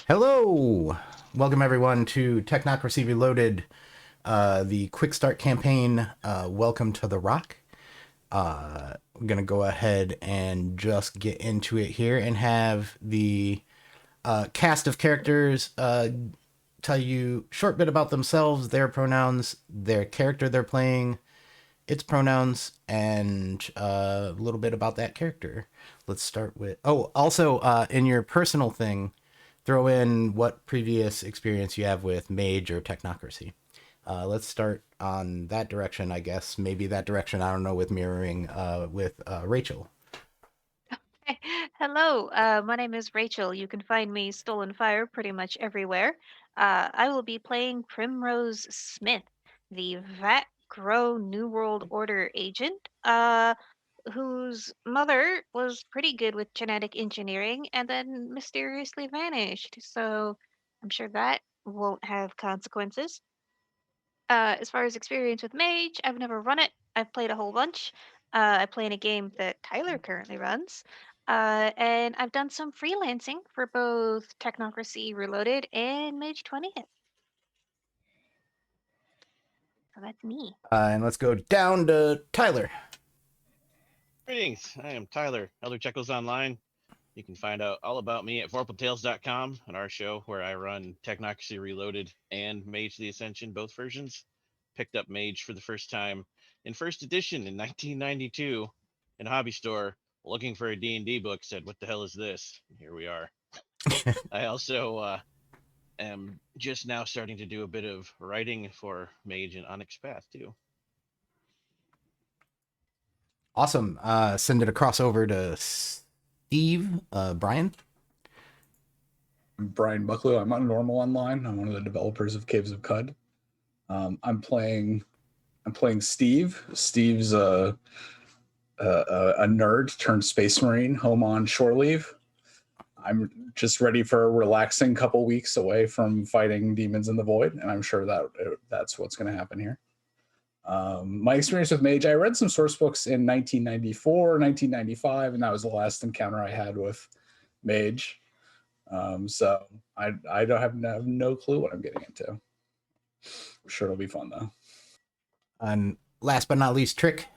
Hello! Welcome everyone to Technocracy Reloaded, the quick start campaign. Welcome to the Rock. I'm going to go ahead and just get into it here and have the cast of characters tell you a short bit about themselves, their pronouns, their character they're playing, its pronouns, and a little bit about that character. Let's start with... Oh, also, in your personal thing, throw in what previous experience you have with Mage or Technocracy. Let's start on that direction, I guess. Maybe that direction, I don't know, with mirroring with Rachel. Hello, my name is Rachel. You can find me Stolen Fire pretty much everywhere. I will be playing Primrose Smith, the Vat Grow New World Order agent, whose mother was pretty good with genetic engineering and then mysteriously vanished. So I'm sure that won't have consequences. As far as experience with Mage, I've never run it. I've played a whole bunch. I play in a game that Tyler currently runs. And I've done some freelancing for both Technocracy Reloaded and Mage 20th. So that's me. And let's go down to Tyler. Greetings, I am Tyler, Elder Checkles Online. You can find out all about me at vorpaltales.com and our show where I run Technocracy Reloaded and Mage the Ascension, both versions. Picked up Mage for the first time in first edition in 1992 in a hobby store, looking for a D&D book, said, "What the hell is this?" And here we are. I also am just now starting to do a bit of writing for Mage and Onyx Path too. Awesome. Send it across over to Steve. Brian. I'm Brian Bucklew. I'm on Normal Online. I'm one of the developers of Caves of Cud. I'm playing Steve. Steve's a nerd turned space marine home on shore leave. I'm just ready for a relaxing couple weeks away from fighting demons in the void, and I'm sure that's what's going to happen here. My experience with Mage, I read some source books in 1994, 1995, and that was the last encounter I had with Mage. So I don't have no clue what I'm getting into. I'm sure it'll be fun though. And last but not least, Trick.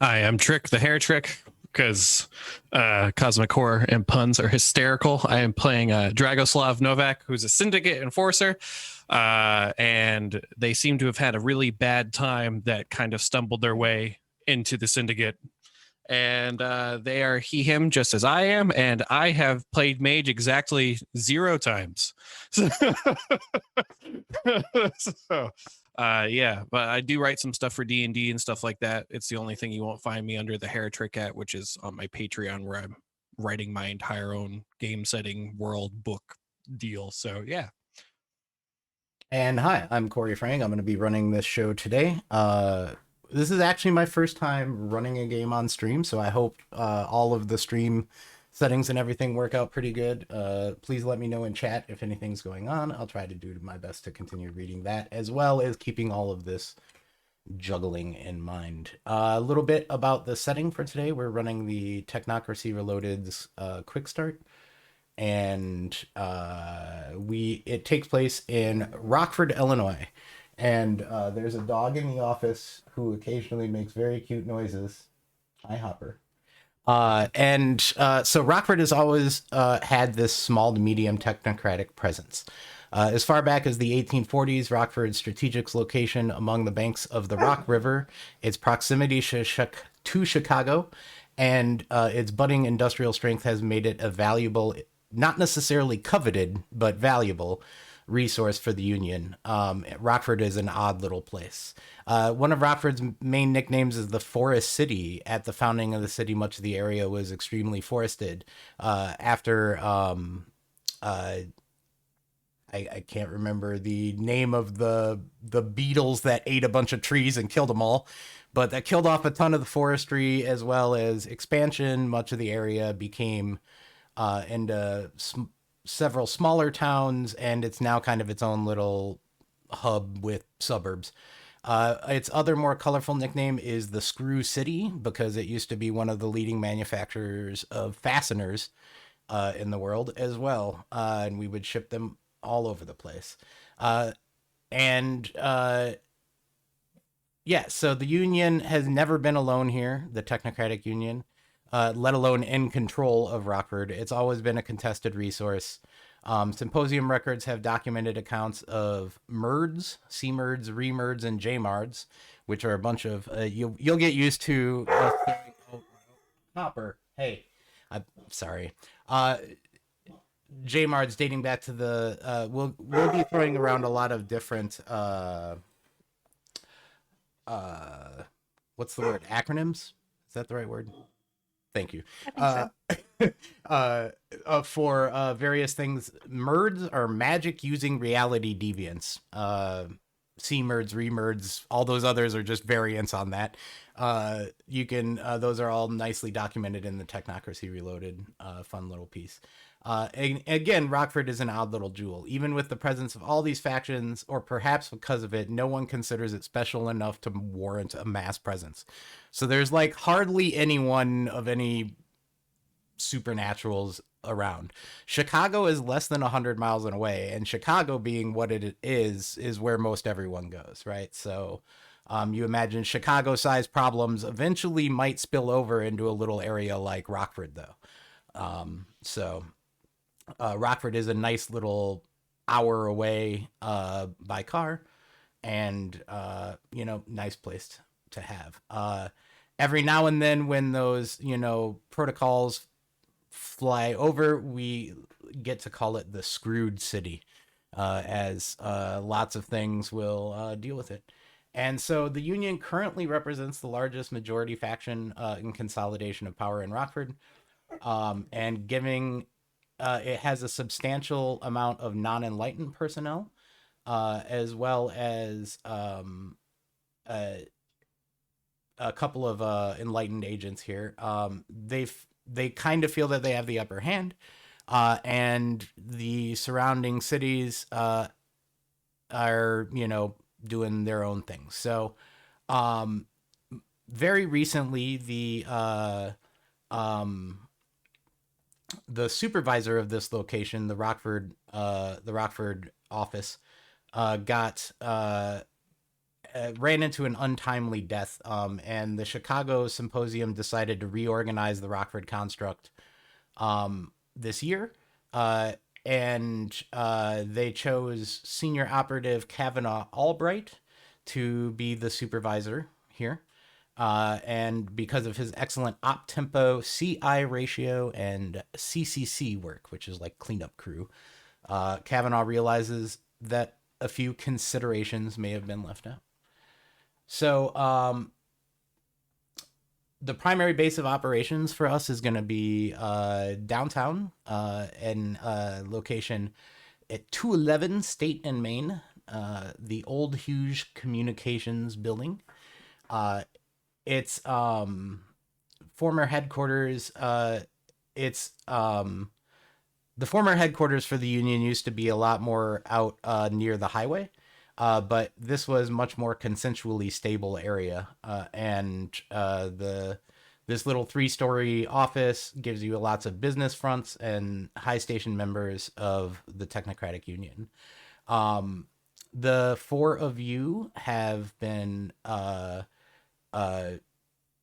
Hi, I'm Trick, the hair trick, because Cosmic Horror and puns are hysterical. I am playing Dragoslav Novak, who's a syndicate enforcer, and they seem to have had a really bad time that kind of stumbled their way into the syndicate. And they are he, him, just as I am, and I have played Mage exactly 0 times. So yeah, but I do write some stuff for D&D and stuff like that. It's the only thing you won't find me under the hair trick at, which is on my Patreon, where I'm writing my entire own game setting world book deal. So yeah. And hi, I'm Corey Frank. I'm going to be running this show today. This is actually my first time running a game on stream, so I hope all of the stream settings and everything work out pretty good. Please let me know in chat if anything's going on. I'll try to do my best to continue reading that, as well as keeping all of this juggling in mind. A little bit about the setting for today. We're running the Technocracy Reloaded's quick start, and it takes place in Rockford, Illinois. And there's a dog in the office who occasionally makes very cute noises. Hi, Hopper. So Rockford has always had this small to medium technocratic presence. As far back as the 1840s, Rockford's strategic location among the banks of the Rock River, its proximity to Chicago, and its budding industrial strength has made it a valuable, not necessarily coveted, but valuable resource for the Union. Rockford is an odd little place. One of Rockford's main nicknames is the Forest City. At the founding of the city, much of the area was extremely forested. After I can't remember the name of the beetles that ate a bunch of trees and killed them all, but that killed off a ton of the forestry, as well as expansion. Much of the area became into several smaller towns, and it's now kind of its own little hub with suburbs. Its other more colorful nickname is the Screw City, because it used to be one of the leading manufacturers of fasteners in the world as well, and we would ship them all over the place. And yeah, so the Union has never been alone here, the Technocratic Union, let alone in control of Rockford. It's always been a contested resource. Symposium records have documented accounts of merds, C-merds, re-merds, and J-mards, which are a bunch of, you'll get used to Hopper. Hey, I'm sorry. J-mards dating back to the, we'll be throwing around a lot of different, what's the word? Acronyms? Is that the right word? Thank you. I think so. For various things, merds are magic using reality deviants. C-merds, re-merds, all those others are just variants on that. You can, those are all nicely documented in the Technocracy Reloaded fun little piece. And again, Rockford is an odd little jewel. Even with the presence of all these factions, or perhaps because of it, no one considers it special enough to warrant a mass presence. So there's like hardly anyone of any supernaturals around. Chicago is less than 100 miles away, and Chicago being what it is where most everyone goes, right? So you imagine Chicago-sized problems eventually might spill over into a little area like Rockford, though. Rockford is a nice little hour away by car, and nice place to have. Every now and then, when those protocols fly over, we get to call it the Screwed City, as lots of things will deal with it. And so the Union currently represents the largest majority faction in consolidation of power in Rockford, and giving it has a substantial amount of non-enlightened personnel, as well as a couple of enlightened agents here. They kind of feel that they have the upper hand, and the surrounding cities are doing their own thing. So very recently, the supervisor of this location, the Rockford office, ran into an untimely death, and the Chicago Symposium decided to reorganize the Rockford construct this year, and they chose senior operative Kavanaugh Albright to be the supervisor here. And because of his excellent op tempo, CI ratio, and CCC work, which is like cleanup crew, Kavanaugh realizes that a few considerations may have been left out. So the primary base of operations for us is going to be downtown, and location at 211 State and Main, the old Hughes Communications building. It's former headquarters. It's the former headquarters for the Union used to be a lot more out near the highway, but this was much more consensually stable area, and this little 3-story office gives you lots of business fronts and high station members of the Technocratic Union. The 4 of you have been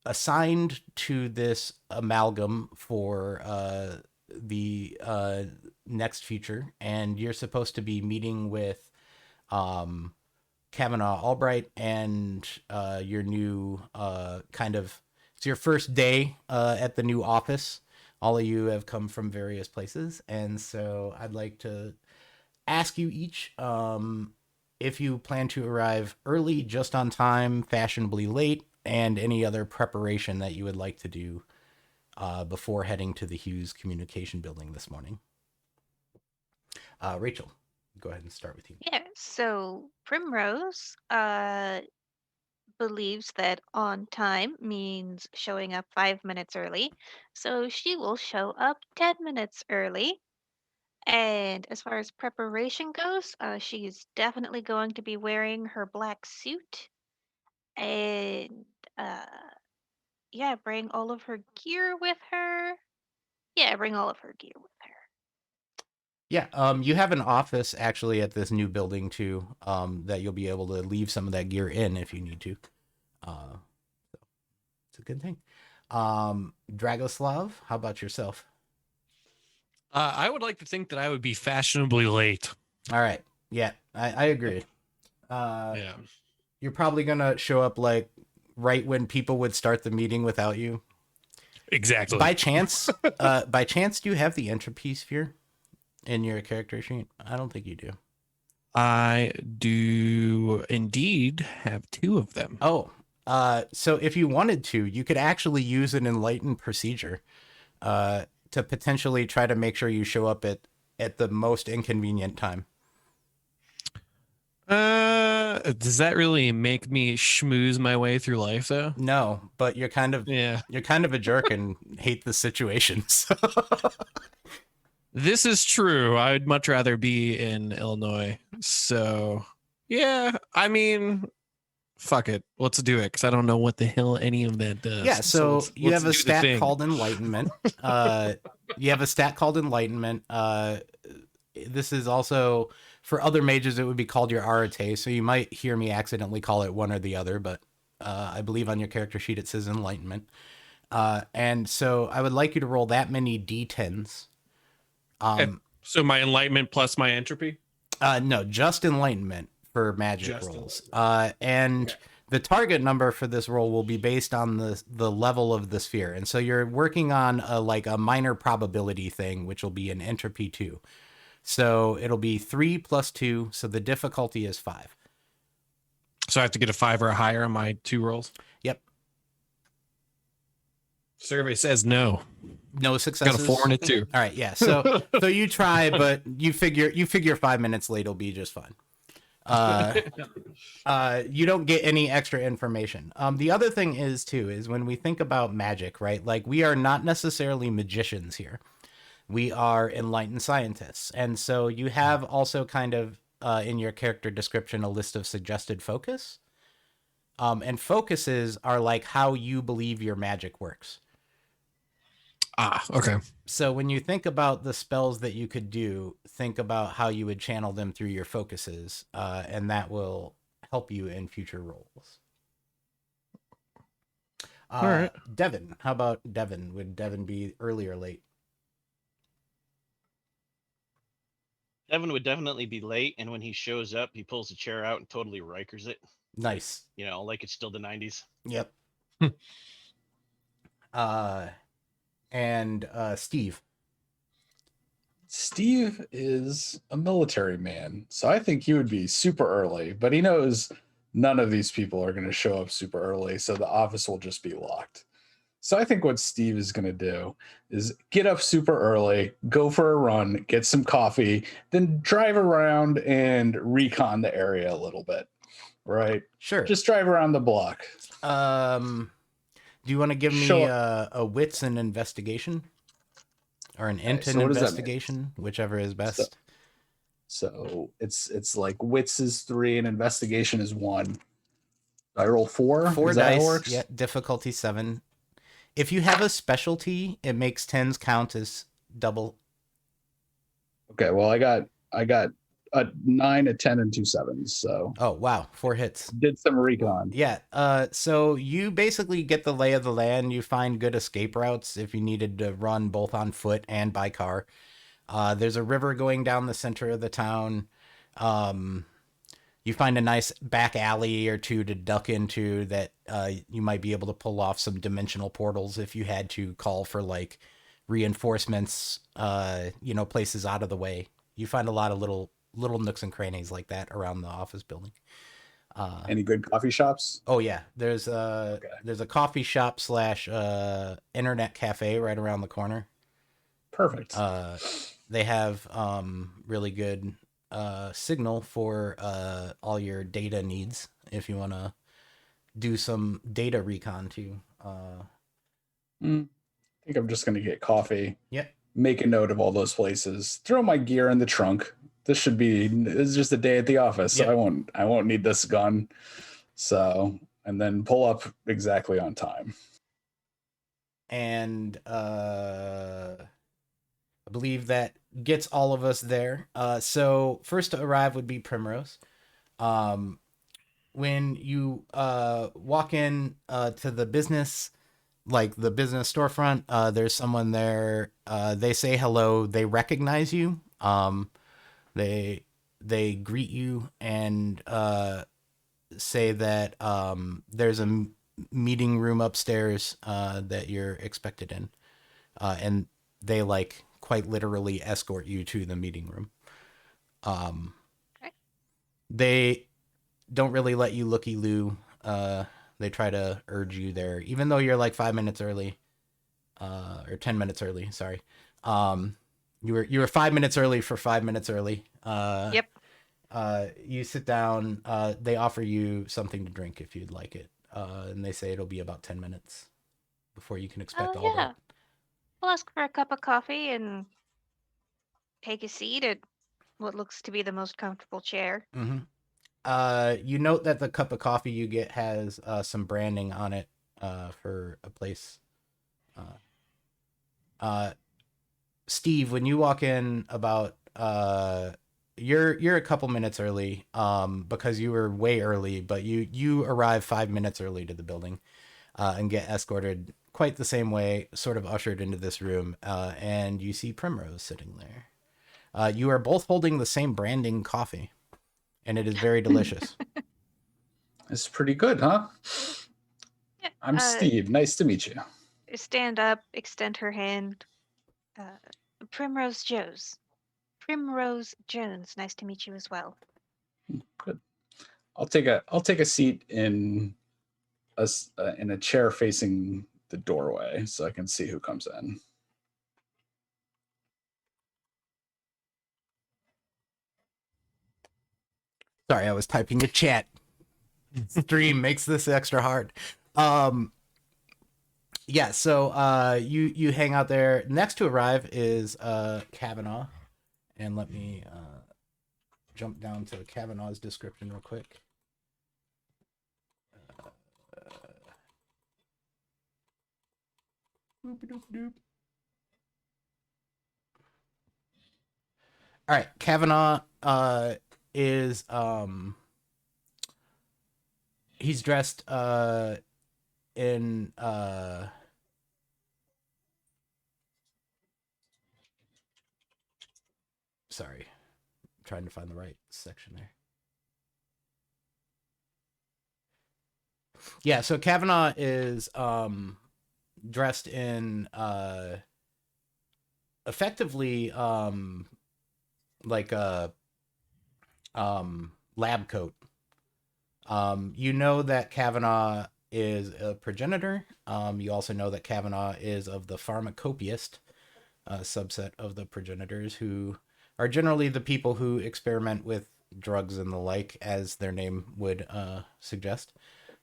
assigned to this amalgam for the next future, and you're supposed to be meeting with Kavanaugh Albright and your new it's your first day at the new office. All of you have come from various places, and so I'd like to ask you each if you plan to arrive early, just on time, fashionably late, and any other preparation that you would like to do before heading to the Hughes Communication Building this morning. Rachel, go ahead and start with you. Yeah, so Primrose believes that on time means showing up 5 minutes early, so she will show up 10 minutes early. And as far as preparation goes, she's definitely going to be wearing her black suit and uh, yeah, bring all of her gear with her. Yeah, bring all of her gear with Yeah, you have an office actually at this new building too, that you'll be able to leave some of that gear in if you need to. Uh, it's a good thing. Dragoslav, how about yourself? I would like to think that I would be fashionably late. All right. Yeah, I agree. Yeah, You're probably gonna show up like right when people would start the meeting without you. exactly. By chance, do you have the entropy sphere in your character sheet? I don't think you do. I do indeed have 2 of them. Oh, so if you wanted to, you could actually use an enlightened procedure to potentially try to make sure you show up at the most inconvenient time. Does that really make me schmooze my way through life though? No, but you're kind of Yeah. a jerk and hate the situation. So. This is true. I'd much rather be in Illinois. So, yeah, I mean, fuck it. Let's do it because I don't know what the hell any of that does. Yeah, so you let's have a do the stat thing. called Enlightenment. This is also, for other mages, it would be called your arete, so you might hear me accidentally call it one or the other, but I believe on your character sheet it says Enlightenment. And so I would like you to roll that many d10s. Okay. So my enlightenment plus my entropy? No, just Enlightenment for magic rolls. And the target number for this roll will be based on the level of the sphere. And so you're working on a minor probability thing, which will be an entropy 2. So it'll be 3 plus 2, so the difficulty is 5. So I have to get a 5 or higher on my 2 rolls? Yep. Survey says no. No successes. Got a 4 and a 2. All right, yeah. So you try, but you figure 5 minutes late will be just fine. You don't get any extra information. The other thing is when we think about magic, right? Like, we are not necessarily magicians here. We are enlightened scientists. And so you have also kind of in your character description a list of suggested focus. And focuses are like how you believe your magic works. Okay. So when you think about the spells that you could do, think about how you would channel them through your focuses, and that will help you in future rolls. All right. Devin, how about Devin? Would Devin be early or late? Devin would definitely be late, and when he shows up, he pulls the chair out and totally Rikers it. Nice. You know, like it's still the 90s. Yep. And Steve. Steve is a military man, so I think he would be super early, but he knows none of these people are going to show up super early, so the office will just be locked. So I think what Steve is going to do is get up super early, go for a run, get some coffee, then drive around and recon the area a little bit, right? Sure. Just drive around the block. Do you want to give me a wits and investigation? Or an int and investigation, whichever is best. So it's like wits is 3 and investigation is 1. I roll 4. 4 is that dice. how it works? Yeah, difficulty 7. If you have a specialty, it makes 10s count as double. Okay, well I got a 9, a 10, and 2 7s. So oh wow, 4 hits. Did some recon. Yeah. So you basically get the lay of the land. You find good escape routes if you needed to run both on foot and by car. There's a river going down the center of the town. You find a nice back alley or two to duck into that you might be able to pull off some dimensional portals if you had to call for like reinforcements, places out of the way. You find a lot of little nooks and crannies like that around the office building. Any good coffee shops? Oh yeah, there's a coffee shop / internet cafe right around the corner. Perfect. They have really good signal for all your data needs if you want to do some data recon too. I think I'm just gonna get coffee. Yep. Make a note of all those places. Throw my gear in the trunk. This is just a day at the office. Yep. So I won't need this gun. So, and then pull up exactly on time. And I believe that gets all of us there. So first to arrive would be Primrose. When you walk in to the business, like the business storefront, there's someone there. They say hello. They recognize you. They greet you and say that there's a meeting room upstairs that you're expected in, and they like quite literally escort you to the meeting room. Okay. They don't really let you looky-loo. They try to urge you there, even though you're like 5 minutes early, or 10 minutes early. Sorry. You were 5 minutes early for 5 minutes early. Yep. You sit down. They offer you something to drink if you'd like it, and they say it'll be about 10 minutes before you can expect all Yeah. that. We'll ask for a cup of coffee and take a seat at what looks to be the most comfortable chair. Mm-hmm. You note that the cup of coffee you get has some branding on it for a place. Steve, when you walk in about you're a couple minutes early because you were way early, but you arrive 5 minutes early to the building and get escorted quite the same way, sort of ushered into this room, and you see Primrose sitting there. You are both holding the same branding coffee, and it is very delicious. It's pretty good, huh? Yeah, I'm Steve. Nice to meet you. stand up, extend her hand. Primrose Jones. Nice to meet you as well. Good. I'll take a seat in a chair facing the doorway so I can see who comes in. Sorry, I was typing a chat. Stream makes this extra hard. Yeah, so you hang out there. Next to arrive is Kavanaugh. And let me jump down to Kavanaugh's description real quick. All right, Kavanaugh is he's dressed in sorry, I'm trying to find the right section there. Yeah, so Kavanaugh is dressed in effectively like a lab coat. You know that Kavanaugh is a progenitor. You also know that Kavanaugh is of the pharmacopoeist subset of the progenitors, who are generally the people who experiment with drugs and the like, as their name would suggest.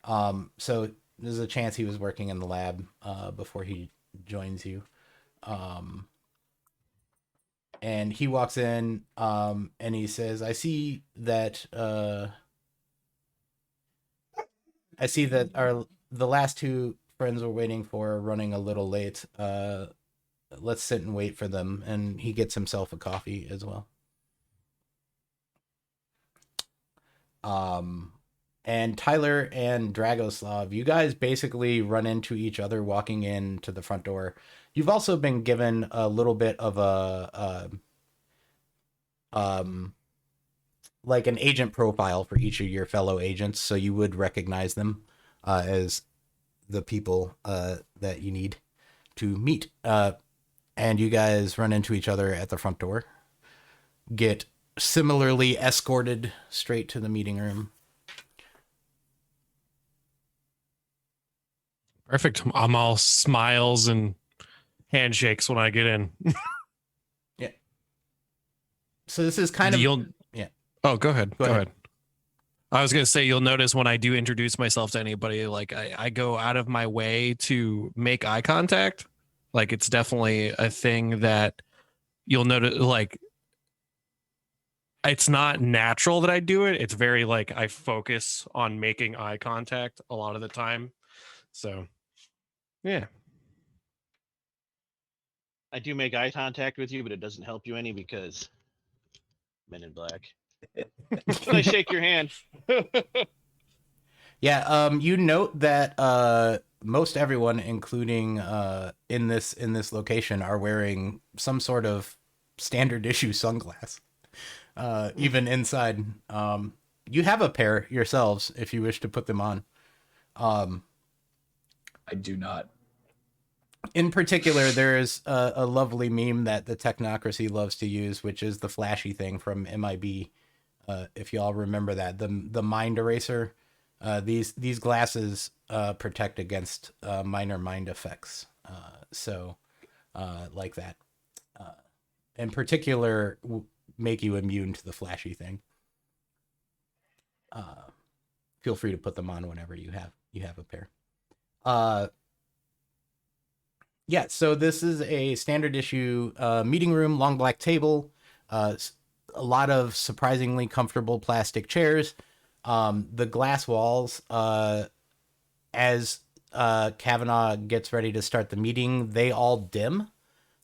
So there's a chance he was working in the lab before he joins you. And he walks in and he says, I see that the last two friends we're waiting for are running a little late. Let's sit and wait for them. And he gets himself a coffee as well. And Tyler and Dragoslav, you guys basically run into each other walking into the front door. You've also been given a little bit of a like an agent profile for each of your fellow agents, so you would recognize them as the people that you need to meet. And you guys run into each other at the front door, get similarly escorted straight to the meeting room. Perfect. I'm all smiles and handshakes when I get in. Yeah. So this is kind of yeah. Oh, go ahead. Go ahead. I was gonna say, you'll notice when I do introduce myself to anybody, like I go out of my way to make eye contact. Like it's definitely a thing that you'll notice. Like it's not natural that I do it. It's very like I focus on making eye contact a lot of the time. So yeah. I do make eye contact with you, but it doesn't help you any because Men in Black. But I shake your hand. Yeah, you note that most everyone, including in this location, are wearing some sort of standard issue sunglass. Even inside, you have a pair yourselves if you wish to put them on. I do not. In particular, there's a lovely meme that the Technocracy loves to use, which is the flashy thing from MIB. If y'all remember that, the mind eraser. These glasses protect against minor mind effects. So, like that. In particular, make you immune to the flashy thing. Feel free to put them on whenever you have a pair. Yeah, so this is a standard issue meeting room, long black table, a lot of surprisingly comfortable plastic chairs. The glass walls, as Kavanaugh gets ready to start the meeting, they all dim.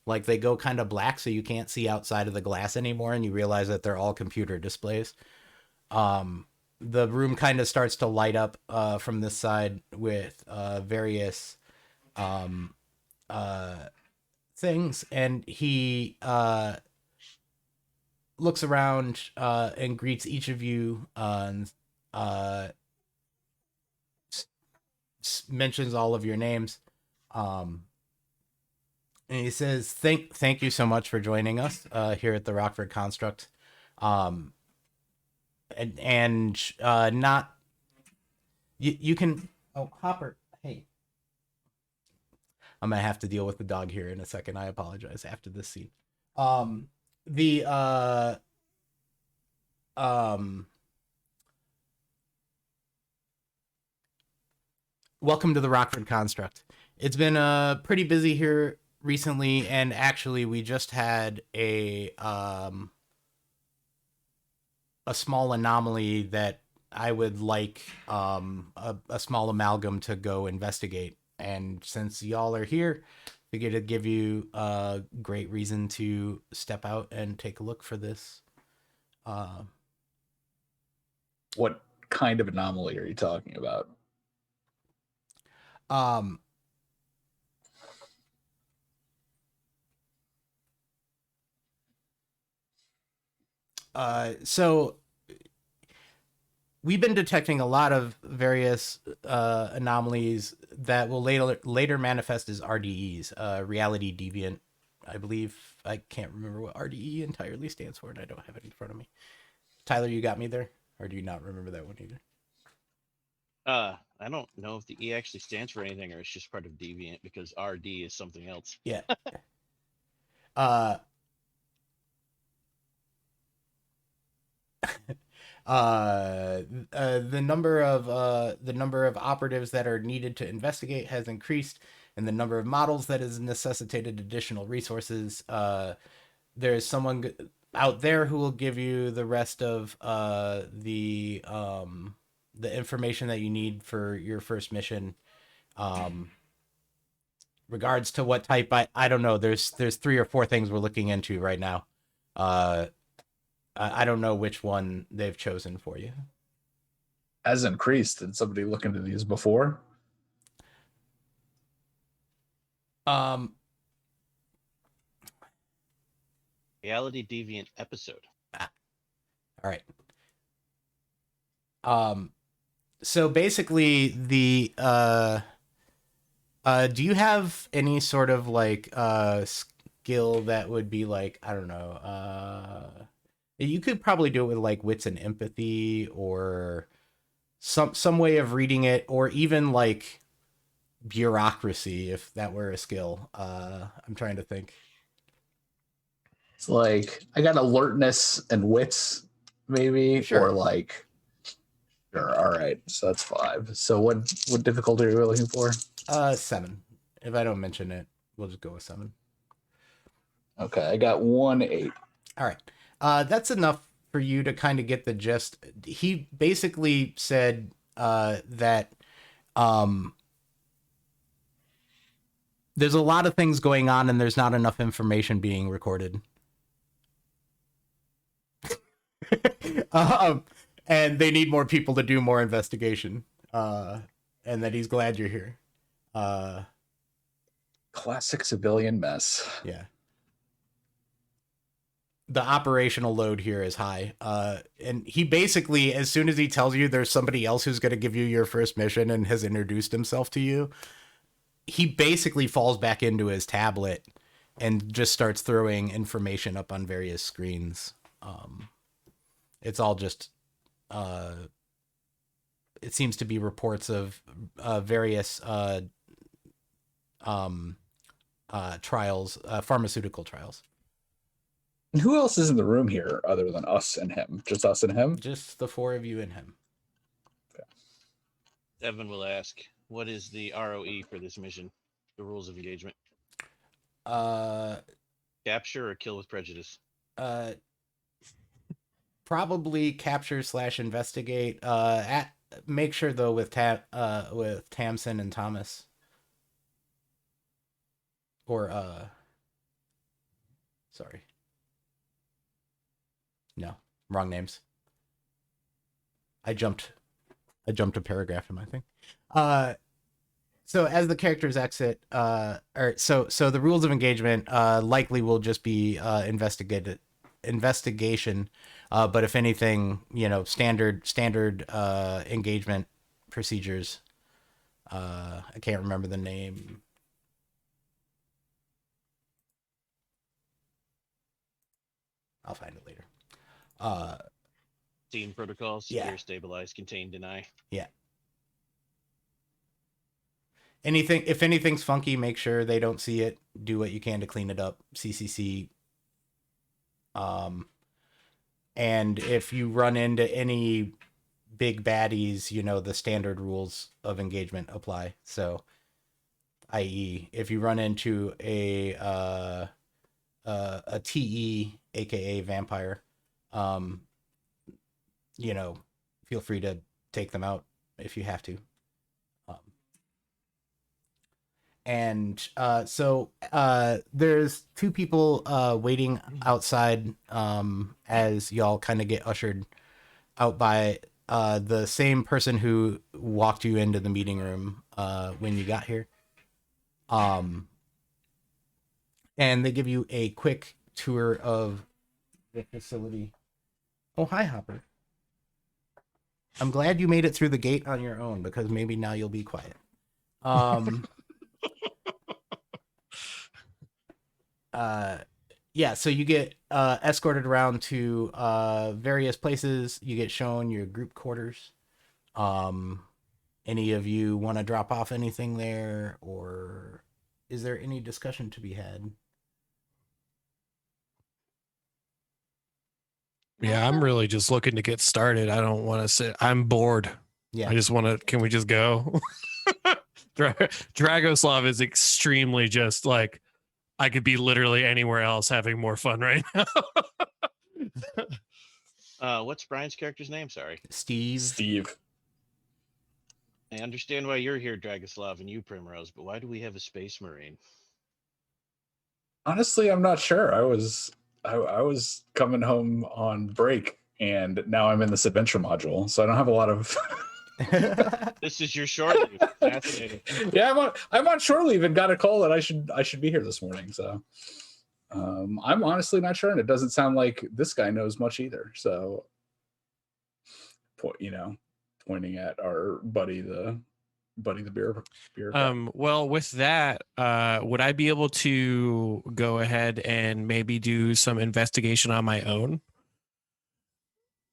Like they go kind of black so you can't see outside of the glass anymore, and you realize that they're all computer displays. The room kind of starts to light up from this side with various things, and he looks around and greets each of you and mentions all of your names. And he says, thank you so much for joining us here at the Rockford Construct. And not you can Hopper, hey. I'm gonna have to deal with the dog here in a second. I apologize after this scene. Welcome to the Rockford Construct. It's been pretty busy here recently, and actually we just had a small anomaly that I would like a small amalgam to go investigate. And since y'all are here, figured to give you a great reason to step out and take a look for this. What kind of anomaly are you talking about? So we've been detecting a lot of various anomalies that will later manifest as RDEs, reality deviant. I believe I can't remember what RDE entirely stands for, and I don't have it in front of me. Tyler, you got me there, or do you not remember that one either? I don't know if the E actually stands for anything, or it's just part of deviant because RD is something else. Yeah. The number of operatives that are needed to investigate has increased, and the number of models that has necessitated additional resources. There's someone out there who will give you the rest of the information that you need for your first mission. Regards to what type, I don't know. There's 3 or 4 things we're looking into right now. I don't know which one they've chosen for you. Has increased. Did somebody look into these before? Reality deviant episode. All right. So basically the do you have any sort of like skill that would be like, I don't know, you could probably do it with like wits and empathy, or some way of reading it, or even like bureaucracy, if that were a skill. I'm trying to think. It's like I got alertness and wits, maybe, Sure. or like. Sure. All right. So that's 5. So what difficulty are you looking for? 7. If I don't mention it, we'll just go with 7. Okay, I got 1 8. All right. That's enough for you to kind of get the gist. He basically said that There's a lot of things going on, and there's not enough information being recorded. And they need more people to do more investigation. And that he's glad you're here. Classic civilian mess. Yeah. The operational load here is high. And he basically, as soon as he tells you there's somebody else who's going to give you your first mission and has introduced himself to you, he basically falls back into his tablet and just starts throwing information up on various screens. It's all just, it seems to be reports of various trials, pharmaceutical trials. And who else is in the room here other than us and him? Just us and him? Just the four of you and him. Okay. Evan will ask, what is the ROE for this mission? The rules of engagement. Capture or kill with prejudice? Probably capture / investigate. Make sure though with Tamsin and Thomas. Or sorry. No, wrong names. I jumped a paragraph in my thing. So as the characters exit, so the rules of engagement likely will just be investigation. But if anything, standard engagement procedures. I can't remember the name. I'll find it later. Scene protocols, yeah. secure, stabilize, contain, deny. Yeah. If anything's funky, make sure they don't see it. Do what you can to clean it up. CCC. And if you run into any big baddies, the standard rules of engagement apply. So, i.e., if you run into a TE, aka vampire, feel free to take them out if you have to. So there's two people waiting outside as y'all kind of get ushered out by the same person who walked you into the meeting room when you got here. And they give you a quick tour of the facility. Oh, hi, Hopper. I'm glad you made it through the gate on your own, because maybe now you'll be quiet. Yeah, so you get escorted around to various places. You get shown your group quarters. Any of you want to drop off anything there, or is there any discussion to be had? Yeah, I'm really just looking to get started. I don't want to sit. I'm bored. Yeah. I just want to. Can we just go? Dragoslav is extremely just like, I could be literally anywhere else having more fun right now. What's Brian's character's name? Sorry. Steve. I understand why you're here, Dragoslav, and you, Primrose, but why do we have a space marine? Honestly, I'm not sure. I was coming home on break, and now I'm in this adventure module, so I don't have a lot of. This is your short leave. Fascinating. Yeah, I'm on short leave and got a call that I should be here this morning. So I'm honestly not sure, and it doesn't sound like this guy knows much either. So, pointing at our buddy the beer. Well, with that, would I be able to go ahead and maybe do some investigation on my own?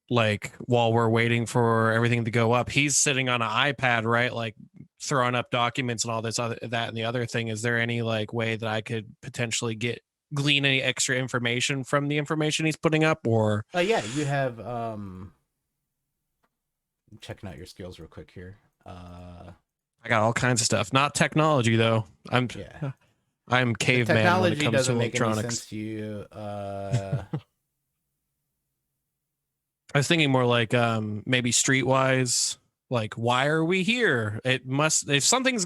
Like, while we're waiting for everything to go up, he's sitting on an iPad, right? Like throwing up documents and all this other, that and the other thing. Is there any like way that I could potentially glean any extra information from the information he's putting up? Or yeah, you have checking out your skills real quick here. I got all kinds of stuff. Not technology though. I'm caveman. Technology when it comes doesn't to make electronics. any sense to you. I was thinking more like maybe streetwise, like, why are we here? It must, if something's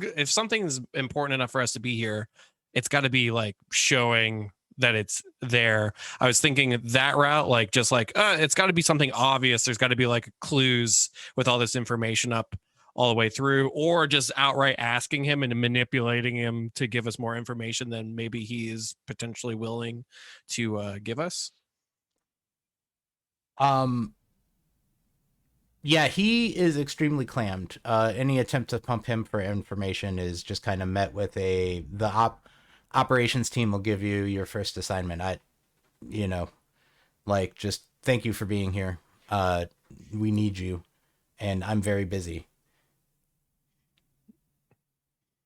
important enough for us to be here, it's got to be like showing that it's there. I was thinking that route, like just like it's got to be something obvious. There's got to be like clues with all this information up all the way through, or just outright asking him and manipulating him to give us more information than maybe he is potentially willing to give us. Yeah, he is extremely clammed. Any attempt to pump him for information is just kind of met with operations team will give you your first assignment. Just thank you for being here. We need you, and I'm very busy.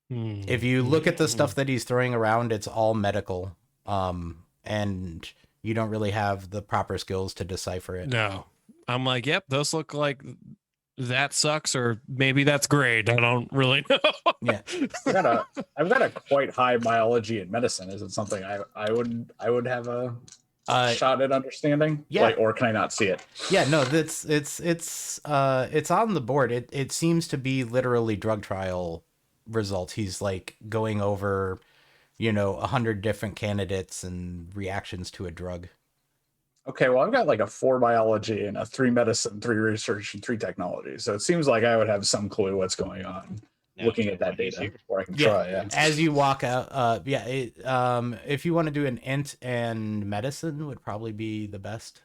If you look at the stuff that he's throwing around, it's all medical, and you don't really have the proper skills to decipher it. No. I'm like, yep, those look like that sucks, or maybe that's great. I don't really know. Yeah. I've got a quite high biology and medicine. Is it something I would have a shot at understanding? Yeah. Or can I not see it? Yeah, no, it's on the board. It seems to be literally drug trial results. He's like going over, 100 different candidates and reactions to a drug. Okay, well, I've got like a 4 biology and a 3 medicine, 3 research, and 3 technology. So it seems like I would have some clue what's going on looking at that data before I can try. Yeah. As you walk out, if you want to do an int and medicine would probably be the best.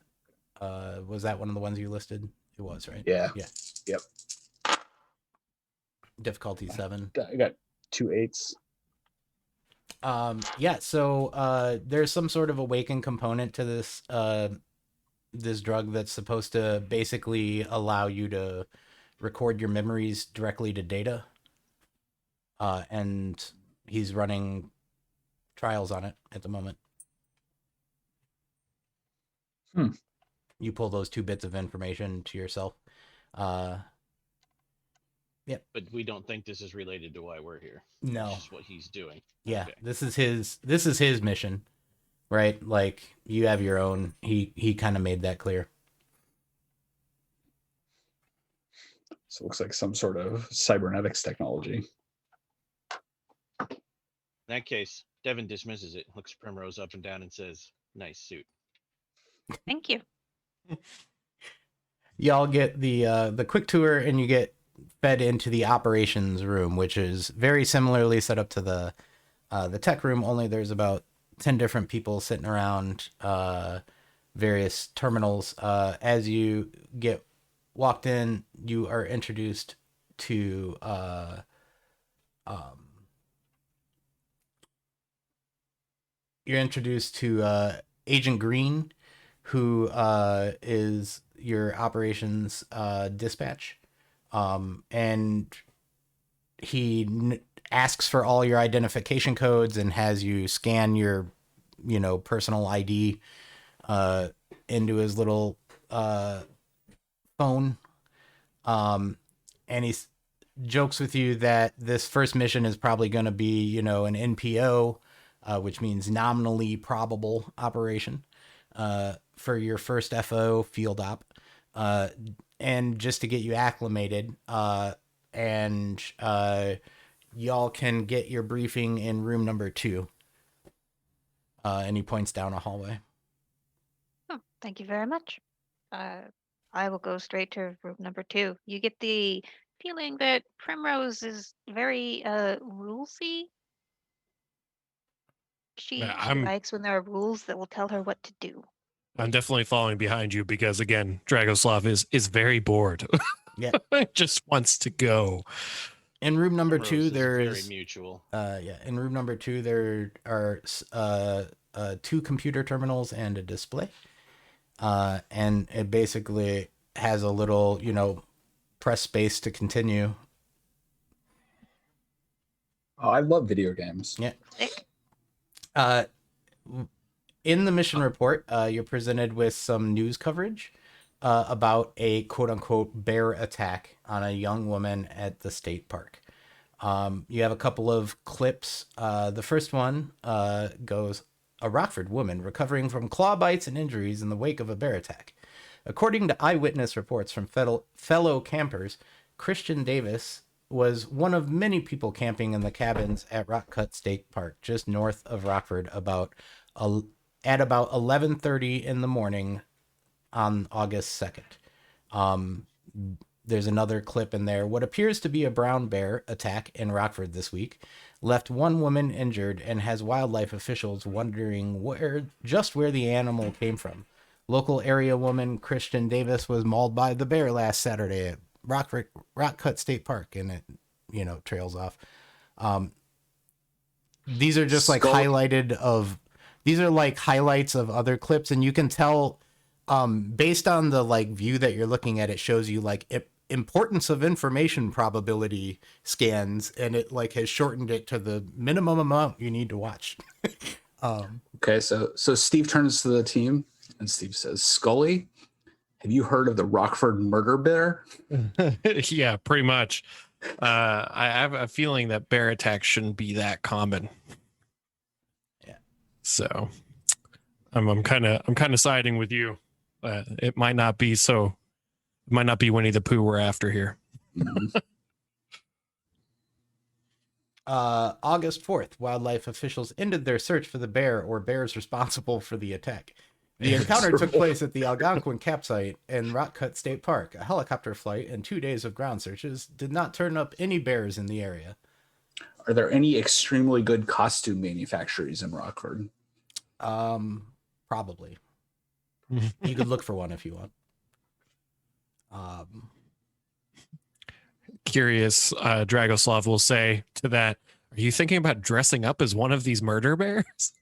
Was that one of the ones you listed? It was, right? Yeah. Yeah. Yep. Difficulty 7. I got 2 8s. So there's some sort of awaken component to this this drug that's supposed to basically allow you to record your memories directly to data. And he's running trials on it at the moment. You pull those 2 bits of information to yourself. Yep. But we don't think this is related to why we're here. No. This is what he's doing. Yeah, Okay. this is his mission, right? Like, you have your own. He kind of made that clear. So it looks like some sort of cybernetics technology. In that case, Devin dismisses it, looks Primrose up and down and says, "Nice suit." Thank you. Y'all get the quick tour, and you get fed into the operations room, which is very similarly set up to the tech room, only there's about 10 different people sitting around various terminals. As you get walked in, you are introduced to Agent Green, who is your operations dispatch. And he asks for all your identification codes and has you scan your, personal ID into his little phone. And he jokes with you that this first mission is probably going to be, an NPO, which means nominally probable operation, for your first FO field op. And just to get you acclimated, and y'all can get your briefing in room number 2. And he points down a hallway. Oh, thank you very much. I will go straight to room number 2. You get the feeling that Primrose is very rulesy. She likes when there are rules that will tell her what to do. I'm definitely following behind you because, again, Dragoslav is very bored. Yeah. Just wants to go. In room number Primrose 2, is there's very mutual. In room number 2, there are 2 computer terminals and a display. And it basically has a little, press space to continue. Oh, I love video games. Yeah. In the mission report, you're presented with some news coverage about a quote-unquote bear attack on a young woman at the state park. You have a couple of clips. The first one goes, "A Rockford woman recovering from claw bites and injuries in the wake of a bear attack. According to eyewitness reports from fellow campers, Christian Davis was one of many people camping in the cabins at Rock Cut State Park, just north of Rockford, at about 11:30 in the morning on August 2nd. There's another clip in there. What appears to be a brown bear attack in Rockford this week left one woman injured and has wildlife officials wondering where the animal came from. Local area woman Christian Davis was mauled by the bear last Saturday at Rock Cut State Park, and it, trails off. These are just like highlights of other clips, and you can tell based on the like view that you're looking at, it shows you like importance of information probability scans, and it like has shortened it to the minimum amount you need to watch. Okay, so Steve turns to the team and Steve says, Scully, have you heard of the Rockford murder bear? Yeah, pretty much. I have a feeling that bear attacks shouldn't be that common. Yeah. So I'm kind of siding with you. It might not be Winnie the Pooh we're after here. August 4th, wildlife officials ended their search for the bear or bears responsible for the attack. The encounter took place at the Algonquin campsite in Rock Cut State Park. A helicopter flight and 2 days of ground searches did not turn up any bears in the area. Are there any extremely good costume manufacturers in Rockford? Probably. You could look for one if you want. Curious, Dragoslav will say to that, are you thinking about dressing up as one of these murder bears?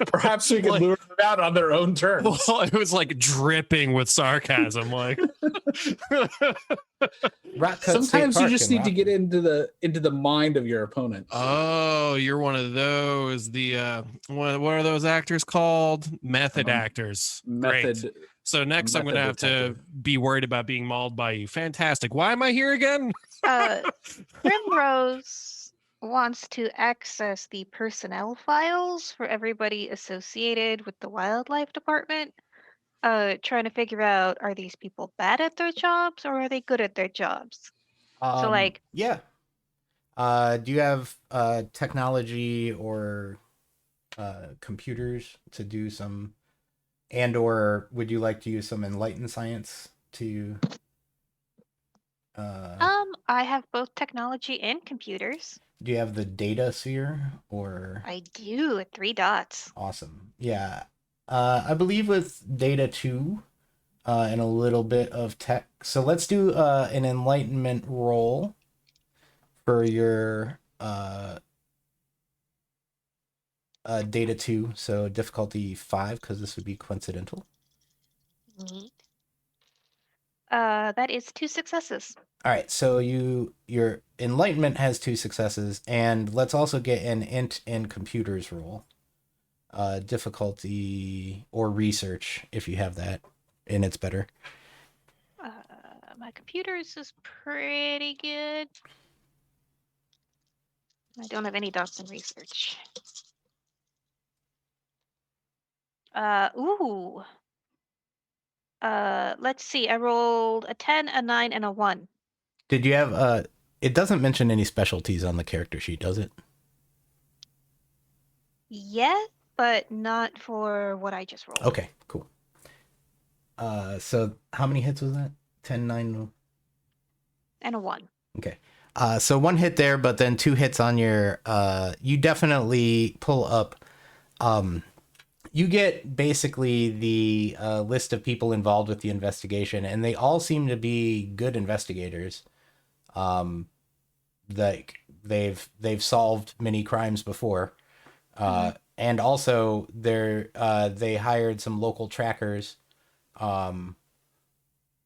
Perhaps we could lure them out on their own terms. Well, it was like dripping with sarcasm. Like, sometimes you just need to get into the mind of your opponent. Oh, you're one of those. What are those actors called? Method actors. Method. Great. So next, I'm going to have to be worried about being mauled by you. Fantastic. Why am I here again? Primrose wants to access the personnel files for everybody associated with the wildlife department. Trying to figure out, are these people bad at their jobs or are they good at their jobs? Yeah. Do you have technology or computers to do some, and or would you like to use some enlightened science to? I have both technology and computers. Do you have the data sphere or? I do, at 3 dots. Awesome. Yeah. I believe with data 2 and a little bit of tech. So let's do an enlightenment roll for your data 2. So difficulty 5, because this would be coincidental. Neat. That is 2 successes. All right, so your enlightenment has 2 successes, and let's also get an int in computers roll. Difficulty or research if you have that, and it's better. My computers is pretty good. I don't have any dots in research. Ooh. Let's see. I rolled a 10, a 9, and a 1. Did you have it doesn't mention any specialties on the character sheet, does it? Yes, but not for what I just rolled. Okay, cool. So how many hits was that? 10, 9, and a 1. Okay. So 1 hit there, but then 2 hits on your you definitely pull up you get basically the list of people involved with the investigation, and they all seem to be good investigators. Like they've solved many crimes before. And also they hired some local trackers. And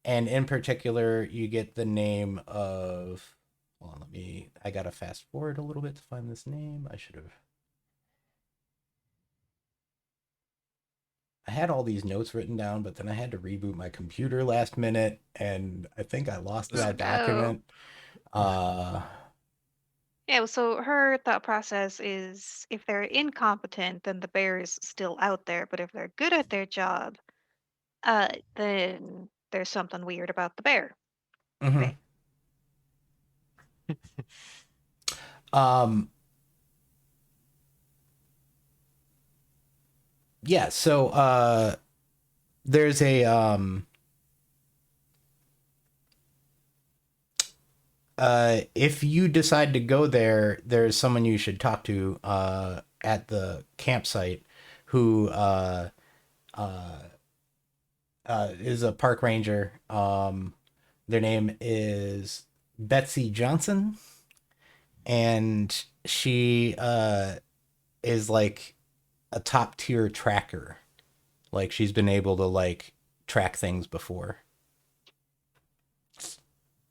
in particular, you get the name of, hold on, I gotta fast forward a little bit to find this name. I had all these notes written down, but then I had to reboot my computer last minute, and I think I lost that document. Yeah, so her thought process is, if they're incompetent, then the bear is still out there. But if they're good at their job, then there's something weird about the bear. Mm-hmm. Okay. Um, yeah, so there's a if you decide to go there, there's someone you should talk to at the campsite who is a park ranger. Their name is Betsy Johnson, and she is like a top tier tracker. Like she's been able to like track things before.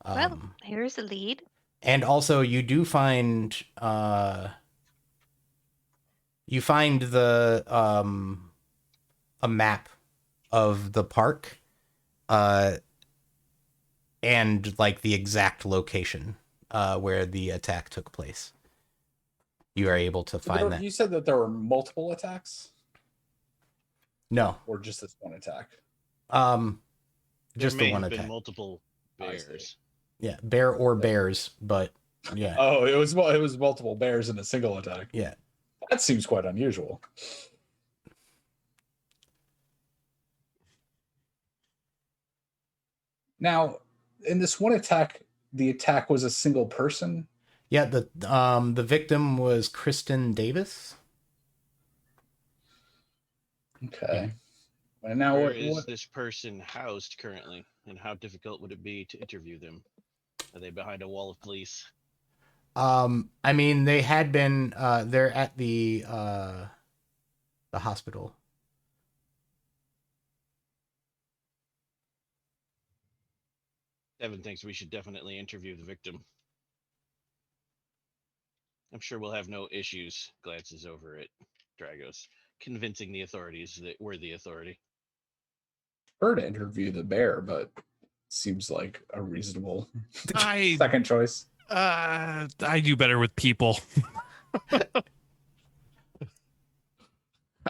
Well, here's a lead. And also you do find the a map of the park and like the exact location where the attack took place. You are able to find that. You said that there were multiple attacks, No, or just this one attack? just there the may one have attack. been multiple I see. bears. Yeah, bear or bears, but yeah. Oh, it was multiple bears in a single attack. Yeah. That seems quite unusual. Now, in this one attack, the attack was a single person. Yeah, the victim was Kristen Davis. Okay. And now Where what, is this person housed currently, and how difficult would it be to interview them? Are they behind a wall of police? I mean, they had been they're at the hospital. Evan thinks we should definitely interview the victim. I'm sure we'll have no issues, glances over at Dragos, convincing the authorities that we're the authority. her to interview the bear, but seems like a reasonable I second choice. I do better with people.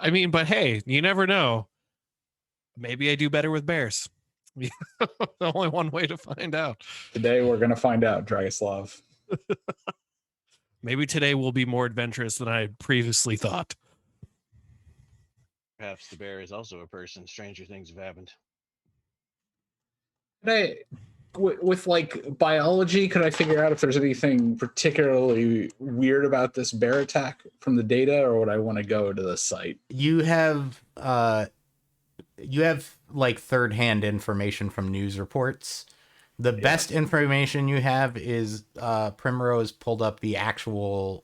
I mean, but hey, you never know. Maybe I do better with bears. Only one way to find out. Today we're gonna find out, Dragoslav. Maybe today will be more adventurous than I previously thought. Perhaps the bear is also a person. Stranger things have happened. Today, with like biology, could I figure out if there's anything particularly weird about this bear attack from the data, or would I want to go to the site? You have like third-hand information from news reports. The best information you have is Primrose pulled up the actual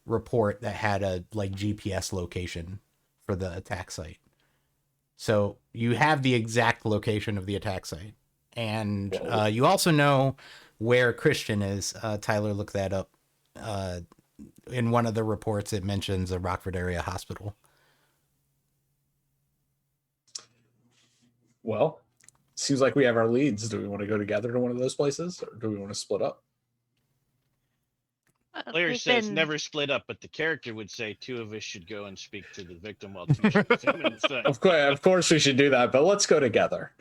report that had a like GPS location for the attack site. So you have the exact location of the attack site. And you also know where Christian is. Tyler looked that up. In one of the reports, it mentions a Rockford area hospital. Well, seems like we have our leads. Do we want to go together to one of those places, or do we want to split up? Player We've says been- never split up, but the character would say two of us should go and speak to the victim while two should examine the site. Of course, we should do that, but let's go together.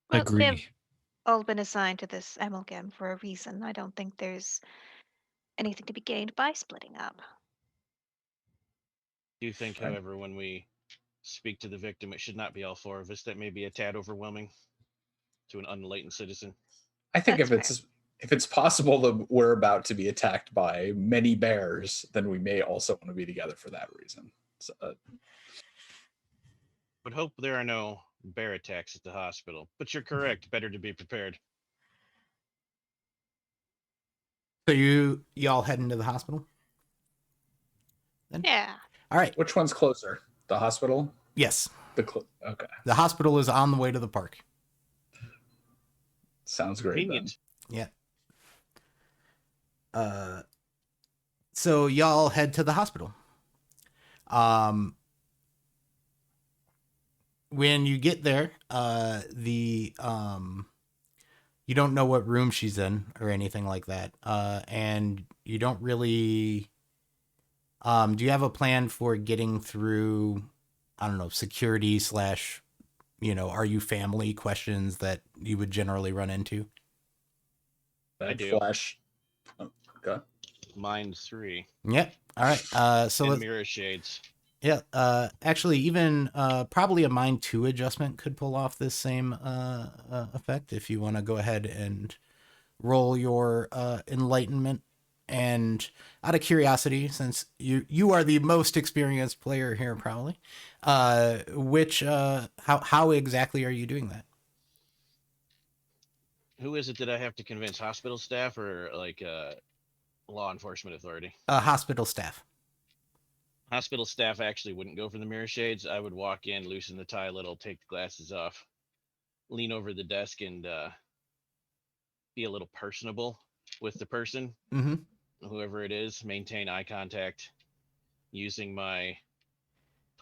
Well, Agree. they've all been assigned to this amalgam for a reason. I don't think there's anything to be gained by splitting up. Do you think, Right. however, when we speak to the victim, it should not be all four of us? That may be a tad overwhelming to an unenlightened citizen. I think That's if it's possible that we're about to be attacked by many bears, then we may also want to be together for that reason. So, Would hope there are no bear attacks at the hospital, but you're correct. Better to be prepared. So y'all heading to the hospital? Then? Yeah. All right. which one's closer? The hospital? Yes. Okay, The hospital is on the way to the park. sounds great. Then. Convenient. Yeah. So y'all head to the hospital. When you get there, you don't know what room she's in or anything like that. And you don't really, do you have a plan for getting through, I don't know, security / are you family questions that you would generally run into? That do. flash. Oh, okay. Mine 3. Yep. All right. So And let's. mirror shades. Yeah. Actually, even probably a mind 2 adjustment could pull off this same effect. If you want to go ahead and roll your enlightenment, and out of curiosity, since you are the most experienced player here, probably, which how exactly are you doing that? Who is it that I have to convince? Hospital staff or like law enforcement authority? Hospital staff. Hospital staff actually wouldn't go for the mirror shades. I would walk in, loosen the tie a little, take the glasses off, lean over the desk, and be a little personable with the person, whoever it is, maintain eye contact using my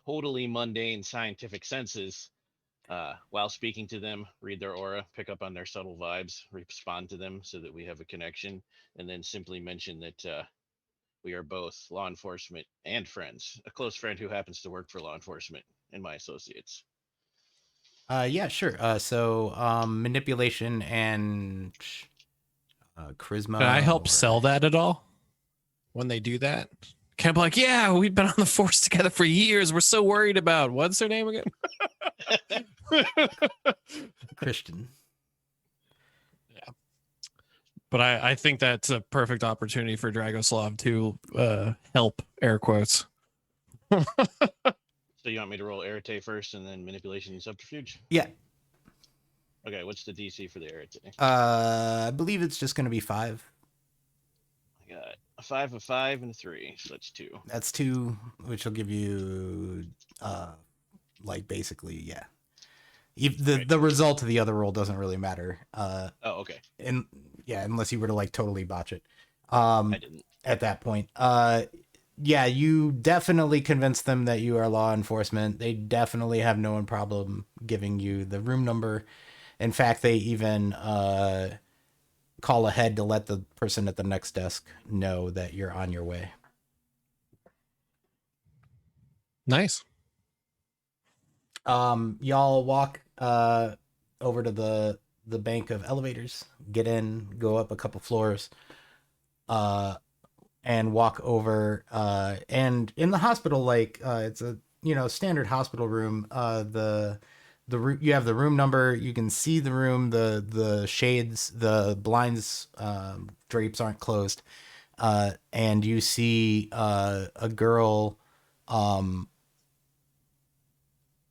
totally mundane scientific senses while speaking to them, read their aura, pick up on their subtle vibes, respond to them so that we have a connection, and then simply mention that we are both law enforcement and friends. A close friend who happens to work for law enforcement and my associates. Yeah, sure. So manipulation and charisma. Can I help or- sell that at all when they do that? Can I be like, yeah, we've been on the force together for years. We're so worried about what's her name again? Christian. But I think that's a perfect opportunity for Dragoslav to help, air quotes. So you want me to roll Arete first and then manipulation and subterfuge? Yeah. Okay, what's the DC for the Arete? I believe it's just going to be 5. I got a 5, a 5, and a 3, so that's 2. That's 2, which will give you, like basically, yeah. The result of the other roll doesn't really matter. Oh, okay. And yeah, unless you were to like totally botch it. I didn't. At that point. Yeah, you definitely convince them that you are law enforcement. They definitely have no problem giving you the room number. In fact, they even call ahead to let the person at the next desk know that you're on your way. Nice. Y'all walk over to the bank of elevators, get in, go up a couple floors, and walk over. And in the hospital, like it's a standard hospital room. You have the room number. You can see the room. The shades, the blinds, drapes aren't closed, and you see a girl,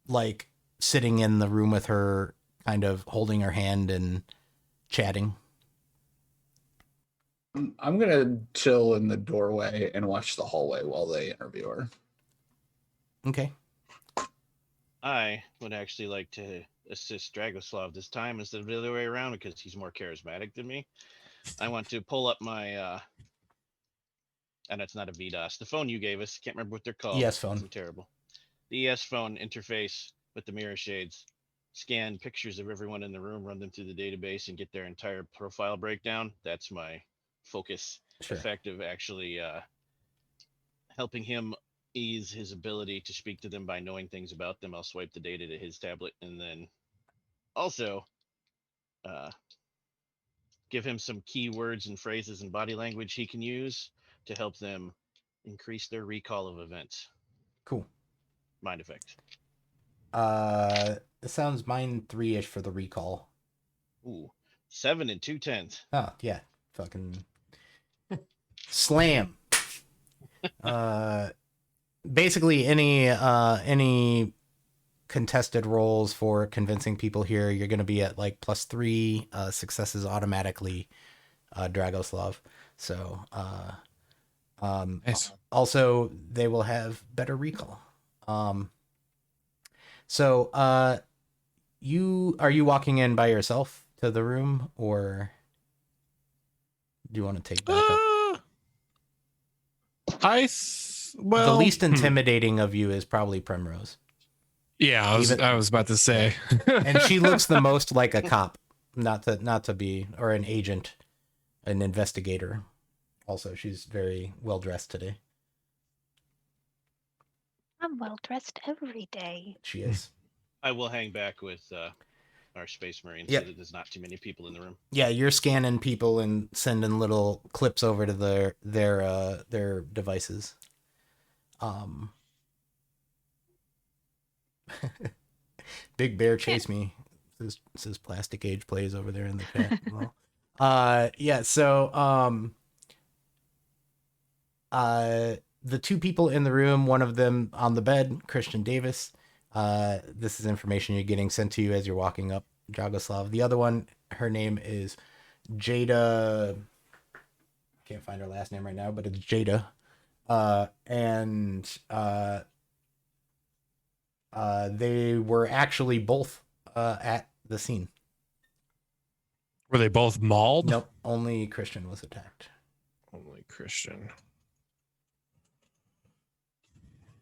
like sitting in the room with her, kind of holding her hand and chatting. I'm gonna chill in the doorway and watch the hallway while they interview her. Okay. I would actually like to assist Dragoslav this time instead of the other way around because he's more charismatic than me. I want to pull up my and it's not a VDOS. The phone you gave us, can't remember what they're called. ES phone. I'm terrible. The ES phone interface with the mirror shades, scan pictures of everyone in the room, run them through the database, and get their entire profile breakdown. That's my focus effect of actually helping him ease his ability to speak to them by knowing things about them. I'll swipe the data to his tablet and then also give him some keywords and phrases and body language he can use to help them increase their recall of events. Cool. Mind effect. It sounds mine 3-ish for the recall. Ooh, 7 and 2/10. Oh yeah, fucking slam. Basically any contested rolls for convincing people here, you're going to be at like +3 successes automatically, Dragoslav. So Nice. also they will have better recall. So are you walking in by yourself to the room, or do you want to take backup? Well, the least intimidating of you is probably Primrose. Yeah, I was about to say. And she looks the most like a cop, not to be, or an agent, an investigator. Also, she's very well dressed today. I'm well dressed every day. She is. I will hang back with our Space Marines Yep. so that there's not too many people in the room. Yeah, you're scanning people and sending little clips over to their devices. Big Bear Chase Me. Says Plastic Age plays over there in the chat. Well, yeah. So the two people in the room, one of them on the bed, Christian Davis. This is information you're getting sent to you as you're walking up, Dragoslav. The other one, her name is Jada. Can't find her last name right now, but it's Jada. They were actually both at the scene. Were they both mauled? Nope, only Christian was attacked. Only Christian.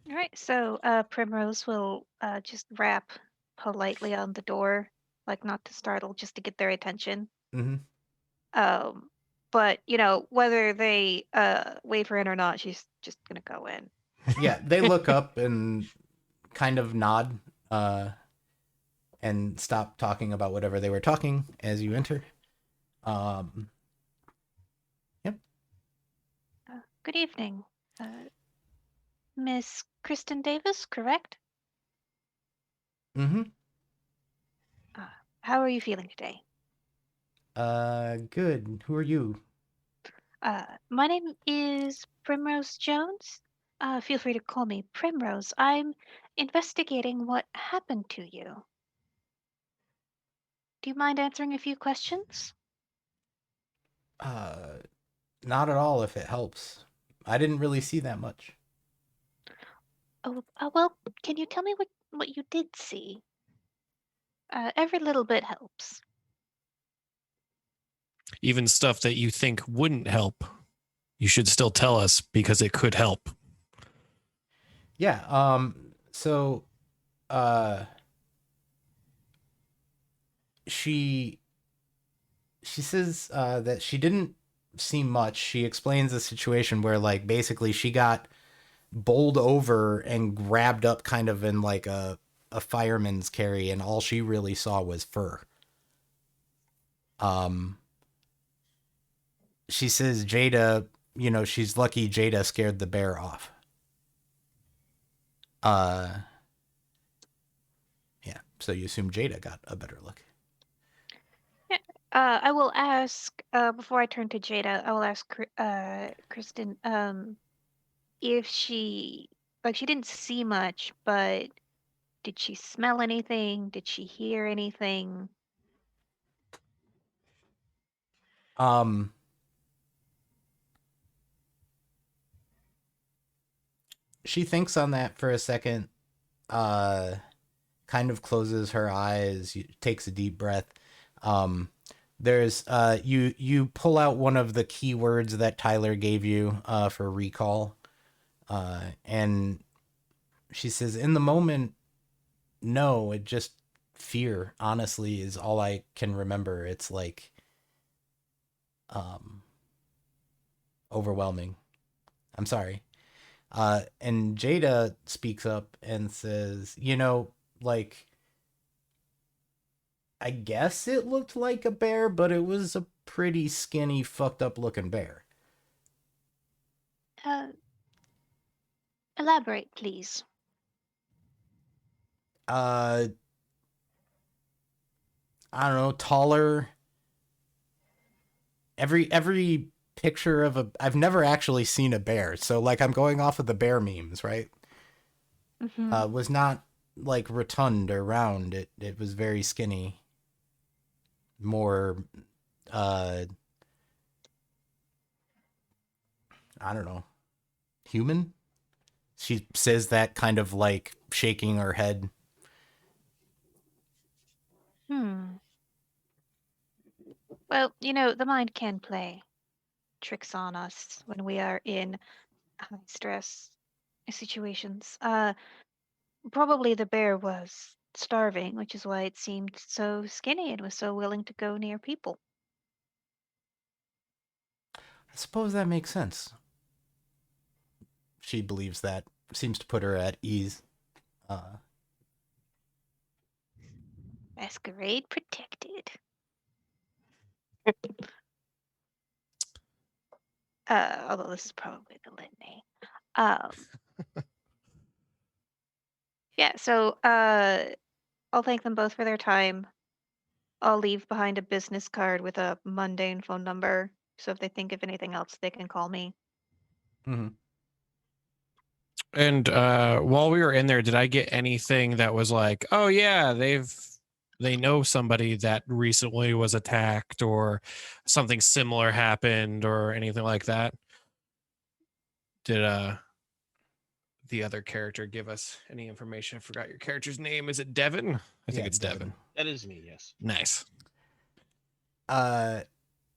All right, so Primrose will just rap politely on the door, like not to startle, just to get their attention. Mm-hmm. But whether they wait for it or not, she's just gonna go in. Yeah, they look up and kind of nod and stop talking about whatever they were talking as you enter. Yep. Good evening, Miss Kristen Davis, correct? Mm-hmm. How are you feeling today? Good. Who are you? My name is Primrose Jones. Feel free to call me Primrose. I'm investigating what happened to you. Do you mind answering a few questions? Not at all, if it helps. I didn't really see that much. Oh, well, can you tell me what you did see? Every little bit helps. Even stuff that you think wouldn't help, you should still tell us because it could help. Yeah. So, she says that she didn't see much. She explains the situation where, like, basically she got bowled over and grabbed up kind of in like a fireman's carry, and all she really saw was fur. She says Jada, she's lucky Jada scared the bear off. Yeah, so you assume Jada got a better look. I will ask, before I turn to Jada, I will ask Kristen, if she didn't see much, but did she smell anything? Did she hear anything? She thinks on that for a second, kind of closes her eyes, takes a deep breath. There's you pull out one of the keywords that Tyler gave you for recall, and she says, in the moment, no, it just fear, honestly, is all I can remember. It's like overwhelming. I'm sorry. And Jada speaks up and says, like, I guess it looked like a bear, but it was a pretty skinny, fucked up looking bear. Elaborate, please. I don't know, taller. Every picture of I've never actually seen a bear, so like I'm going off of the bear memes, right? Mm-hmm. Was not like rotund or round. It was very skinny. More I don't know, human. She says that kind of like shaking her head. Well, the mind can play tricks on us when we are in high stress situations. Probably the bear was starving, which is why it seemed so skinny and was so willing to go near people. I suppose that makes sense. She believes that. Seems to put her at ease. Masquerade protected. Although this is probably the litany. Yeah, so I'll thank them both for their time. I'll leave behind a business card with a mundane phone number, so if they think of anything else, they can call me. Mm-hmm. And while we were in there, did I get anything that was like, oh yeah, they know somebody that recently was attacked or something similar happened or anything like that? Did the other character give us any information? I forgot your character's name. Is it Devin? I think Yeah, it's Devin. That is me, yes. Nice. I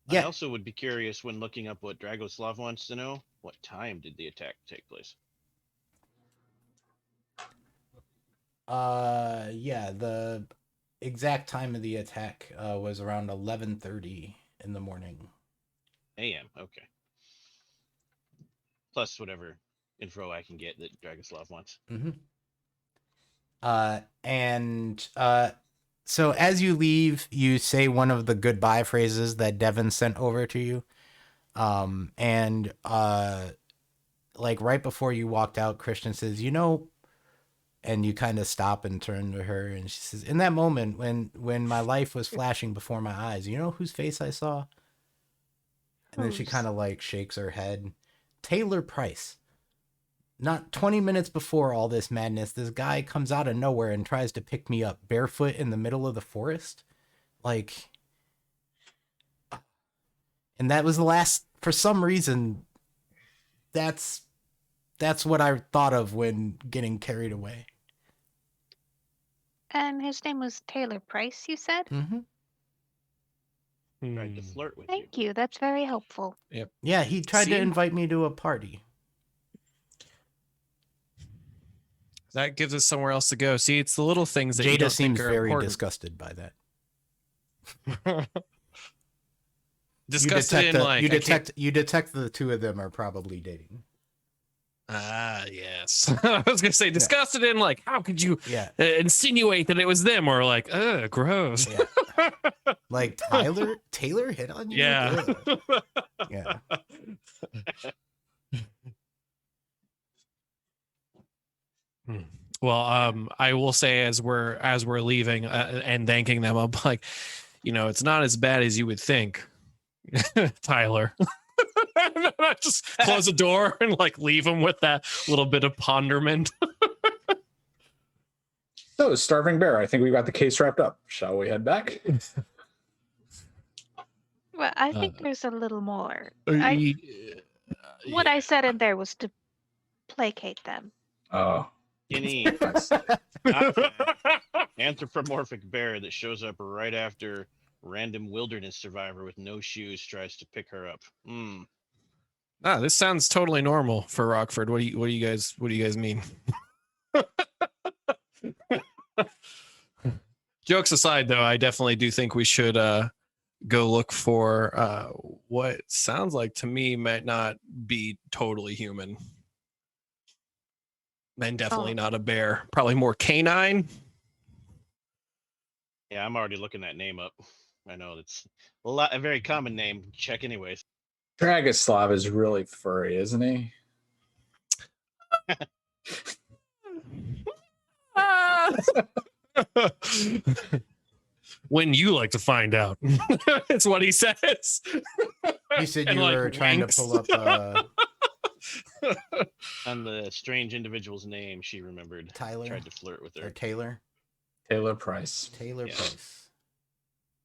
Yeah. also would be curious when looking up what Dragoslav wants to know. What time did the attack take place? Yeah, the exact time of the attack was around 11:30 in the morning. AM. Okay. Plus whatever info I can get that Dragoslav wants. Mm-hmm. So as you leave, you say one of the goodbye phrases that Devin sent over to you. Like right before you walked out, Christian says, and you kind of stop and turn to her, and she says, in that moment when my life was flashing before my eyes, you know whose face I saw? And then she Whose? kind of like shakes her head. Taylor Price. Not 20 minutes before all this madness, this guy comes out of nowhere and tries to pick me up barefoot in the middle of the forest. Like, and that was the last, for some reason, that's what I thought of when getting carried away. And his name was Taylor Price, you said? Mm-hmm. Tried to flirt with you. Thank you. That's very helpful. Yep. Yeah, he tried to See? invite me to a party. That gives us somewhere else to go. See, it's the little things that you Jada don't seems think are very important. disgusted by that. Disgusted in like you detect the two of them are probably dating. Yes. I was gonna say disgusted in like, how could you Yeah. insinuate that it was them, or like, gross. Yeah. Like Taylor hit on you? Yeah. Ugh. Yeah. Well, I will say as we're leaving and thanking them, I'm like, it's not as bad as you would think, Tyler. I just close the door and like leave him with that little bit of ponderment. So, Starving Bear, I think we got the case wrapped up. Shall we head back? Well, I think there's a little more. What I said in there was to placate them. Oh, Skinny anthropomorphic bear that shows up right after random wilderness survivor with no shoes tries to pick her up. This sounds totally normal for Rockford. What do you guys mean? Jokes aside, though, I definitely do think we should go look for what sounds like to me might not be totally human. And definitely not a bear. Probably more canine. Yeah, I'm already looking that name up. I know it's a very common name. Check anyways. Dragoslav is really furry, isn't he? When you like to find out. It's what he says. You said And, you like, were trying winks. to pull up On the strange individual's name, she remembered. Tyler Tried to flirt with or her. Taylor. Taylor Price. Taylor Yeah. Price.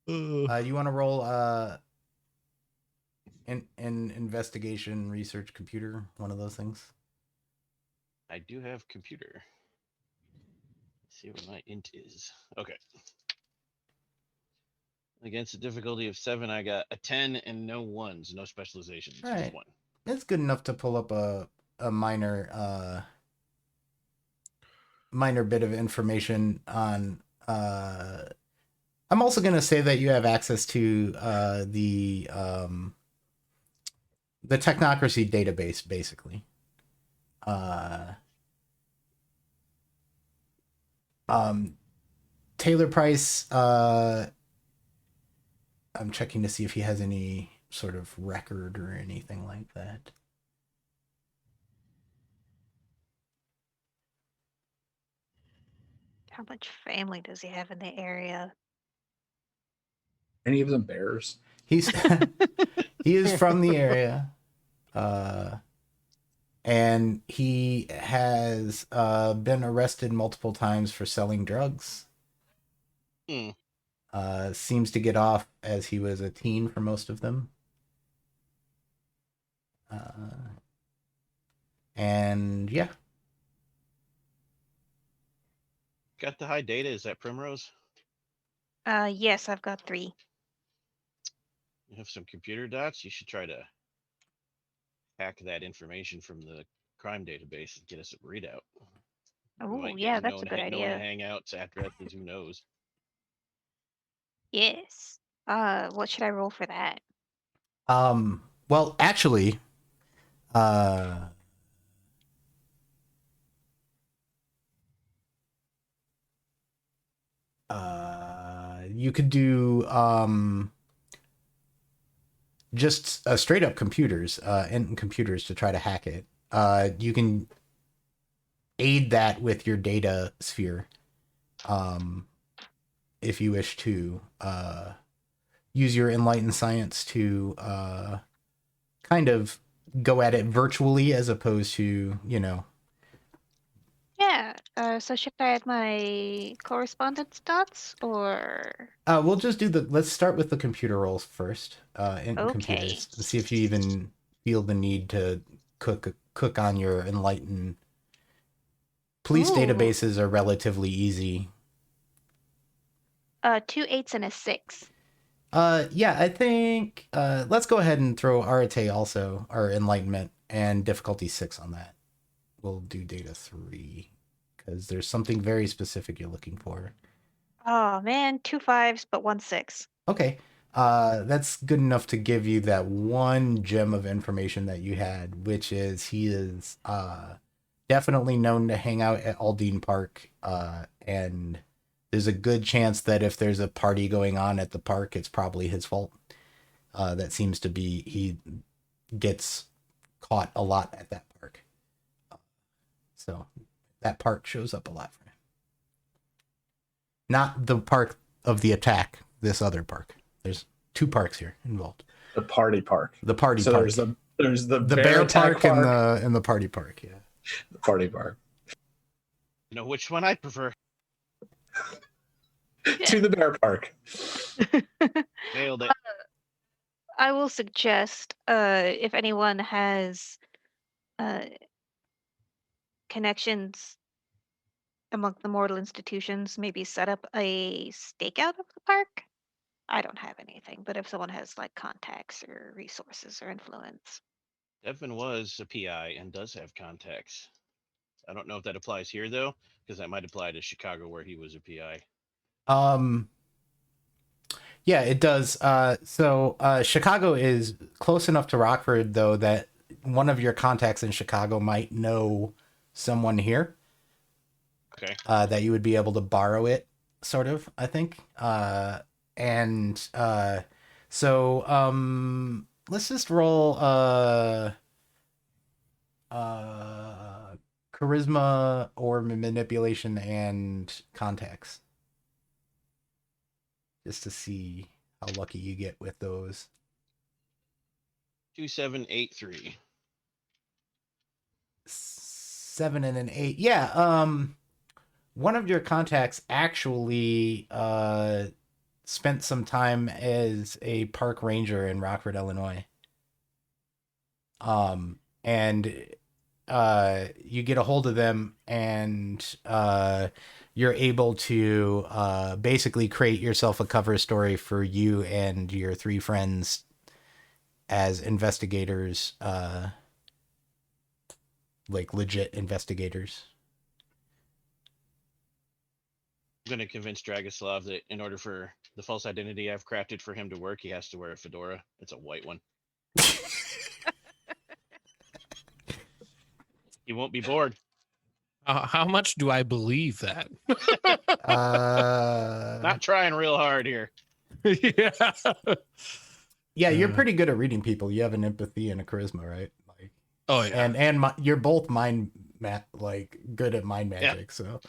You want to roll an investigation, research, computer, one of those things? I do have computer. Let's see what my int is. Okay. Against a difficulty of 7, I got a 10 and no 1s, no specializations. All Just right. 1. It's good enough to pull up a minor bit of information on. I'm also going to say that you have access to the Technocracy database, basically. Taylor Price, I'm checking to see if he has any sort of record or anything like that. How much family does he have in the area? Any of them bears? He's he is from the area, and he has been arrested multiple times for selling drugs. Hmm. Seems to get off as he was a teen for most of them. And yeah, Got the high data. Is that Primrose? Yes, I've got 3. You have some computer dots. You should try to hack that information from the crime database and get us a readout. We Oh, might yeah, get that's a good known idea. hangouts, addresses. Who knows? Yes. What should I roll for that? well, actually, you could do just straight up computers, and computers to try to hack it. You can aid that with your data sphere, if you wish to use your enlightened science to kind of go at it virtually as opposed to, Yeah. So should I add my correspondence dots or? we'll just do let's start with the computer rolls first, in Okay. computers, and see if you even feel the need to cook on your enlightened. Police Ooh. databases are relatively easy. 2 8s and a 6. Yeah, I think let's go ahead and throw Arate also, our enlightenment, and difficulty 6 on that. We'll do data 3 because there's something very specific you're looking for. Oh man, 2 5s but 1 6. Okay. That's good enough to give you that one gem of information that you had, which is he is definitely known to hang out at Aldine Park, and there's a good chance that if there's a party going on at the park, it's probably his fault. That seems to be, he gets caught a lot at that park. So that park shows up a lot for him. Not the park of the attack, this other park. There's 2 parks here involved. The party park. The party So park. there's the bear attack park and the party park, yeah. The party park. You know which one I prefer. To the bear park. Nailed it. I will suggest if anyone has connections among the mortal institutions, maybe set up a stakeout of the park. I don't have anything, but if someone has like contacts or resources or influence. Devin was a PI and does have contacts. I don't know if that applies here though, because that might apply to Chicago where he was a PI. Yeah, it does. So Chicago is close enough to Rockford, though, that one of your contacts in Chicago might know someone here. Okay. That you would be able to borrow it, sort of, I think. So let's just roll charisma or manipulation and contacts, just to see how lucky you get with those. 2783. 7 and an 8. Yeah. One of your contacts actually spent some time as a park ranger in Rockford, Illinois. And you get a hold of them, and you're able to basically create yourself a cover story for you and your 3 friends as investigators, like legit investigators. I'm going to convince Dragoslav that in order for the false identity I've crafted for him to work, he has to wear a fedora. It's a white one. He won't be bored. How much do I believe that? Not trying real hard here. Yeah. Yeah, you're pretty good at reading people. You have an empathy and a charisma, right? Like, Oh yeah. and you're both good at mind Yeah. magic. So,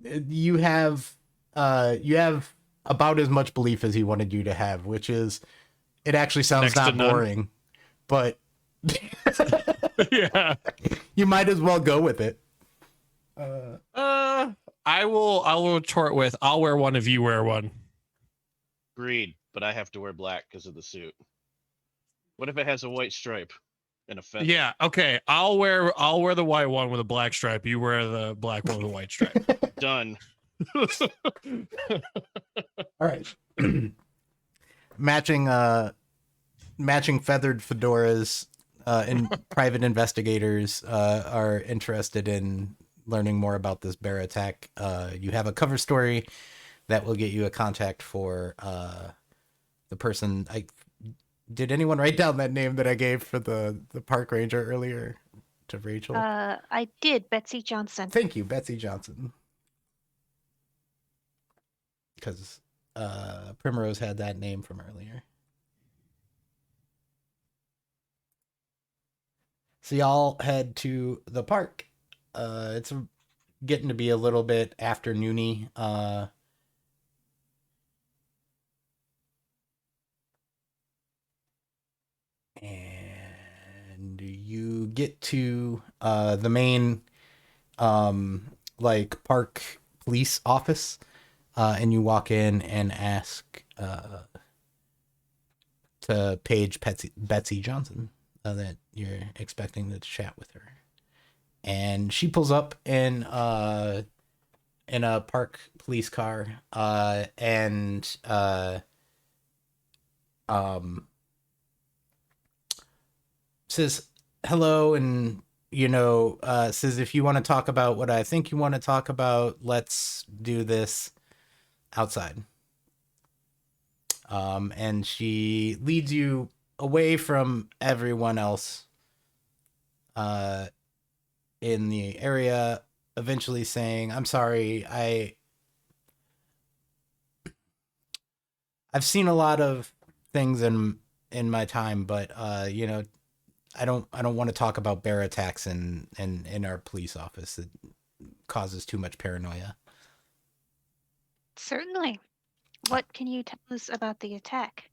you have about as much belief as he wanted you to have, which is, it actually sounds Next to not none. boring, but Yeah. you might as well go with it. I will retort with, I'll wear one if you wear one. Agreed, but I have to wear black because of the suit. What if it has a white stripe and a feather? Yeah, okay. I'll wear the white one with a black stripe. You wear the black one with a white stripe. Done. All right. matching feathered fedoras, and private investigators are interested in learning more about this bear attack. You have a cover story that will get you a contact for the person. Did anyone write down that name that I gave for the park ranger earlier to Rachel? I did, Betsy Johnson. Thank you, Betsy Johnson. Because Primrose had that name from earlier. So y'all head to the park. It's getting to be a little bit afternoony. And you get to the main park police office, and you walk in and ask to page Betsy Johnson that you're expecting to chat with her. And she pulls up in a park police car, and says hello, and says, if you want to talk about what I think you want to talk about, let's do this outside. And she leads you away from everyone else in the area, eventually saying, I'm sorry, I've seen a lot of things in my time, but I don't want to talk about bear attacks in our police office. It causes too much paranoia. Certainly. What can you tell us about the attack?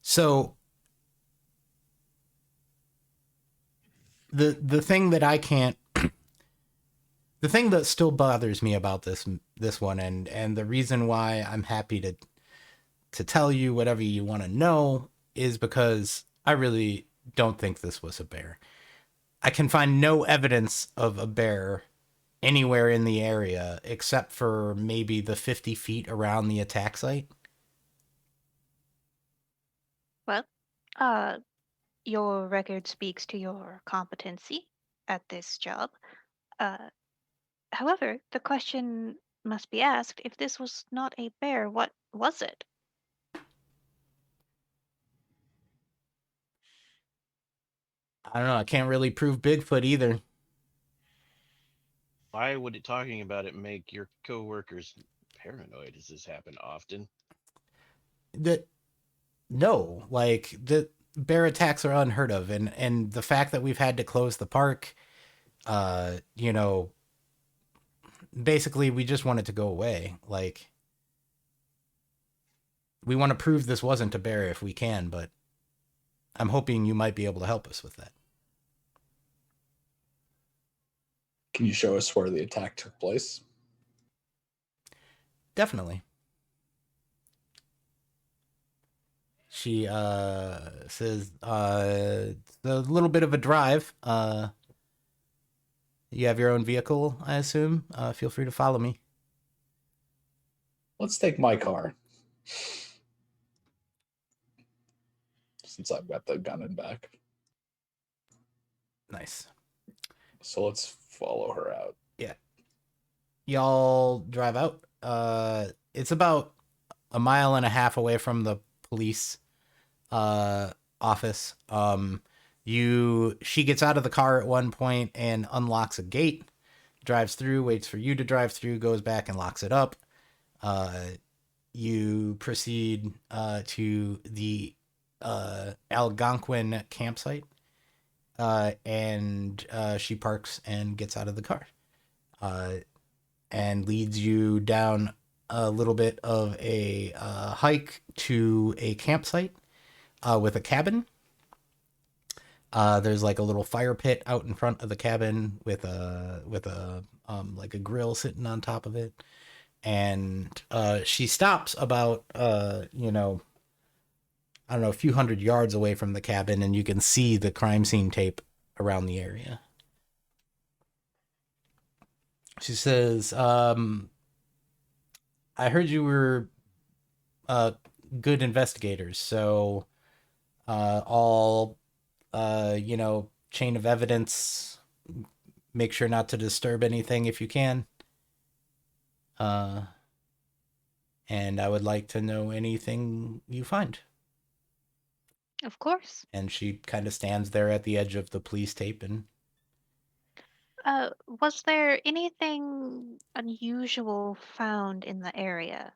So the thing that I can't, the thing that still bothers me about this one, and the reason why I'm happy to tell you whatever you want to know, is because I really don't think this was a bear. I can find no evidence of a bear anywhere in the area except for maybe the 50 feet around the attack site. Well, your record speaks to your competency at this job. However, the question must be asked, if this was not a bear, what was it? I don't know. I can't really prove Bigfoot either. Why would talking about it make your coworkers paranoid? Does this happen often? No, like, the bear attacks are unheard of, and the fact that we've had to close the park, basically we just want it to go away. Like, we want to prove this wasn't a bear if we can, but I'm hoping you might be able to help us with that. Can you show us where the attack took place? Definitely. She says it's a little bit of a drive. You have your own vehicle, I assume. Feel free to follow me. Let's take my car, since I've got the gun in back. Nice. So let's follow her out. Yeah. Y'all drive out. It's about a mile and a half away from the police office. She gets out of the car at one point and unlocks a gate, drives through, waits for you to drive through, goes back and locks it up. You proceed to the Algonquin campsite, and she parks and gets out of the car, and leads you down a little bit of a hike to a campsite with a cabin. There's like a little fire pit out in front of the cabin with a like a grill sitting on top of it. And she stops about I don't know, a few hundred yards away from the cabin, and you can see the crime scene tape around the area. She says, I heard you were good investigators, so all chain of evidence, make sure not to disturb anything if you can. And I would like to know anything you find. Of course. And she kind of stands there at the edge of the police tape and Was there anything unusual found in the area?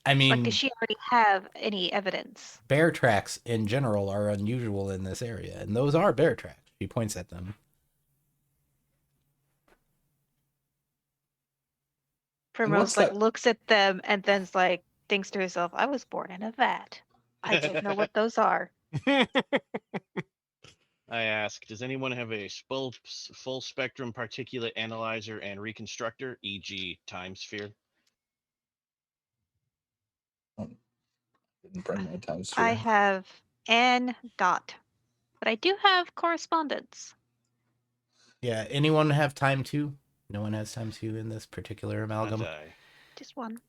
I Like, mean, does she already have any evidence? bear tracks in general are unusual in this area, and those are bear tracks. She points at them. Primrose looks at them and then's like thinks to herself, "I was born in a vat. I don't know what those are." I ask, does anyone have a full spectrum particulate analyzer and reconstructor, e.g. time sphere? Didn't bring my time sphere. I have N dot, but I do have correspondence. Yeah, anyone have time 2? No one has time 2 in this particular amalgam. Not I. Just one.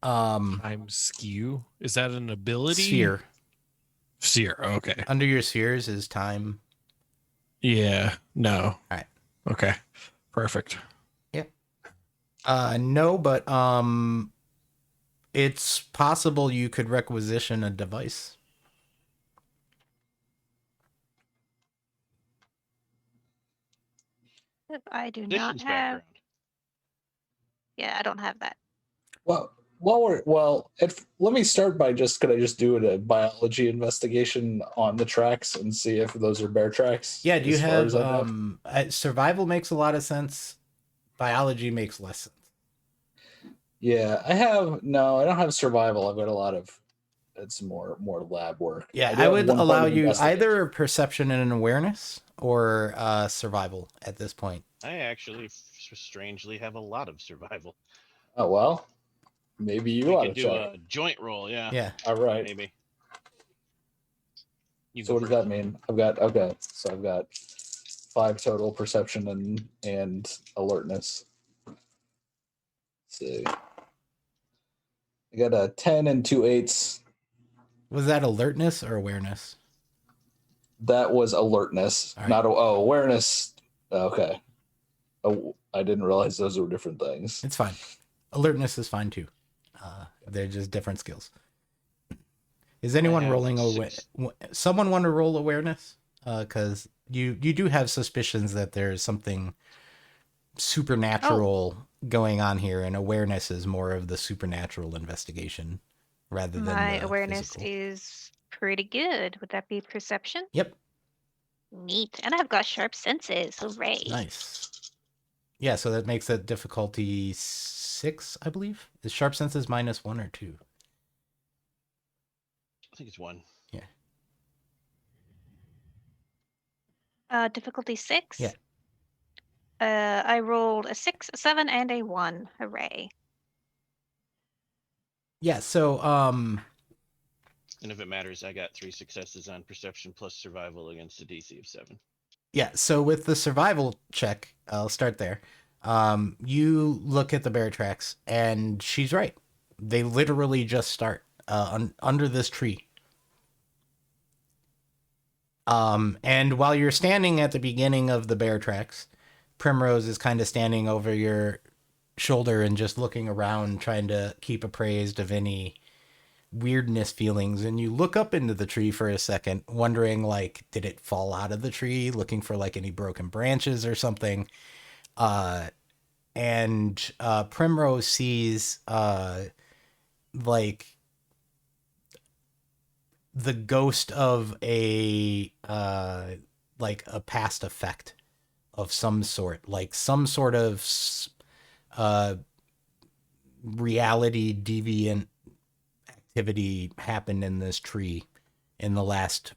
Time skew. Is that an ability? Sphere. Sphere. Okay. Under your spheres is time. Yeah. No. All right. Okay. Perfect. Yep. No, but it's possible you could requisition a device. I do not Additions have. background. Yeah, I don't have that. Well, let me start by could I just do a biology investigation on the tracks and see if those are bear tracks? Yeah, do you as far have as I know? survival makes a lot of sense. Biology makes less sense. Yeah, I don't have survival. I've got a lot of it's more lab work. Yeah, do I have would one point allow of you investigation. either perception and an awareness or survival at this point. I actually strangely have a lot of survival. Oh well, maybe you We ought could to do check. a joint roll, yeah. Yeah. All right. Maybe. You So go what does first. that mean? I've got 5 total perception and alertness. Let's see. I got a 10 and 2 8s. Was that alertness or awareness? That was alertness, All right. not awareness. Okay. Oh, I didn't realize those were different things. It's fine. Alertness is fine too. They're just different skills. Is anyone have rolling six. someone want to roll awareness? Because you do have suspicions that there's something supernatural going on here, and awareness is more of the supernatural investigation rather than My the awareness physical. is pretty good. Would that be perception? Yep. Neat. And I've got sharp senses. Hooray. Nice. Yeah, so that makes it difficulty 6, I believe. Is sharp senses -1 or 2? I think it's 1. Difficulty 6? Yeah. I rolled a 6, a 7, and a 1. Hooray. Yeah, so And if it matters, I got 3 successes on perception plus survival against a DC of 7. yeah, so with the survival check, I'll start there. You look at the bear tracks, and she's right. They literally just start under this tree. And while you're standing at the beginning of the bear tracks, Primrose is kind of standing over your shoulder and just looking around, trying to keep appraised of any weirdness feelings. And you look up into the tree for a second, wondering, like, did it fall out of the tree, looking for like any broken branches or something. And Primrose sees like the ghost of a like a past effect of some sort, like some sort of reality deviant activity happened in this tree in the last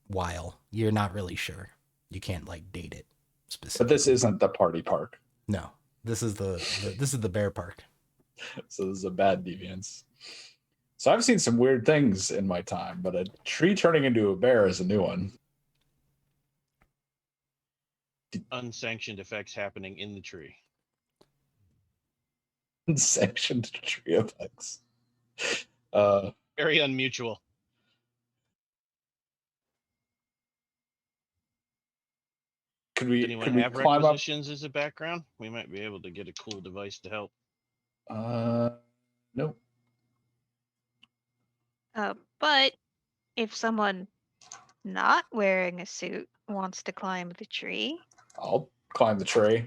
while. You're not really sure. You can't like date it specifically. But this isn't the party park. No, this is this is the bear park. So this is a bad deviance. So I've seen some weird things in my time, but a tree turning into a bear is a new one. Unsanctioned effects happening in the tree. Unsanctioned tree effects. Very unmutual. Could we Anyone have climb up? requisitions as a background? We might be able to get a cool device to help. Nope. But if someone not wearing a suit wants to climb the tree, I'll climb the tree.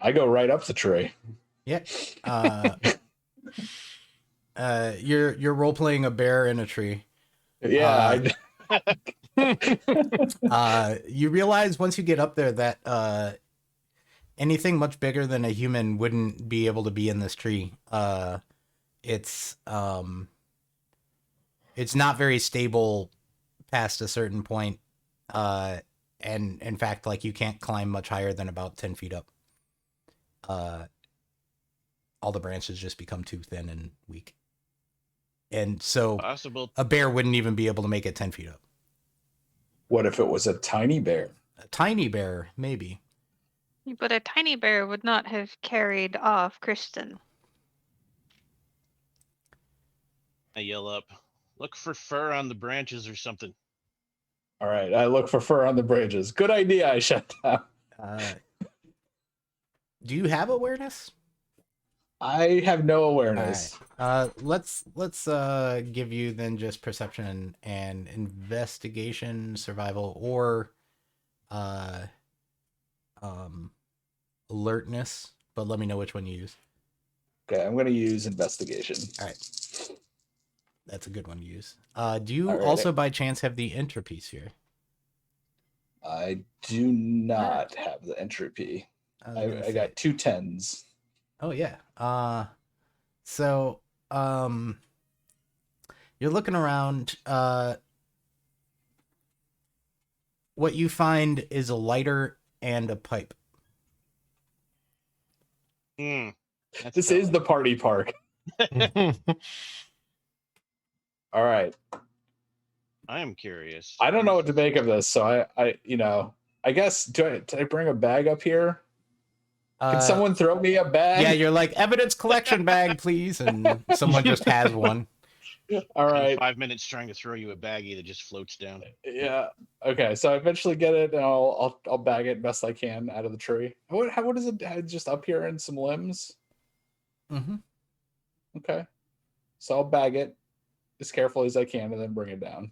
I go right up the tree. Yeah. You're role playing a bear in a tree. Yeah. You realize once you get up there that anything much bigger than a human wouldn't be able to be in this tree. It's not very stable past a certain point. And in fact, like you can't climb much higher than about 10 feet up. All the branches just become too thin and weak. And so Possible. a bear wouldn't even be able to make it 10 feet up. What if it was a tiny bear? A tiny bear, maybe. but a tiny bear would not have carried off Kristen. I yell up, look for fur on the branches or something. All right. I look for fur on the branches. Good idea. I shut down. Do you have awareness? I have no awareness. All right. Let's give you then just perception and investigation, survival, or alertness. But let me know which one you use. Okay, I'm going to use investigation. All right. That's a good one to use. Do you Alrighty. also by chance have the entropy sphere? I do not have the entropy. I got 2 10s. Oh yeah. So you're looking around. What you find is a lighter and a pipe. This is the party park. All right. I am curious. I don't know what to make of this, so I guess do I bring a bag up here? Can someone throw me a bag? Yeah, you're like, evidence collection bag, please, and someone just has one. All right. 5 minutes trying to throw you a baggie that just floats down. Yeah. Okay. So I eventually get it, and I'll bag it best I can out of the tree. What is it? Just up here in some limbs. Mm-hmm. Okay. So I'll bag it as carefully as I can, and then bring it down.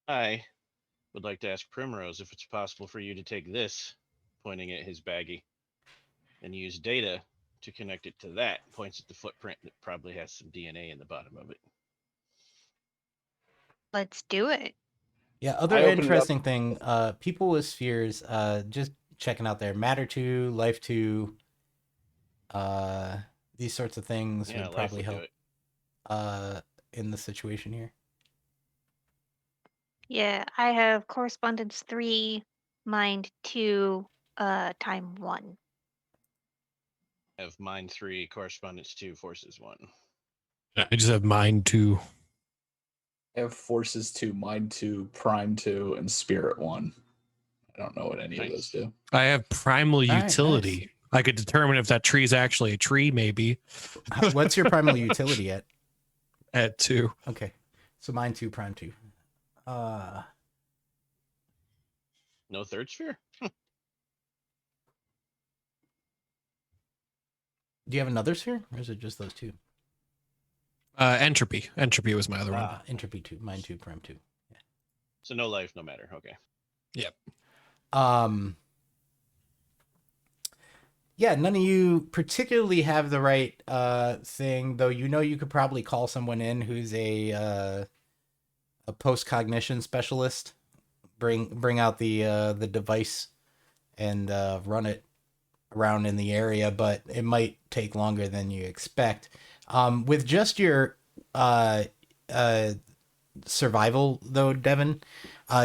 I would like to ask Primrose if it's possible for you to take this, pointing at his baggie, and use data to connect it to that. Points at the footprint that probably has some DNA in the bottom of it. Let's do it. Yeah, other interesting thing, people with spheres, just checking out there, matter 2, life 2, these sorts of things would probably help in the situation here. Yeah, I have correspondence 3, mind 2, time 1. I have mind 3, correspondence 2, forces 1. I just have mind 2. I have forces 2, mind 2, prime 2, and spirit 1. I don't know what any of those do. I have primal right, utility. nice. I could determine if that tree is actually a tree, maybe. What's your primal utility at? At 2. Okay. So mine 2, prime 2. No third sphere? Do you have another sphere, or is it just those two? Entropy. Entropy was my other one. Entropy 2, mine 2, Prim 2. Yeah. So no life, no matter. Okay. Yep. Yeah, none of you particularly have the right thing, though. You know, you could probably call someone in who's a post-cognition specialist. Bring out the device and run it around in the area, but it might take longer than you expect. With just your survival, though, Devin,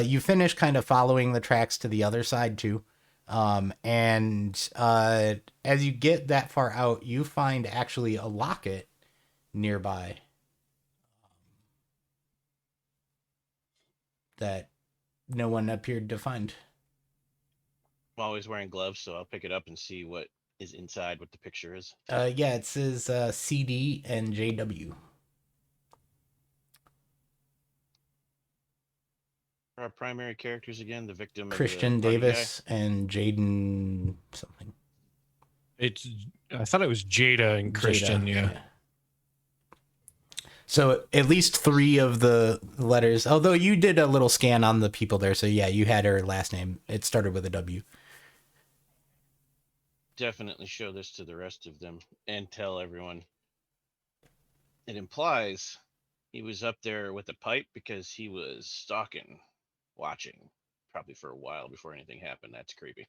you finish kind of following the tracks to the other side too. And as you get that far out, you find actually a locket nearby that no one appeared to find. I'm always wearing gloves, so I'll pick it up and see what is inside, what the picture is. Yeah, it says CD and JW. Our primary characters again, the victim, Christian of the party Davis and Jaden something. I thought it was Jada and Christian. Jada, Yeah. So at least 3 of the letters, although you did a little scan on the people there. So yeah, you had her last name. It started with a W. Definitely show this to the rest of them and tell everyone. It implies he was up there with a pipe because he was stalking, watching, probably for a while before anything happened. That's creepy.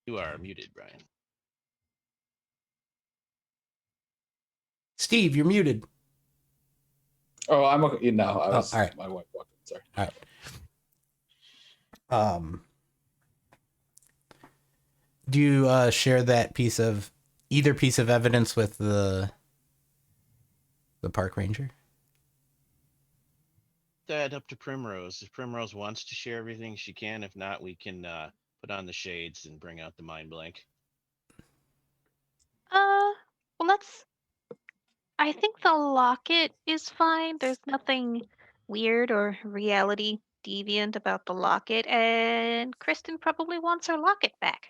You are muted, Brian. Steve, you're muted. Oh, I'm okay. No, I was. all right. My wife walked in. Sorry. All right. Do you share that either piece of evidence with the park ranger? That up to Primrose. If Primrose wants to share everything, she can. If not, we can put on the shades and bring out the mind blank. Well, I think the locket is fine. There's nothing weird or reality deviant about the locket, and Kristen probably wants her locket back.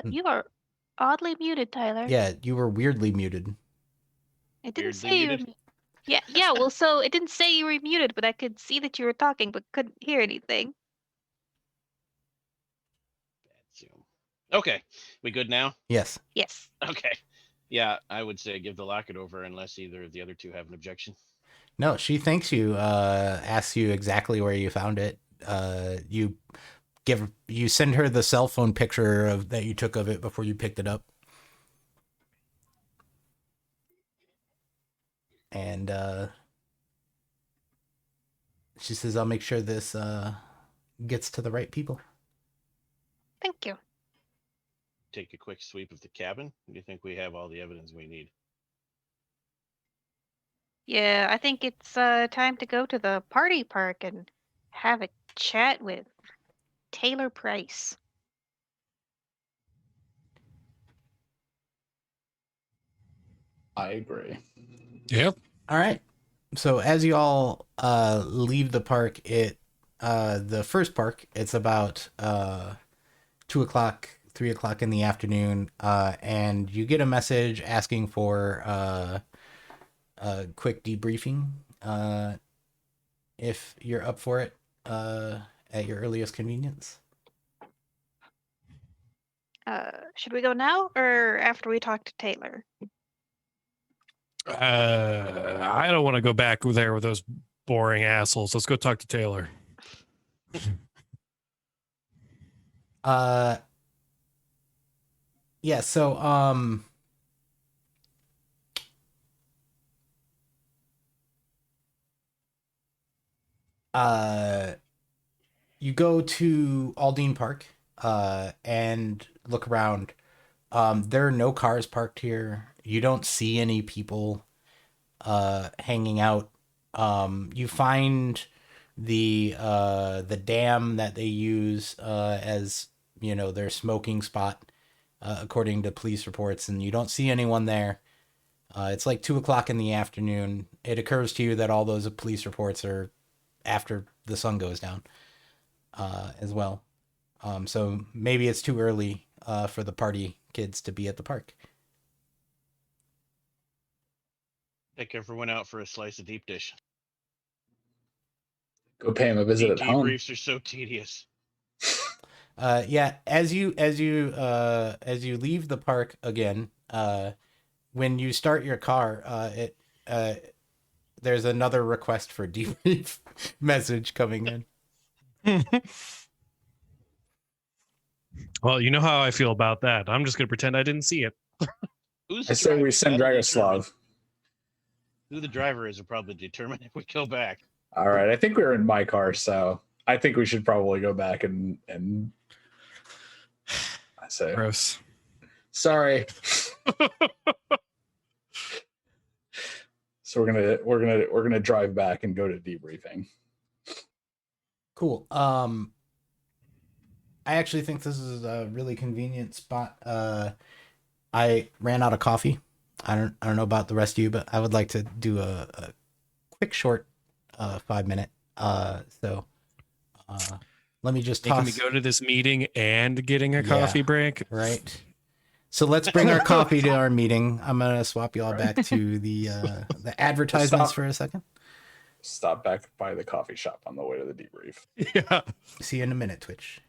You are oddly muted, Tyler. Yeah, you were weirdly muted. It didn't Weirdly say you were muted? Yeah, well, so it didn't say you were muted, but I could see that you were talking, but couldn't hear anything. Bad Zoom. Okay, we good now? Yes. Yes. Okay. Yeah, I would say give the locket over unless either of the other two have an objection. No, she thanks you, asks you exactly where you found it. You send her the cell phone picture that you took of it before you picked it up. And she says, I'll make sure this gets to the right people. Thank you. Take a quick sweep of the cabin. Do you think we have all the evidence we need? Yeah, I think it's time to go to the party park and have a chat with Taylor Price. I agree. Yep. All right. So as you all leave the park, the first park, it's about 2 o'clock, 3 o'clock in the afternoon, and you get a message asking for a quick debriefing if you're up for it at your earliest convenience. Should we go now or after we talk to Taylor? I don't want to go back there with those boring assholes. Let's go talk to Taylor. Yeah, so you go to Aldine Park and look around. There are no cars parked here. You don't see any people hanging out. You find the dam that they use as, their smoking spot, according to police reports, and you don't see anyone there. It's like 2 o'clock in the afternoon. It occurs to you that all those police reports are after the sun goes down as well. So maybe it's too early for the party kids to be at the park. Take everyone out for a slice of deep dish. Go pay him a visit at home. Debriefs are so tedious. Yeah, as you leave the park again, when you start your car, there's another request for debrief message coming in. Well, you know how I feel about that. I'm just gonna pretend I didn't see it. Who's I the say we driver? send That'll determine Dragoslav. Who the driver is will probably determine if we go back. All right, I think we were in my car, so I think we should probably go back and I say Gross. sorry. So we're gonna drive back and go to debriefing. Cool. I actually think this is a really convenient spot. I ran out of coffee. I don't know about the rest of you, but I would like to do a quick, short 5-minute. So let me just Making toss. me go to this meeting and getting a coffee break. Right. So let's bring our coffee to our meeting. I'm gonna swap you all back to the advertisements for a second. Stop back by the coffee shop on the way to the debrief. Yeah. See you in a minute, Twitch.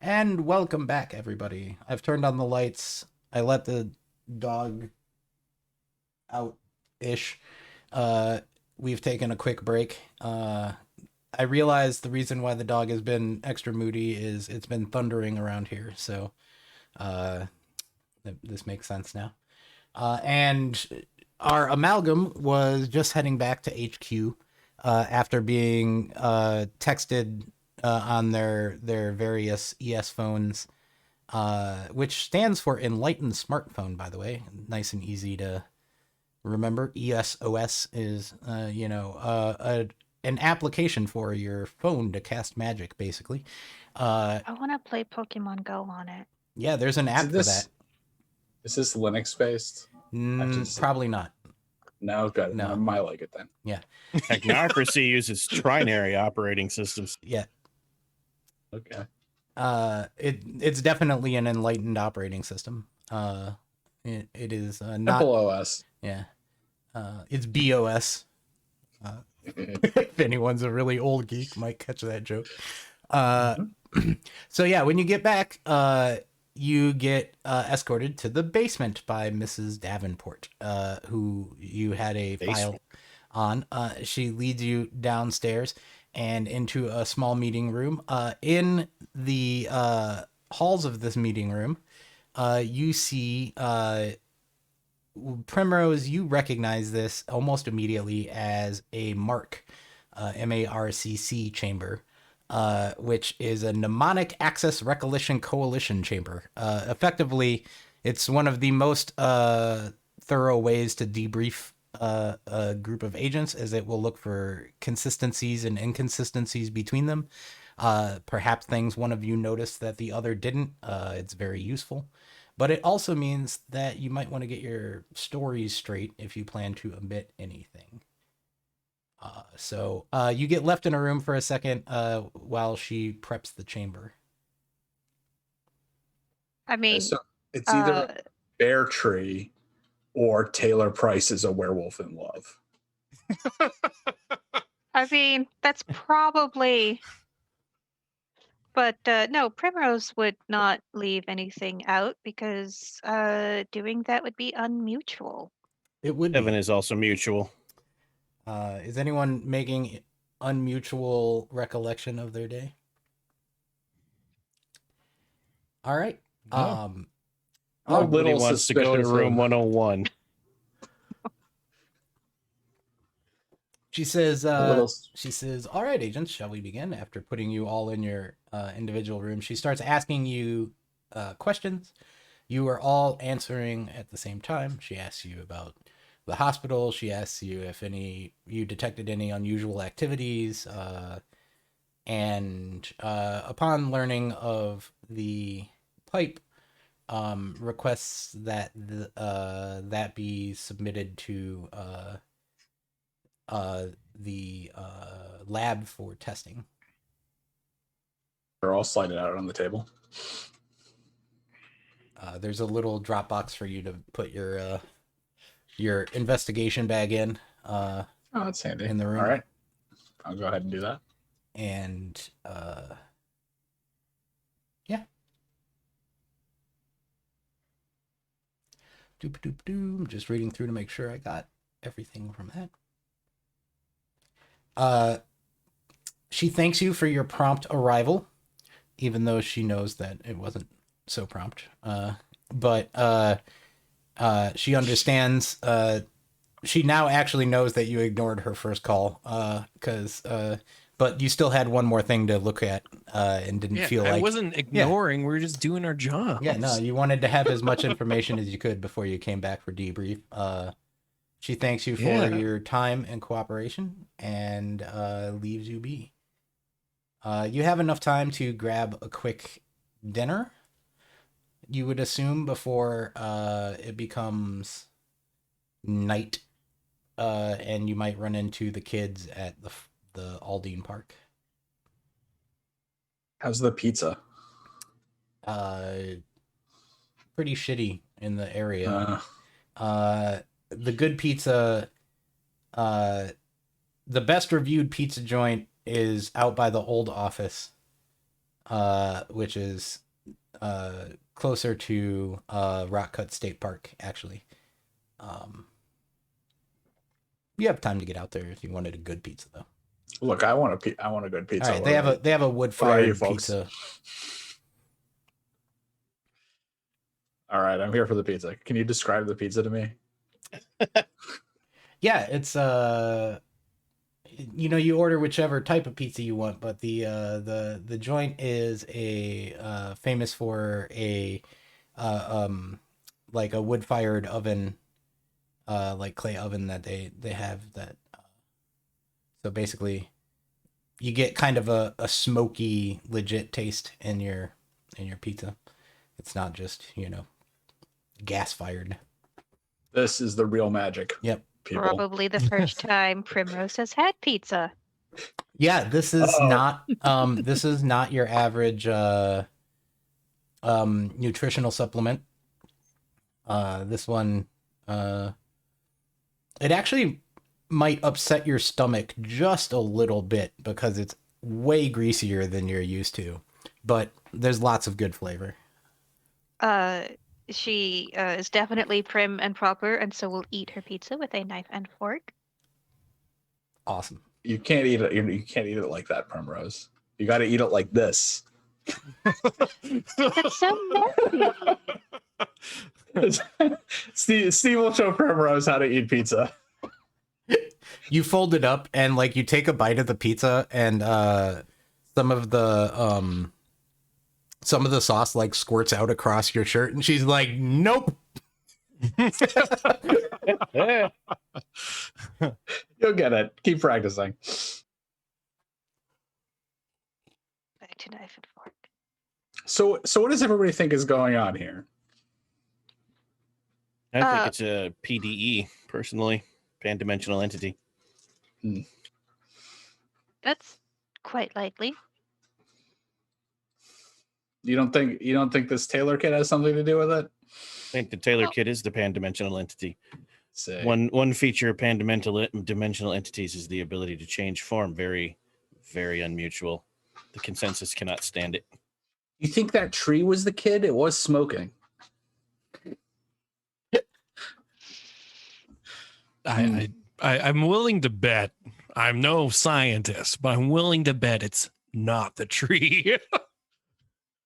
And welcome back, everybody. I've turned on the lights. I let the dog out-ish. We've taken a quick break. I realized the reason why the dog has been extra moody is it's been thundering around here, so this makes sense now. And our amalgam was just heading back to HQ after being texted on their various ES phones, which stands for Enlightened Smartphone, by the way. Nice and easy to remember. ESOS is, an application for your phone to cast magic, basically. I want to play Pokemon Go on it. Yeah, there's an app for that. Is this Linux based? Probably not. No, good. No. I might like it then. Yeah. Technocracy uses trinary operating systems. Yeah. Okay. It's definitely an enlightened operating system. It is not Apple OS. Yeah. It's BOS. If anyone's a really old geek, might catch that joke. So yeah, when you get back, you get escorted to the basement by Mrs. Davenport, who you had a file on. She leads you downstairs and into a small meeting room. In the halls of this meeting room, you see Primrose. You recognize this almost immediately as a MARC, MARCC chamber, which is a Mnemonic Access Recollection Coalition chamber. Effectively, it's one of the most thorough ways to debrief a group of agents, as it will look for consistencies and inconsistencies between them. Perhaps things one of you noticed that the other didn't. It's very useful. But it also means that you might want to get your stories straight if you plan to omit anything. So you get left in a room for a second while she preps the chamber. I mean, So it's either Bear Tree or Taylor Price is a werewolf in love. I mean, that's probably... But no, Primrose would not leave anything out because doing that would be unmutual. It would Evan be. is also mutual. Is anyone making unmutual recollection of their day? All right. No. Nobody wants to go to room 101. She says, all right, agents, shall we begin? After putting you all in your individual room, she starts asking you questions. You are all answering at the same time. She asks you about the hospital. She asks you if you detected any unusual activities. And upon learning of the pipe, requests that that be submitted to the lab for testing. They're all slided out on the table. There's a little drop box for you to put your investigation bag in. Oh, that's handy. In the room. All right. I'll go ahead and do that. And yeah. Doop. Just reading through to make sure I got everything from that. She thanks you for your prompt arrival, even though she knows that it wasn't so prompt. But she understands. She now actually knows that you ignored her first call, but you still had one more thing to look at and didn't feel like... I wasn't ignoring. We were just doing our job. Yeah, no, you wanted to have as much information as you could before you came back for debrief. She thanks you for your time and cooperation and leaves you be. You have enough time to grab a quick dinner, you would assume, before it becomes night, and you might run into the kids at the Aldine Park. How's the pizza? Pretty shitty in the area. The good pizza, the best reviewed pizza joint is out by the old office. which is closer to Rock Cut State Park, actually. You have time to get out there if you wanted a good pizza, though. Look, I want a good pizza. All right, they have a wood What about you fired folks? pizza. All right, I'm here for the pizza. Can you describe the pizza to me? Yeah, it's you order whichever type of pizza you want, but the joint is famous for a like a wood fired oven, like clay oven that they have that. So basically, you get kind of a smoky, legit taste in your pizza. It's not just gas fired. This is the real magic. Yep. People. Probably the first time Primrose has had pizza. Yeah, this is not your average nutritional supplement. This one it actually might upset your stomach just a little bit because it's way greasier than you're used to, but there's lots of good flavor. She is definitely prim and proper, and so will eat her pizza with a knife and fork. Awesome. You can't eat it. You can't eat it like that, Primrose. You got to eat it like this. That's so messy. Steve will show Primrose how to eat pizza. You fold it up and like you take a bite of the pizza and some of the sauce like squirts out across your shirt and she's like, nope. You'll get it. Keep practicing. Back to knife and fork. So what does everybody think is going on here? I think it's a PDE, personally, pan-dimensional entity. That's quite likely. You don't think this Taylor kid has something to do with it? I think the Taylor kit is the pan-dimensional entity. Say. One feature of pan-dimensional entities is the ability to change form. Very, very unmutual. The consensus cannot stand it. You think that tree was the kid? It was smoking. I'm willing to bet. I'm no scientist, but I'm willing to bet it's not the tree.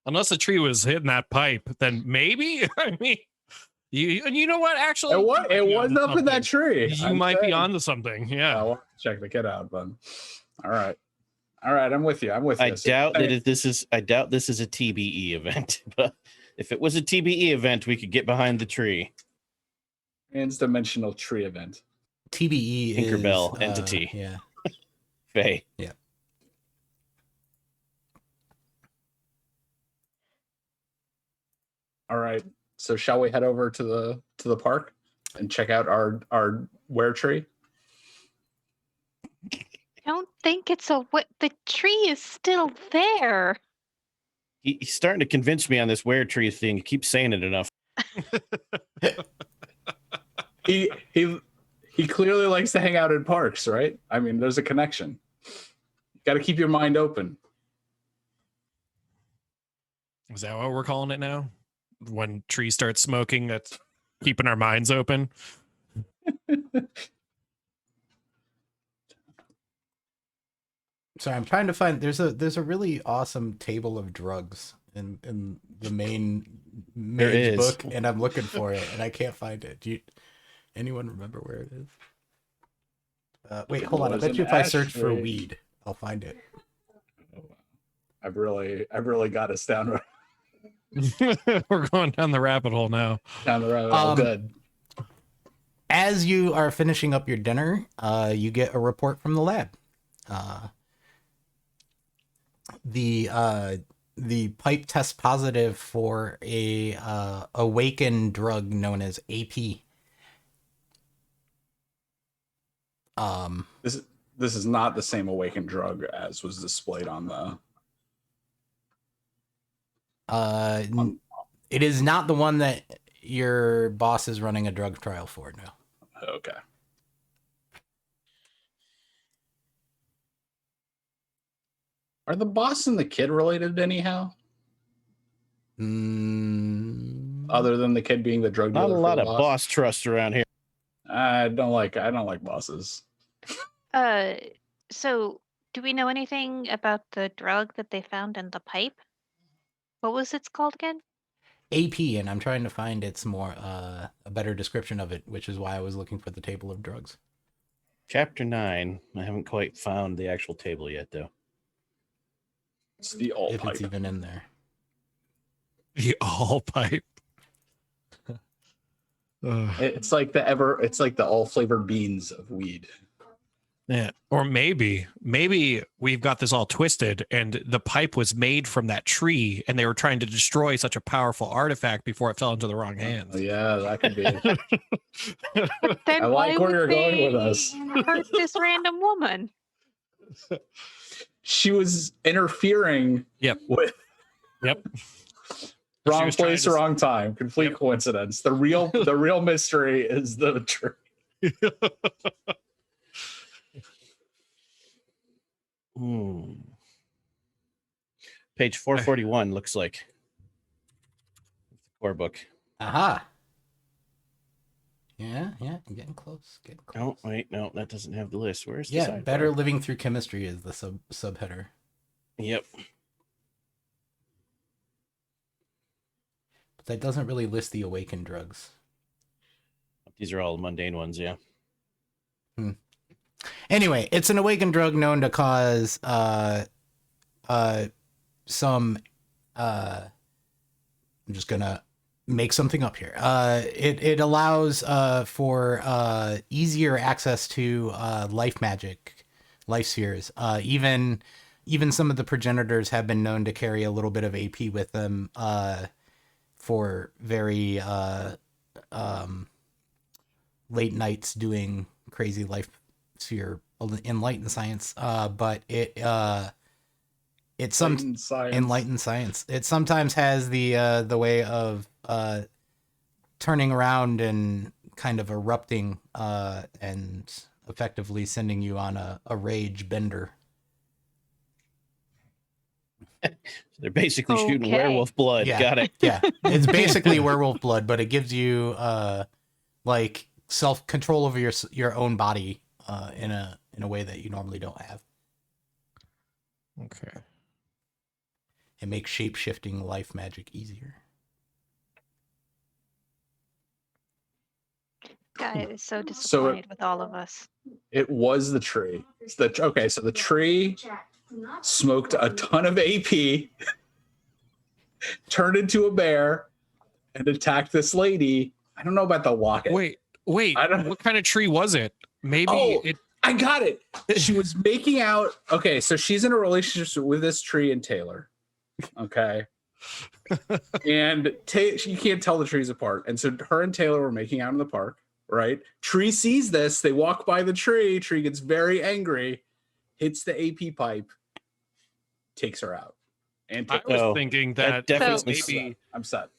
Unless the tree was hitting that pipe, then maybe. I mean, you know what? Actually, it was up in that tree. You might be onto something. Yeah. I'll check the kid out, but all right. I'm with you. I doubt this is a TBE event, but if it was a TBE event, we could get behind the tree. Trans-dimensional tree event. TBE Tinkerbell is entity. Yeah. Faye. Yeah. All right. So shall we head over to the park and check out our were tree? I don't think it's the tree is still there. He's starting to convince me on this were tree thing. He keeps saying it enough. He clearly likes to hang out in parks, right? I mean, there's a connection. You got to keep your mind open. Is that what we're calling it now? When trees start smoking, that's keeping our minds open. Sorry, I'm trying to find. There's a really awesome table of drugs in the main Mage book, and I'm looking for it, and I can't find it. Anyone remember where it is? Wait, hold on. I bet you if I search for weed, I'll find it. I've really got us down. We're going down the rabbit hole now. Down the rabbit hole. Good. As you are finishing up your dinner, you get a report from the lab. The pipe tests positive for a awakened drug known as AP. This is not the same awakened drug as was displayed on the. It is not the one that your boss is running a drug trial for. No. Okay. Are the boss and the kid related anyhow? Other than the kid being the drug dealer. Not a lot of boss trust around here. I don't like bosses. So do we know anything about the drug that they found in the pipe? What was it called again? AP, and I'm trying to find its more a better description of it, which is why I was looking for the table of drugs. Chapter 9. I haven't quite found the actual table yet, though. It's the all If pipe. it's even in there. The all pipe. It's like the all flavored beans of weed. Yeah. Or maybe we've got this all twisted and the pipe was made from that tree and they were trying to destroy such a powerful artifact before it fell into the wrong hands. Oh, yeah, that could be. But then I like why where you're would going they with us. hurt this random woman? She was interfering with wrong place, wrong time. Complete coincidence. The real mystery is the tree. Page 441 looks like the core book. Aha. Yeah, I'm getting close. Oh, wait, no, that doesn't have the list. Where's the Yeah, sidebar? better living through chemistry is the subheader. Yep. But that doesn't really list the awakened drugs. These are all mundane ones, yeah. Anyway, it's an awakened drug known to cause some I'm just gonna make something up here. It allows for easier access to life magic, life spheres. Even some of the progenitors have been known to carry a little bit of AP with them for very late nights doing crazy life sphere enlightened science. But it's some enlightened science. It sometimes has the way of turning around and kind of erupting and effectively sending you on a rage bender. They're basically shooting werewolf blood. Yeah. Got it. Yeah, it's basically werewolf blood, but it gives you like self-control over your own body in a way that you normally don't have. Okay. It makes shape-shifting life magic easier. Guy is so disappointed with all of us. It was the tree. So the tree smoked a ton of AP, turned into a bear, and attacked this lady. I don't know about the locket. Wait. What kind of tree was it? Maybe I got it. She was making out. Okay, so she's in a relationship with this tree and Taylor. Okay. And you can't tell the trees apart. And so her and Taylor were making out in the park, right? Tree sees this. They walk by the tree. Tree gets very angry, hits the AP pipe, takes her out. And I was thinking that definitely maybe I'm set.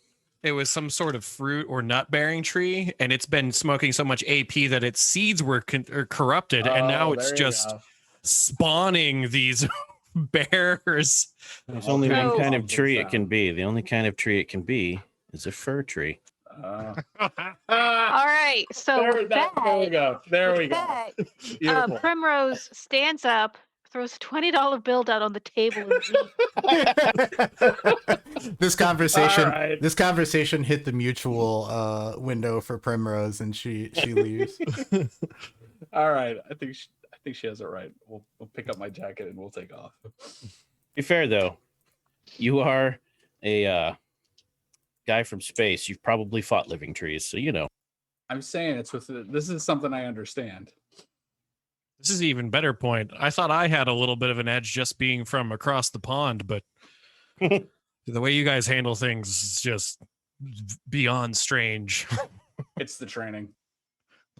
it was some sort of fruit or nut bearing tree, and it's been smoking so much AP that its seeds were corrupted, and now it's just spawning these bears. There's only one kind of tree it can be. The only kind of tree it can be is a fir tree. All right, so there we go. Primrose stands up, throws a $20 bill down on the table, and This conversation hit the mutual window for Primrose, and she leaves. All right, I think she has it right. We'll pick up my jacket and we'll take off. Be fair though, you are a guy from space. You've probably fought living trees, so you know. I'm saying this is something I understand. This is an even better point. I thought I had a little bit of an edge just being from across the pond, but the way you guys handle things is just beyond strange. It's the training.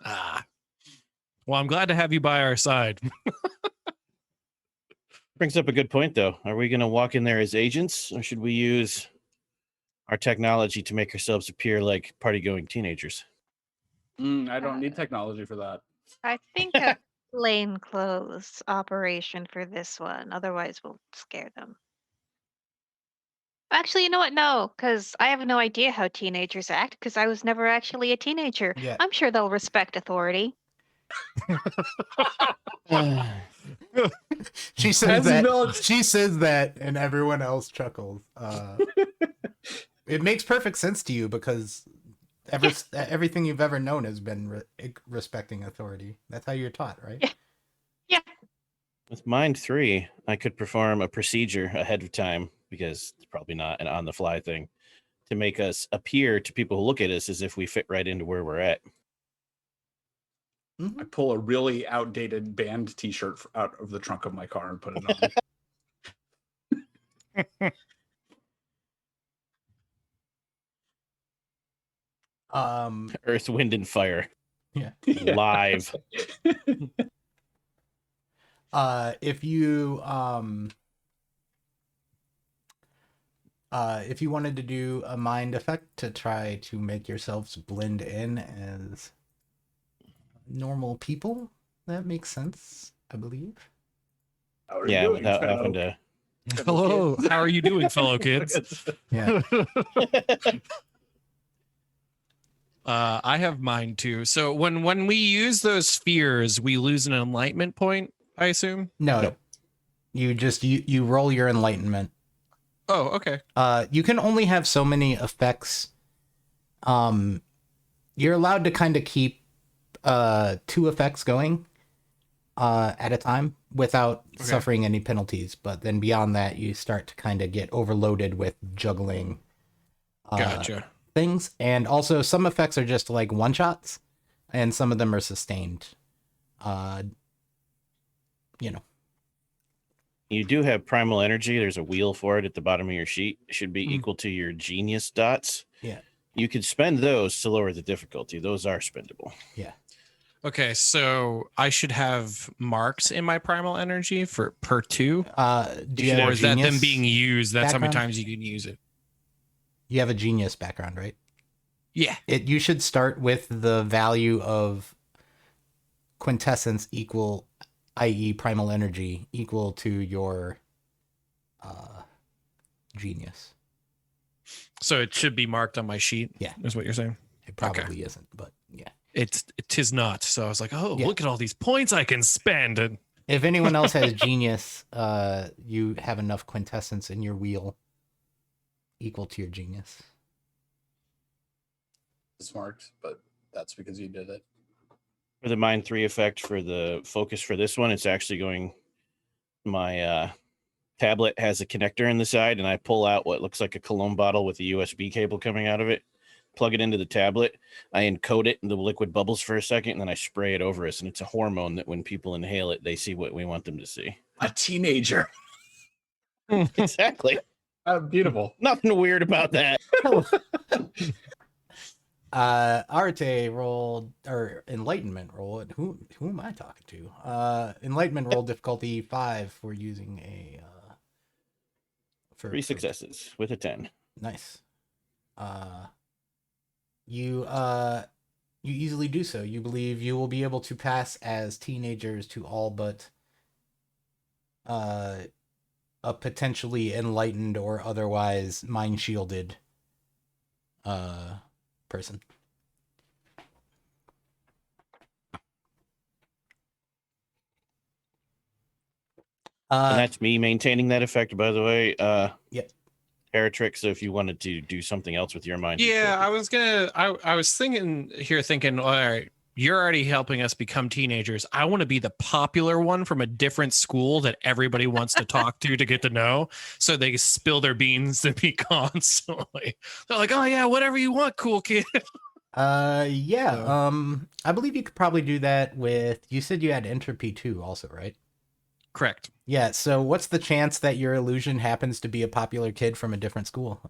Well, I'm glad to have you by our side. Brings up a good point, though. Are we going to walk in there as agents, or should we use our technology to make ourselves appear like party-going teenagers? I don't need technology for that. I think plainclothes operation for this one. Otherwise, we'll scare them. Actually, you know what? No, because I have no idea how teenagers act because I was never actually a teenager. Yeah. I'm sure they'll respect authority. She says As that. villains- She says that, and everyone else chuckles. It makes perfect sense to you because everything you've ever known has been respecting authority. That's how you're taught, right? Yeah. Yeah. With Mind 3, I could perform a procedure ahead of time, because it's probably not an on-the-fly thing, to make us appear to people who look at us as if we fit right into where we're at. Mhm. I pull a really outdated band T-shirt out of the trunk of my car and put it on. Earth, Wind, and Fire. Yeah. Live. If you wanted to do a mind effect to try to make yourselves blend in as normal people, that makes sense, I believe. How are you Yeah, doing, without fellow having to. Hello, how are you doing, fellow kids? Yeah. I have mine too. So when we use those spheres, we lose an enlightenment point, I assume. No. Nope. You roll your enlightenment. Oh, okay. You can only have so many effects. You're allowed to kind of keep 2 effects going at a time without suffering any penalties. But then beyond that, you start to kind of get overloaded with juggling Gotcha. things. And also some effects are just like one shots and some of them are sustained. You do have primal energy. There's a wheel for it at the bottom of your sheet. It should be Mhm. equal to your genius dots. Yeah. You could spend those to lower the difficulty. Those are spendable. Yeah. Okay, so I should have marks in my primal energy for per 2. Do You you should have Or a is that them genius being used? That's how many background? times you can use it. You have a genius background, right? Yeah. You should start with the value of quintessence equal, i.e. primal energy, equal to your genius. So it should be marked on my sheet. Yeah. Is what you're saying. It probably isn't, but yeah. It is not. So I was like, oh, Yeah. look at all these points I can spend. And If anyone else has genius, you have enough quintessence in your wheel equal to your genius. It's marked, but that's because you did it. For the Mind 3 effect, for the focus for this one, it's actually going. My tablet has a connector in the side, and I pull out what looks like a cologne bottle with a USB cable coming out of it, plug it into the tablet. I encode it in the liquid bubbles for a second, and then I spray it over us. And it's a hormone that when people inhale it, they see what we want them to see. A teenager. Exactly. Beautiful. Nothing weird about that. Arte rolled, or enlightenment roll. Who am I talking to? Enlightenment roll difficulty 5 for using a 3 successes with a 10. Nice. You easily do so. You believe you will be able to pass as teenagers to all but a potentially enlightened or otherwise mind shielded person. And that's me maintaining that effect, by the way. Yep. Paratrix, so if you wanted to do something else with your mind. you yeah, could. I was thinking, all right, you're already helping us become teenagers. I want to be the popular one from a different school that everybody wants to talk to get to know. So they spill their beans to me constantly. They're like, oh yeah, whatever you want, cool kid. Yeah. I believe you could probably do that with, you said you had entropy too also, right? Correct. Yeah, so what's the chance that your illusion happens to be a popular kid from a different school?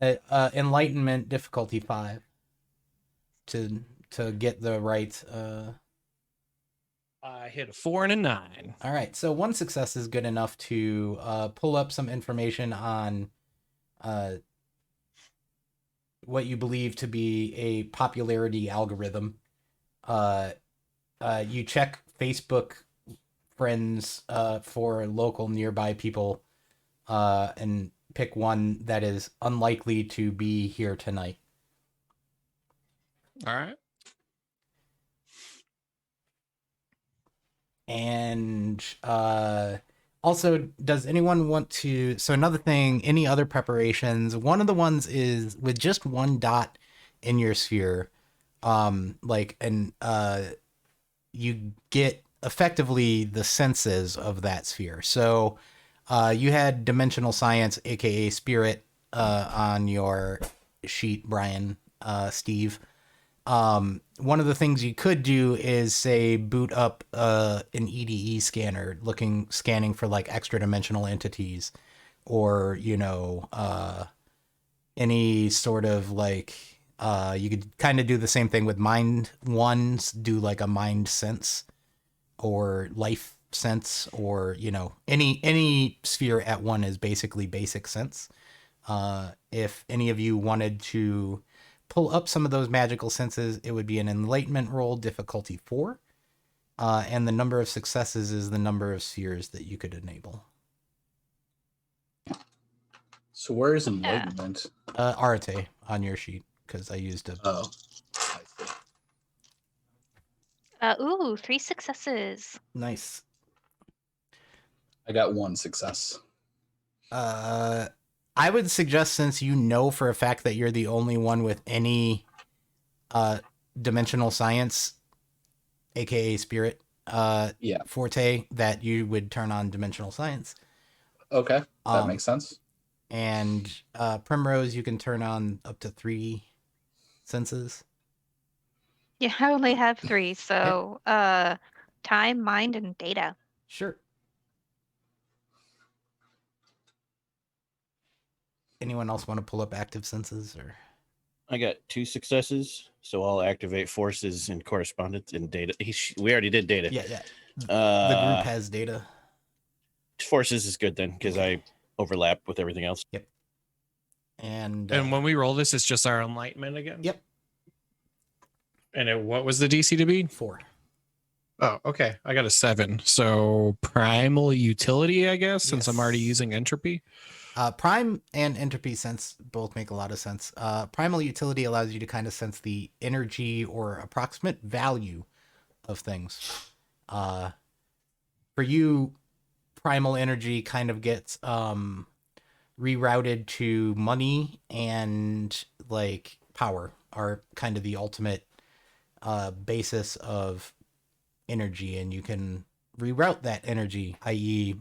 Enlightenment difficulty 5 to get the right I hit a 4 and a 9. All right, so 1 success is good enough to pull up some information on what you believe to be a popularity algorithm. you check Facebook friends for local nearby people and pick one that is unlikely to be here tonight. All right. And also, does anyone want to... So another thing, any other preparations? One of the ones is with just one dot in your sphere, you get effectively the senses of that sphere. So you had dimensional science, aka spirit, on your sheet, Brian, Steve. One of the things you could do is say boot up an EDE scanner, scanning for like extra dimensional entities, or any sort of like you could kind of do the same thing with mind ones, do like a mind sense or life sense, or any sphere at one is basically basic sense. If any of you wanted to pull up some of those magical senses, it would be an enlightenment roll, difficulty 4, and the number of successes is the number of spheres that you could enable. So where is enlightenment? Arate on your sheet, because I used a... Oh, I see. 3 successes. Nice. I got 1 success. I would suggest, since you know for a fact that you're the only one with any dimensional science, aka spirit, forte, that you would turn on dimensional science. Okay, that makes sense. And Primrose, you can turn on up to 3 senses. Yeah, I only have 3, so time, mind, and data. Sure. Anyone else want to pull up active senses? Or I got 2 successes, so I'll activate forces and correspondence and data. We already did data. Yeah. The group has data. Forces is good then, because I overlap with everything else. Yep. And when we roll this, it's just our enlightenment again? Yep. And what was the DC to be? 4. Oh, okay. I got a 7. So primal utility, I guess, since I'm already Yes. using entropy. Prime and entropy sense both make a lot of sense. Primal utility allows you to kind of sense the energy or approximate value of things. For you, primal energy kind of gets rerouted to money, and like power are kind of the ultimate basis of energy, and you can reroute that energy, i.e.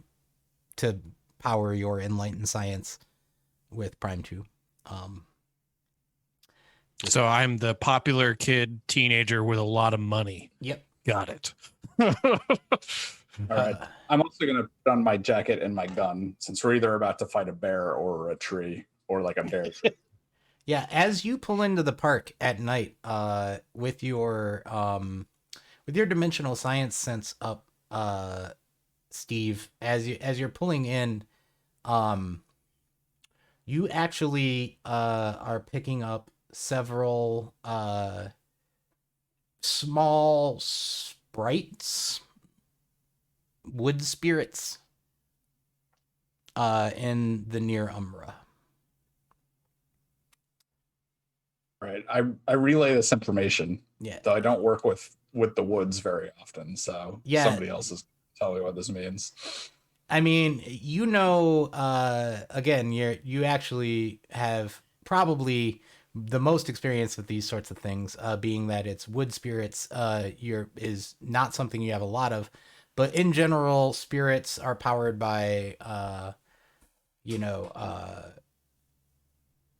to power your enlightened science with Prime 2. So I'm the popular kid teenager with a lot of money. Yep. Got it. All right. I'm also going to put on my jacket and my gun, since we're either about to fight a bear or a tree, or like a bear tree. Yeah, as you pull into the park at night, with your dimensional science sense up, Steve, as you're pulling in, you actually are picking up several small sprites, wood spirits, in the near Umbra. Right. I relay this information. Yeah. Though I don't work with the woods very often, so Yeah. somebody else is telling me what this means. I mean, again, you actually have probably the most experience with these sorts of things, being that it's wood spirits, is not something you have a lot of, but in general, spirits are powered by,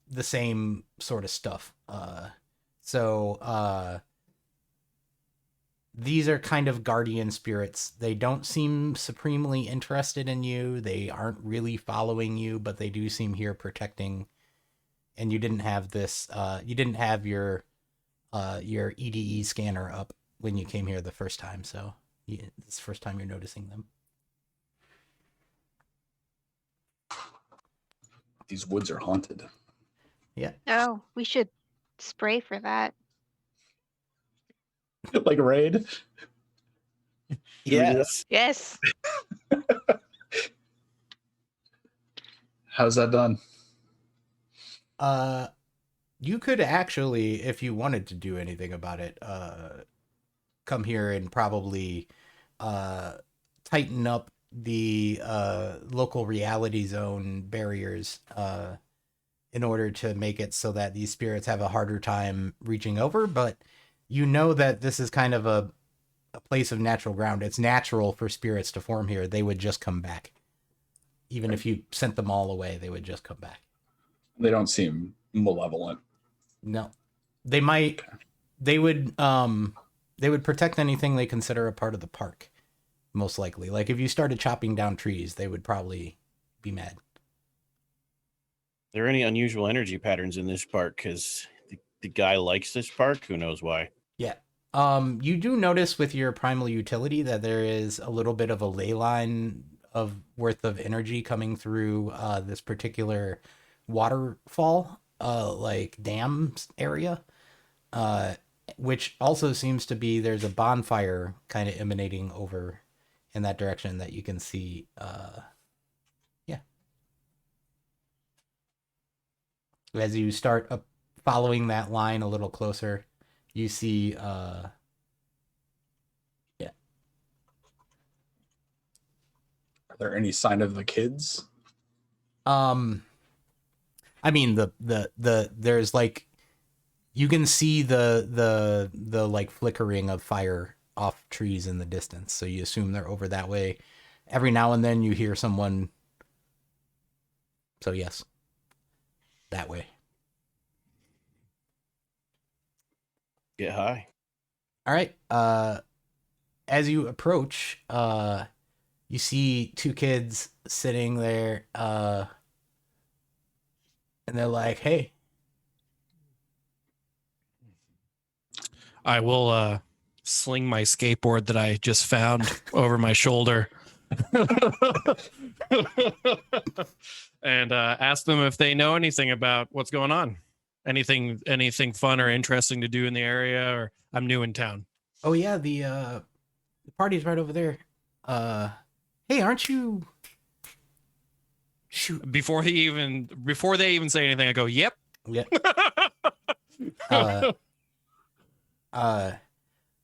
the same sort of stuff. So these are kind of guardian spirits. They don't seem supremely interested in you. They aren't really following you, but they do seem here protecting. And you didn't have this, you didn't have your EDE scanner up when you came here the first time. So it's the first time you're noticing them. These woods are haunted. Yeah. Oh, we should spray for that. Like Raid. we do that? Yes. Yes. How's that done? You could actually, if you wanted to do anything about it, come here and probably tighten up the local reality zone barriers in order to make it so that these spirits have a harder time reaching over. But you know that this is kind of a place of natural ground. It's natural for spirits to form here. They would just come back. Even if you sent them all away, they would just come back. They don't seem malevolent. No. They would protect anything they consider a part of the park, most likely. Like if you started chopping down trees, they would probably be mad. Are there any unusual energy patterns in this park? Because the guy likes this park. Who knows why? Yeah. You do notice with your primal utility that there is a little bit of a ley line of worth of energy coming through this particular waterfall, like dam area, which also seems to be there's a bonfire kind of emanating over in that direction that you can see. Yeah. As you start up following that line a little closer, you see yeah. Are there any sign of the kids? I mean the there's like you can see the like flickering of fire off trees in the distance, so you assume they're over that way. Every now and then you hear someone. So yes, that way. Get high. All right. As you approach, you see two kids sitting there, and they're like, "Hey." I will sling my skateboard that I just found over my shoulder and ask them if they know anything about what's going on. Anything fun or interesting to do in the area, or I'm new in town. Oh yeah, the party's right over there. Hey, aren't you? Shoot. Before they even say anything, I go, "Yep." Yeah.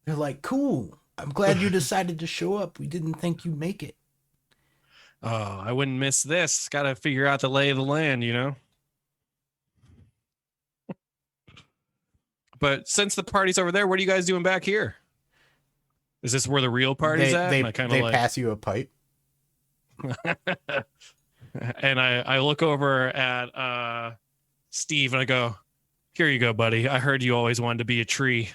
They're like, cool. I'm glad you decided to show up. We didn't think you'd make it. Oh, I wouldn't miss this. Got to figure out the lay of the land, you know. But since the party's over there, what are you guys doing back here? Is this where the real party's at? They, And I kind they of like, pass you a pipe. and I look over at Steve and I go, "Here you go, buddy. I heard you always wanted to be a tree."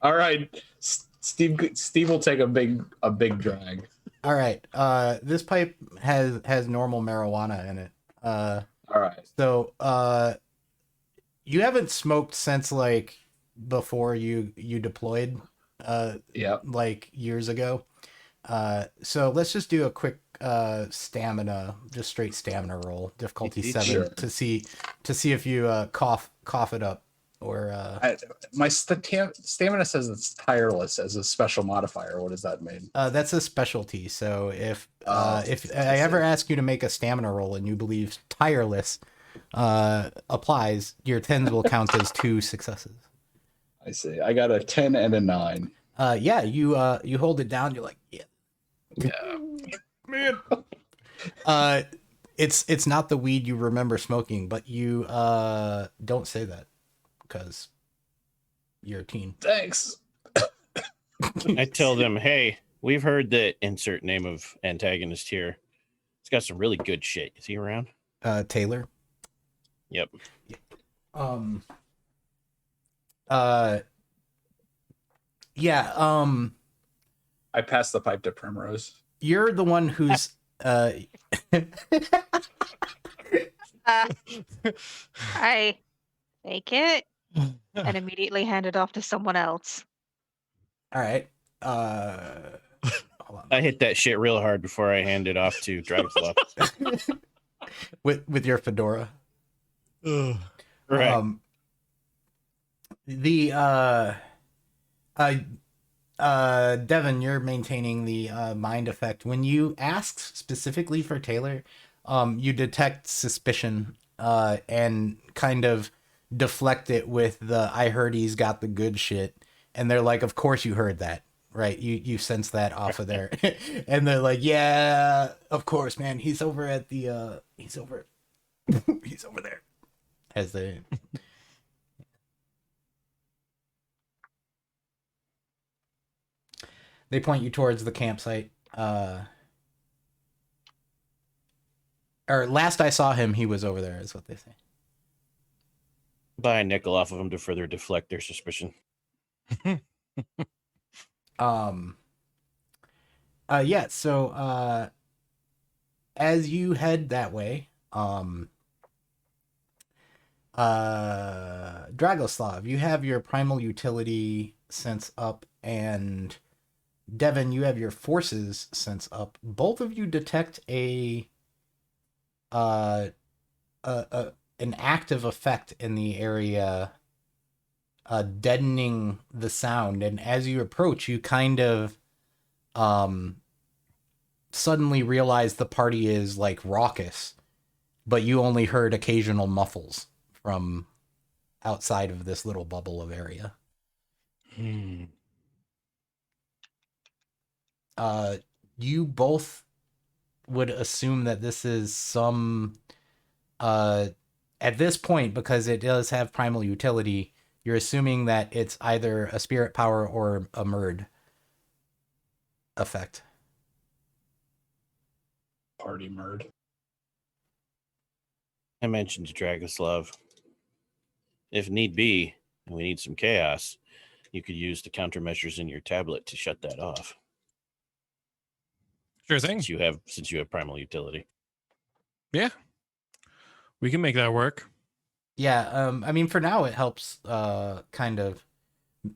All right, Steve will take a big drag. All right. This pipe has normal marijuana in it. All right. So you haven't smoked since like before you deployed. Yep. Like years ago. So let's just do a quick stamina, just straight stamina roll, difficulty 7, Sure. to see if you cough it up, or My stamina says it's tireless as a special modifier. What does that mean? that's a specialty. So if I ever ask you to make a stamina roll and you believe tireless applies, your 10s will count as 2 successes. I see. I got a 10 and a 9. Yeah, you hold it down. You're like, yeah, man. It's not the weed you remember smoking, but you don't say that because you're a teen. Thanks. I tell them, hey, we've heard that insert name of antagonist here. It's got some really good shit. Is he around? Taylor. Yep. Yeah. I passed the pipe to Primrose. You're the one who's I take it and immediately hand it off to someone else. all right. Hold on. I hit that shit real hard before I hand it off to Dragonfly. With your fedora. Right. The Devin, you're maintaining the mind effect. When you ask specifically for Taylor, you detect suspicion and kind of deflect it with the "I heard he's got the good shit," and they're like, "Of course you heard that, right? You sense that off of there," and they're like, "Yeah, of course, man. He's over at the he's over he's over there." As they point you towards the campsite. Or last I saw him, he was over there, is what they say. Buy a nickel off of them to further deflect their suspicion. Yeah, so as you head that way, Dragoslav, you have your primal utility sense up, and Devin, you have your forces sense up. Both of you detect an active effect in the area, deadening the sound. And as you approach, you kind of suddenly realize the party is like raucous, but you only heard occasional muffles from outside of this little bubble of area. You both would assume that this is some at this point, because it does have primal utility, you're assuming that it's either a spirit power or a murd effect. Party murd. I mentioned to Dragoslav, if need be, and we need some chaos, you could use the countermeasures in your tablet to shut that off. Sure thing. Since you have primal utility. Yeah. We can make that work. Yeah, I mean, for now, it helps kind of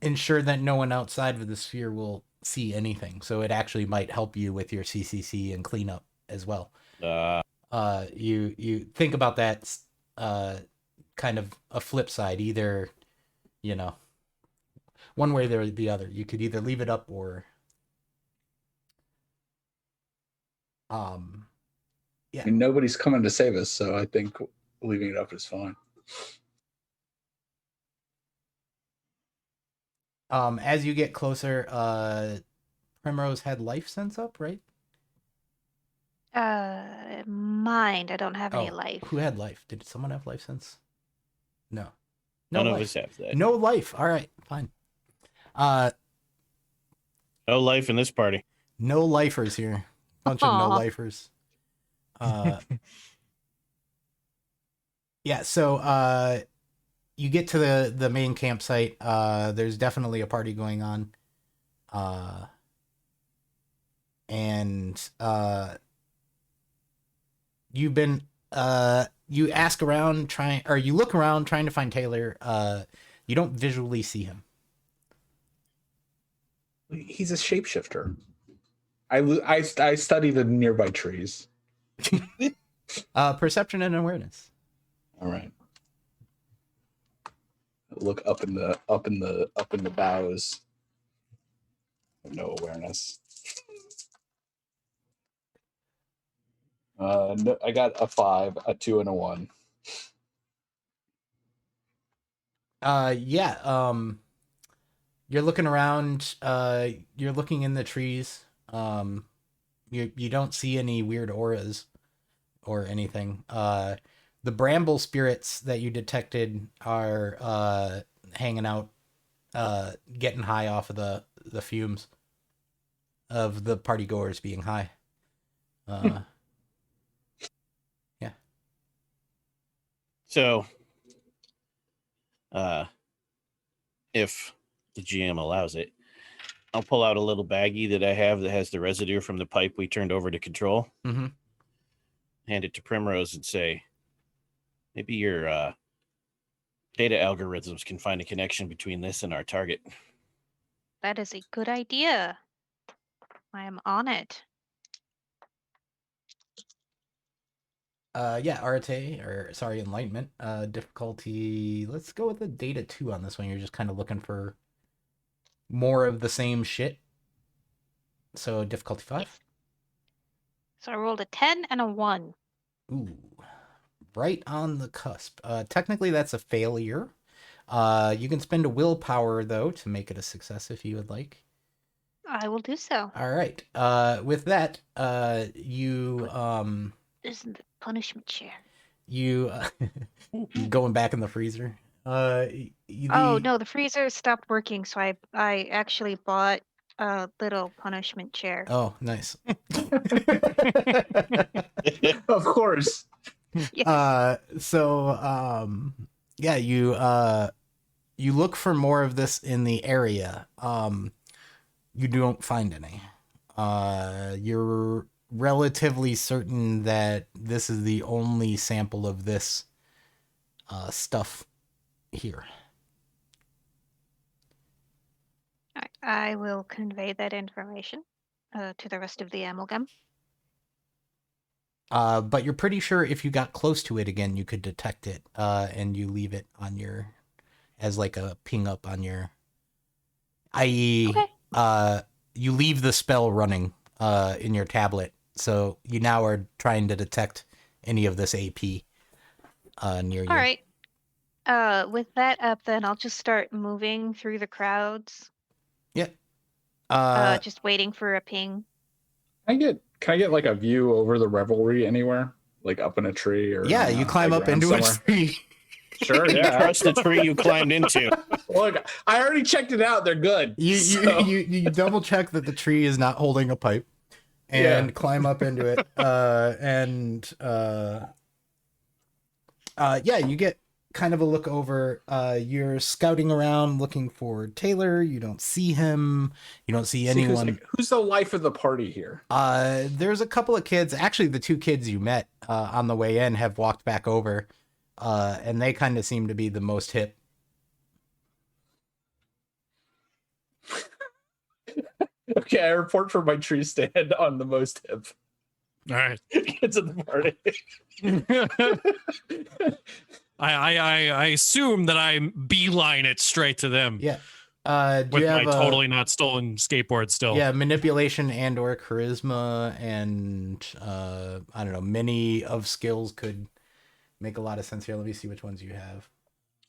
ensure that no one outside of the sphere will see anything. So it actually might help you with your CCC and cleanup as well. You think about that kind of a flip side, either, you know, one way or the other. You could either leave it up or yeah. I mean, nobody's coming to save us, so I think leaving it up is fine. As you get closer, Primrose had life sense up, right? Mind. I don't have any life. Who had life? Did someone have life sense? No. None life. of us have that. No life. All right, fine. No life in this party. No lifers here. Bunch of no lifers. Yeah, so you get to the main campsite. There's definitely a party going on. And you've been you ask around you look around trying to find Taylor. You don't visually see him. He's a shapeshifter. I study the nearby trees. Perception and awareness. All right. Look up in the boughs. No awareness. No, I got a 5, a 2, and a 1. Yeah. You're looking around. You're looking in the trees. You don't see any weird auras or anything. The bramble spirits that you detected are hanging out, getting high off of the fumes of the party goers being high. Yeah. So, if the GM allows it, I'll pull out a little baggie that I have that has the residue from the pipe we turned over to control. Mm-hmm. Hand it to Primrose and say, maybe your data algorithms can find a connection between this and our target. That is a good idea. I am on it. Yeah, Arete, or sorry, Enlightenment. Difficulty. Let's go with the data 2 on this one. You're just kind of looking for more of the same shit. So difficulty 5. Yes. So I rolled a 10 and a 1. Ooh, right on the cusp. Technically, that's a failure. You can spend a willpower though to make it a success if you would like. I will do so. All right. With that, you Isn't the punishment chair? you going back in the freezer. Oh no, the freezer stopped working, so I actually bought a little punishment chair. Oh, nice. Of course. Yes. Yeah, you look for more of this in the area. You don't find any. You're relatively certain that this is the only sample of this stuff here. I will convey that information to the rest of the amalgam. But you're pretty sure if you got close to it again, you could detect it, and you leave it on your, as like a ping up on your, i.e., Okay. You leave the spell running in your tablet, so you now are trying to detect any of this AP near you. All right. With that up, then I'll just start moving through the crowds. Yep. Just waiting for a ping. Can I get like a view over the revelry anywhere? Like up in a tree or Yeah, you climb up into a tree. Sure, yeah. Crush the tree you climbed into. Look, I already checked it out. They're good. You double check that the tree is not holding a pipe, and climb up into it. Yeah, you get kind of a look over. You're scouting around looking for Taylor. You don't see him. You don't see anyone. Who's the life of the party here? There's a couple of kids. Actually, the 2 kids you met on the way in have walked back over, and they kind of seem to be the most hip. Okay, I report for my tree stand on the most hip. All right. Kids at the party. I assume that I beeline it straight to them. Yeah. Do With you my have totally not stolen skateboard still. Yeah, manipulation and or charisma and I don't know, many of skills could make a lot of sense here. Let me see which ones you have.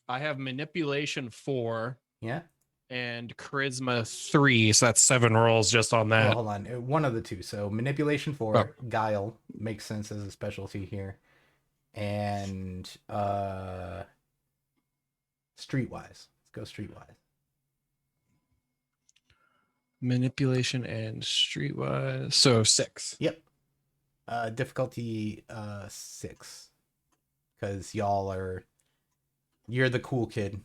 I have manipulation 4. Yeah. And charisma 3, so that's 7 rolls just on that. Well, hold on, one of the 2. So manipulation 4, guile makes sense as a specialty here, and streetwise. Let's go streetwise. Manipulation and streetwise, so 6. Yep. Difficulty 6, because you're the cool kid.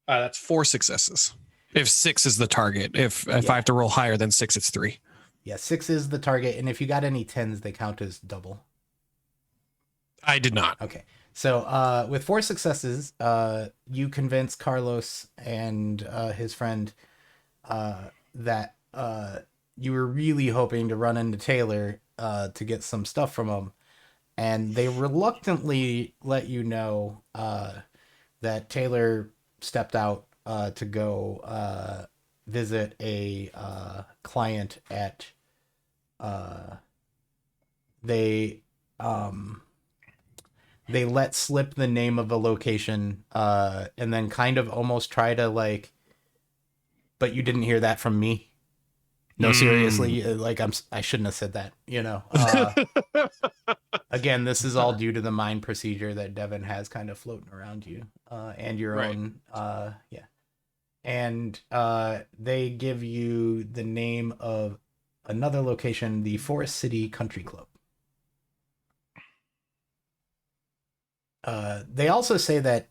That's 4 successes. If 6 is the target, if I have to roll higher than 6, it's 3. Yeah, 6 is the target, and if you got any 10s, they count as double. I did not. Okay, so with 4 successes, you convince Carlos and his friend that you were really hoping to run into Taylor to get some stuff from him, and they reluctantly let you know that Taylor stepped out to go visit a client at they let slip the name of a location and then kind of almost try to like, but you didn't hear that from me. No, seriously, like I shouldn't have said that, you know. Again, this is all due to the mind procedure that Devin has kind of floating around you, and your own, yeah. And they give you the name of another location, the Forest City Country Club. They also say that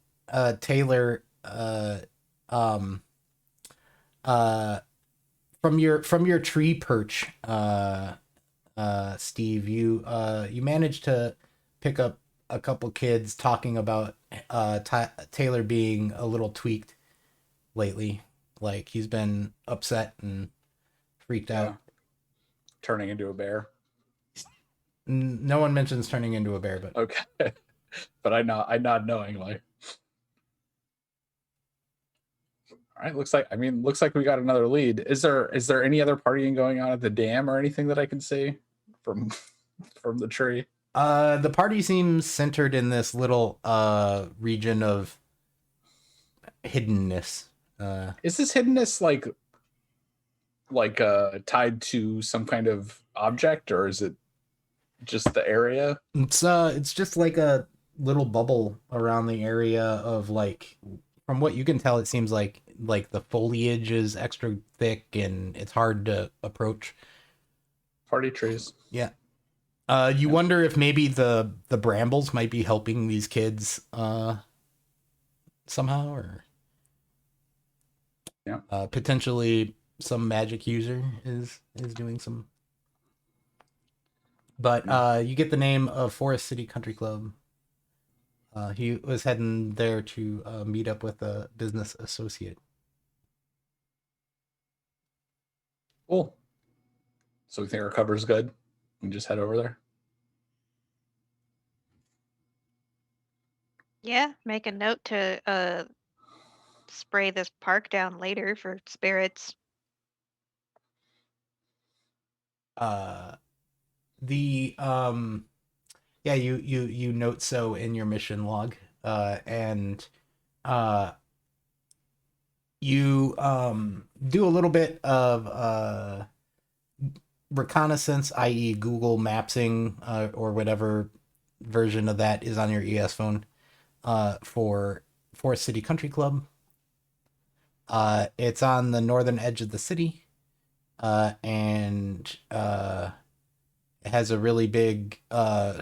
Taylor, from your tree perch, Steve, you managed to pick up a couple kids talking about Taylor being a little tweaked lately. Like he's been upset and freaked out. Turning into a bear. No one mentions turning into a bear, but Okay. But I nod knowingly. All right, looks like we got another lead. Is there any other partying going on at the dam or anything that I can see from the tree? the party seems centered in this little region of hiddenness. Is this hiddenness like tied to some kind of object, or is it just the area? It's just like a little bubble around the area of like, from what you can tell, it seems like the foliage is extra thick and it's hard to approach. Party trees. Yeah. You wonder if maybe the brambles might be helping these kids somehow, or potentially some magic user is doing some. But you get the name of Forest City Country Club. He was heading there to meet up with a business associate. Cool. So we think our cover's good. We just head over there. Yeah, make a note to spray this park down later for spirits. You note so in your mission log, and you do a little bit of reconnaissance, i.e. Google Mapsing, or whatever version of that is on your ES phone, for Forest City Country Club. It's on the northern edge of the city, and it has a really big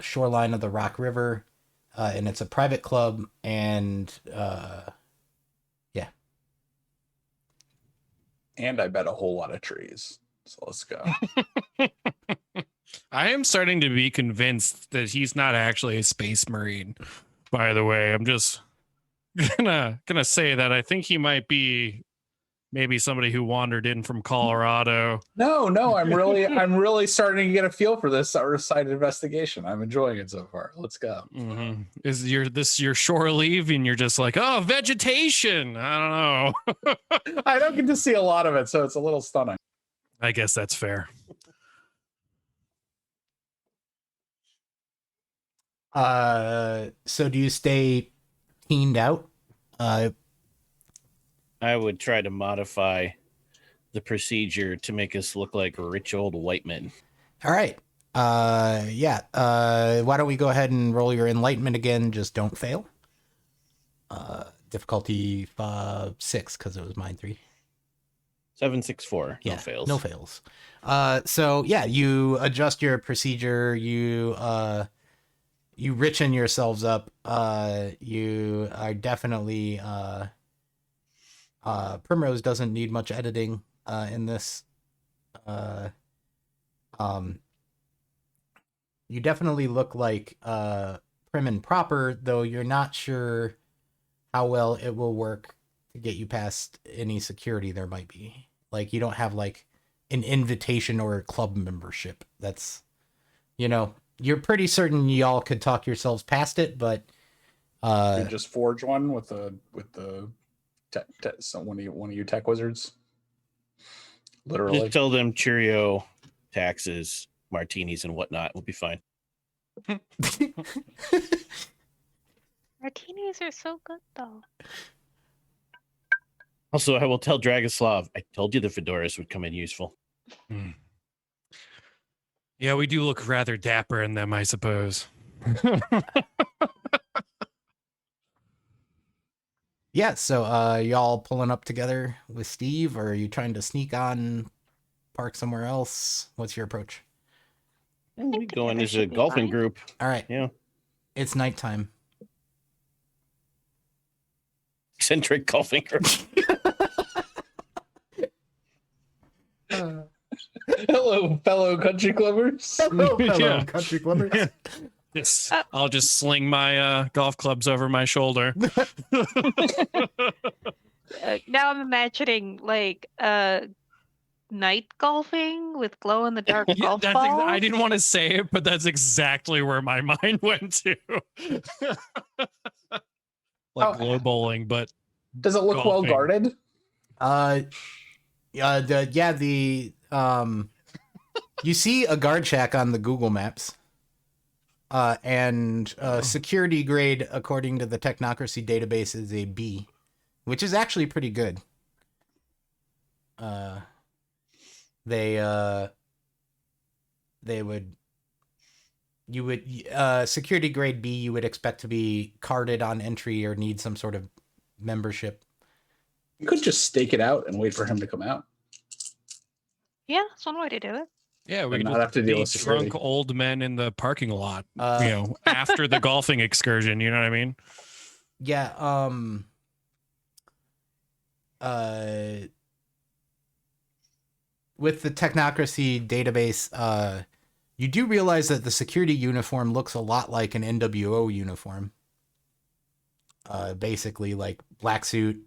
shoreline of the Rock River, and it's a private club, and yeah. And I bet a whole lot of trees. So let's go. I am starting to be convinced that he's not actually a space marine. By the way, I'm just gonna say that I think he might be maybe somebody who wandered in from Colorado. No, I'm really starting to get a feel for this side investigation. I'm enjoying it so far. Let's go. Mm-hmm. Is your shore leave and you're just like, oh, vegetation? I don't know. I don't get to see a lot of it, so it's a little stunning. I guess that's fair. So do you stay keened out? I would try to modify the procedure to make us look like rich old white men. All right. Why don't we go ahead and roll your enlightenment again? Just don't fail. Difficulty 6 because it was mine 3. 764. Yeah, No fails. No fails. You adjust your procedure. You richen yourselves up. You are definitely Primrose doesn't need much editing in this. You definitely look like prim and proper, though you're not sure how well it will work to get you past any security there might be. Like, you don't have like an invitation or a club membership. That's, you're pretty certain y'all could talk yourselves past it, but you just forge one with the one of you tech wizards. Literally, just tell them Cheerio, taxes, martinis, and whatnot. We'll be fine. Martinis are so good, though. Also, I will tell Dragoslav, I told you the fedoras would come in useful. Yeah, we do look rather dapper in them, I suppose. Yeah, so y'all pulling up together with Steve, or are you trying to sneak on, park somewhere else? What's your approach? We go in together as a should be golfing fine. group. All right. Yeah. It's nighttime. Eccentric golfing group. Hello, fellow country clubbers. Hello, fellow Yeah. country clubbers. Yeah. Yes. I'll just sling my golf clubs over my shoulder. Now I'm imagining like night golfing with glow in the dark Yeah, golf I balls? didn't want to say it, but that's exactly where my mind went to. Like Oh, glow bowling, but does it look well golfing. guarded? You see a guard shack on the Google Maps. And security grade, according to the Technocracy database, is a B, which is actually pretty good. Security grade B, you would expect to be carded on entry or need some sort of membership. You could just stake it out and wait for him to come out. Yeah, that's one way to do it. Yeah, we And could not have to deal be with security. drunk old men in the parking lot, after the golfing excursion. You know what I mean? Yeah. With the Technocracy database, you do realize that the security uniform looks a lot like an NWO uniform. Basically, like black suit,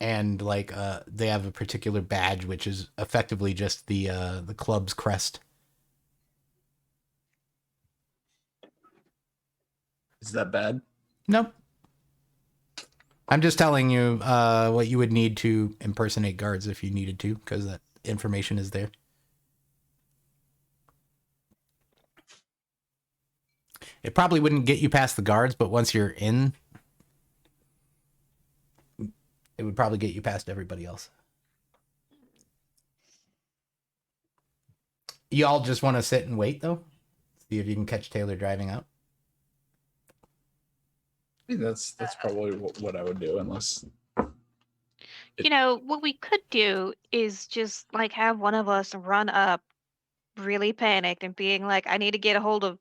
and like they have a particular badge, which is effectively just the club's crest. Is that bad? Nope. I'm just telling you what you would need to impersonate guards if you needed to, because that information is there. It probably wouldn't get you past the guards, but once you're in, it would probably get you past everybody else. You all just want to sit and wait, though? See if you can catch Taylor driving out? I think that's probably what I would do, unless... What we could do is just like have one of us run up really panicked and being like, I need to get a hold of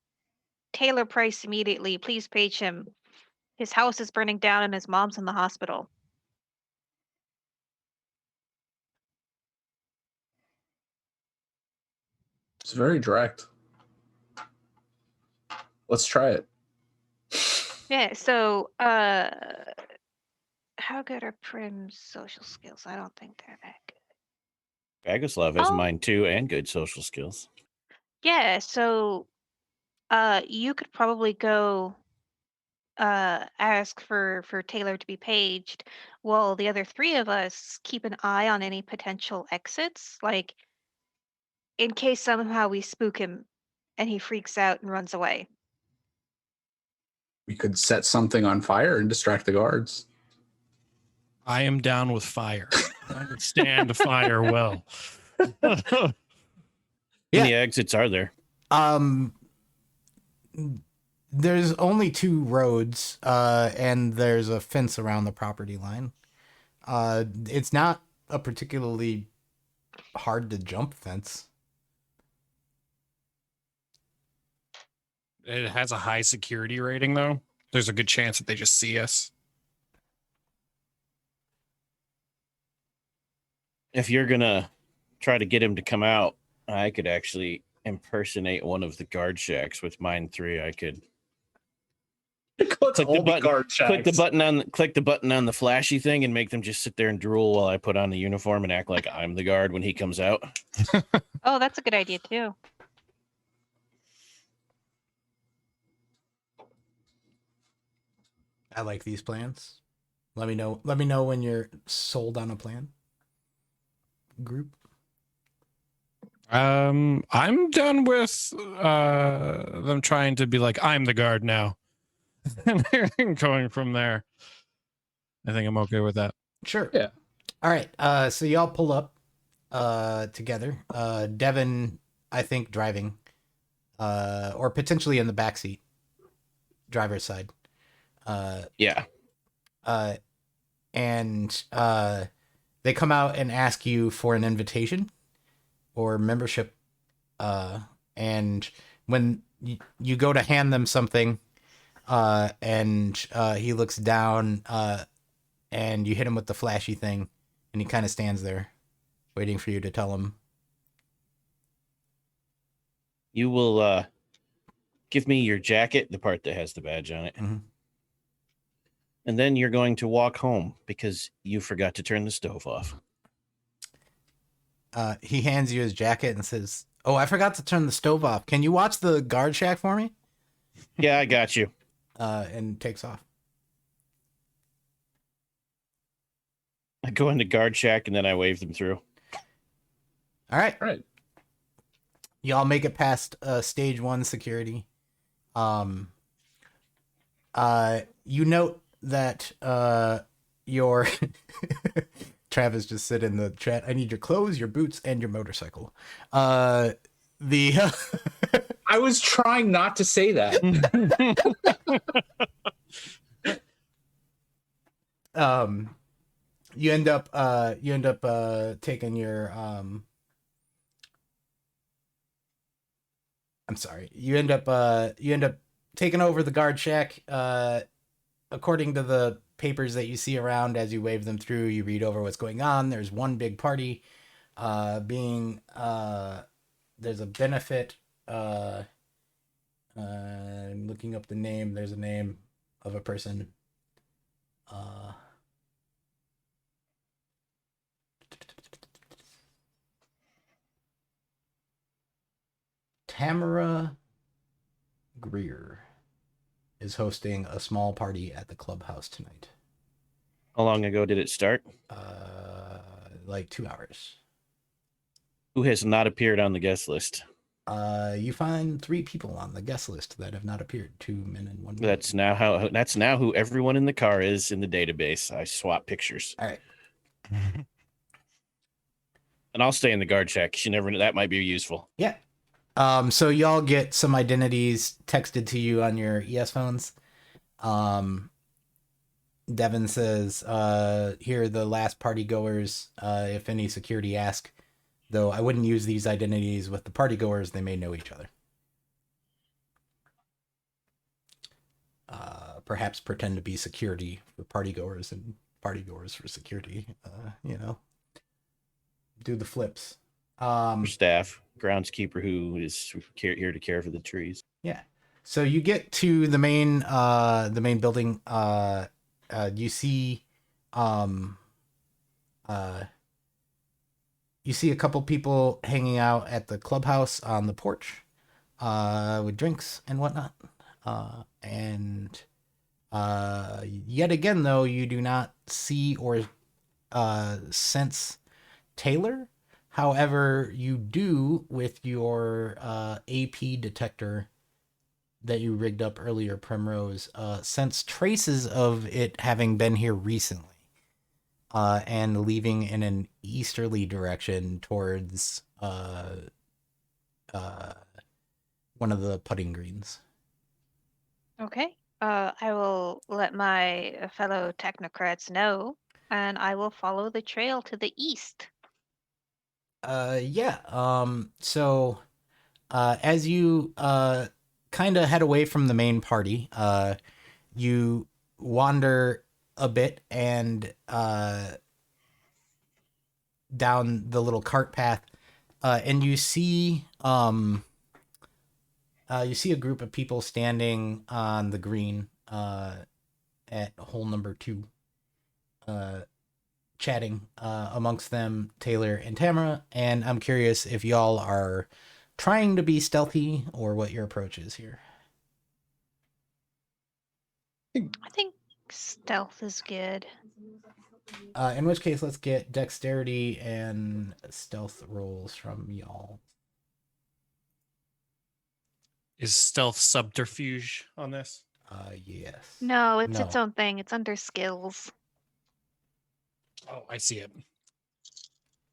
Taylor Price immediately. Please page him. His house is burning down and his mom's in the hospital. It's very direct. Let's try it. Yeah, so how good are Prim's social skills? I don't think they're that good. Dragoslav has Oh. mine too, and good social skills. Yeah, so you could probably go ask for Taylor to be paged while the other three of us keep an eye on any potential exits, like in case somehow we spook him and he freaks out and runs away. We could set something on fire and distract the guards. I am down with fire. I understand fire well. How many exits are there? There's only 2 roads, and there's a fence around the property line. It's not a particularly hard to jump fence. It has a high security rating, though. There's a good chance that they just see us. If you're gonna try to get him to come out, I could actually impersonate one of the guard shacks with mine 3. I could Click the button on the flashy thing and make them just sit there and drool while I put on the uniform and act like I'm the guard when he comes out. Oh, that's a good idea too. I like these plans. Let me know when you're sold on a plan. Group. I'm done with them trying to be like, I'm the guard now. And going from there. I think I'm okay with that. Sure. Yeah. All right. So y'all pull up together. Devin, I think, driving. Or potentially in the backseat. Driver's side. Yeah. And they come out and ask you for an invitation or membership. And when you go to hand them something, and he looks down, and you hit him with the flashy thing, and he kind of stands there waiting for you to tell him. You will give me your jacket, the part that has the badge on it. Mm-hmm. And then you're going to walk home because you forgot to turn the stove off. He hands you his jacket and says, "Oh, I forgot to turn the stove off. Can you watch the guard shack for me?" Yeah, I got you. And takes off. I go into guard shack and then I wave them through. All right. All right. Y'all make it past stage 1 security. You note that your Travis just said in the chat, "I need your clothes, your boots, and your motorcycle." The I was trying not to say that. you end up taking your I'm sorry. You end up taking over the guard shack. According to the papers that you see around as you wave them through, you read over what's going on. There's one big party there's a benefit. I'm looking up the name. There's a name of a person. Tamara Greer is hosting a small party at the clubhouse tonight. How long ago did it start? Like 2 hours. Who has not appeared on the guest list? You find 3 people on the guest list that have not appeared. 2 men and 1 woman. That's now who everyone in the car is in the database. I swap pictures. All right. And I'll stay in the guard shack. That might be useful. Yeah. So y'all get some identities texted to you on your ES phones. Devin says, here are the last party goers. If any security ask, though I wouldn't use these identities with the party goers. They may know each other. Perhaps pretend to be security for party goers and party goers for security. Do the flips. Staff, groundskeeper who is here to care for the trees. Yeah. So you get to the main building. You see a couple people hanging out at the clubhouse on the porch with drinks and whatnot. And yet again, though, you do not see or sense Taylor. However, you do with your AP detector that you rigged up earlier, Primrose, sense traces of it having been here recently and leaving in an easterly direction towards one of the putting greens. Okay. I will let my fellow technocrats know, and I will follow the trail to the east. So as you kind of head away from the main party, you wander a bit and down the little cart path, and you see a group of people standing on the green at hole number 2, chatting, amongst them Taylor and Tamara, and I'm curious if y'all are trying to be stealthy or what your approach is here. I think stealth is good. In which case, let's get dexterity and stealth rolls from y'all. Is stealth subterfuge on this? Yes. No, it's its No. own thing. It's under skills. Oh, I see it.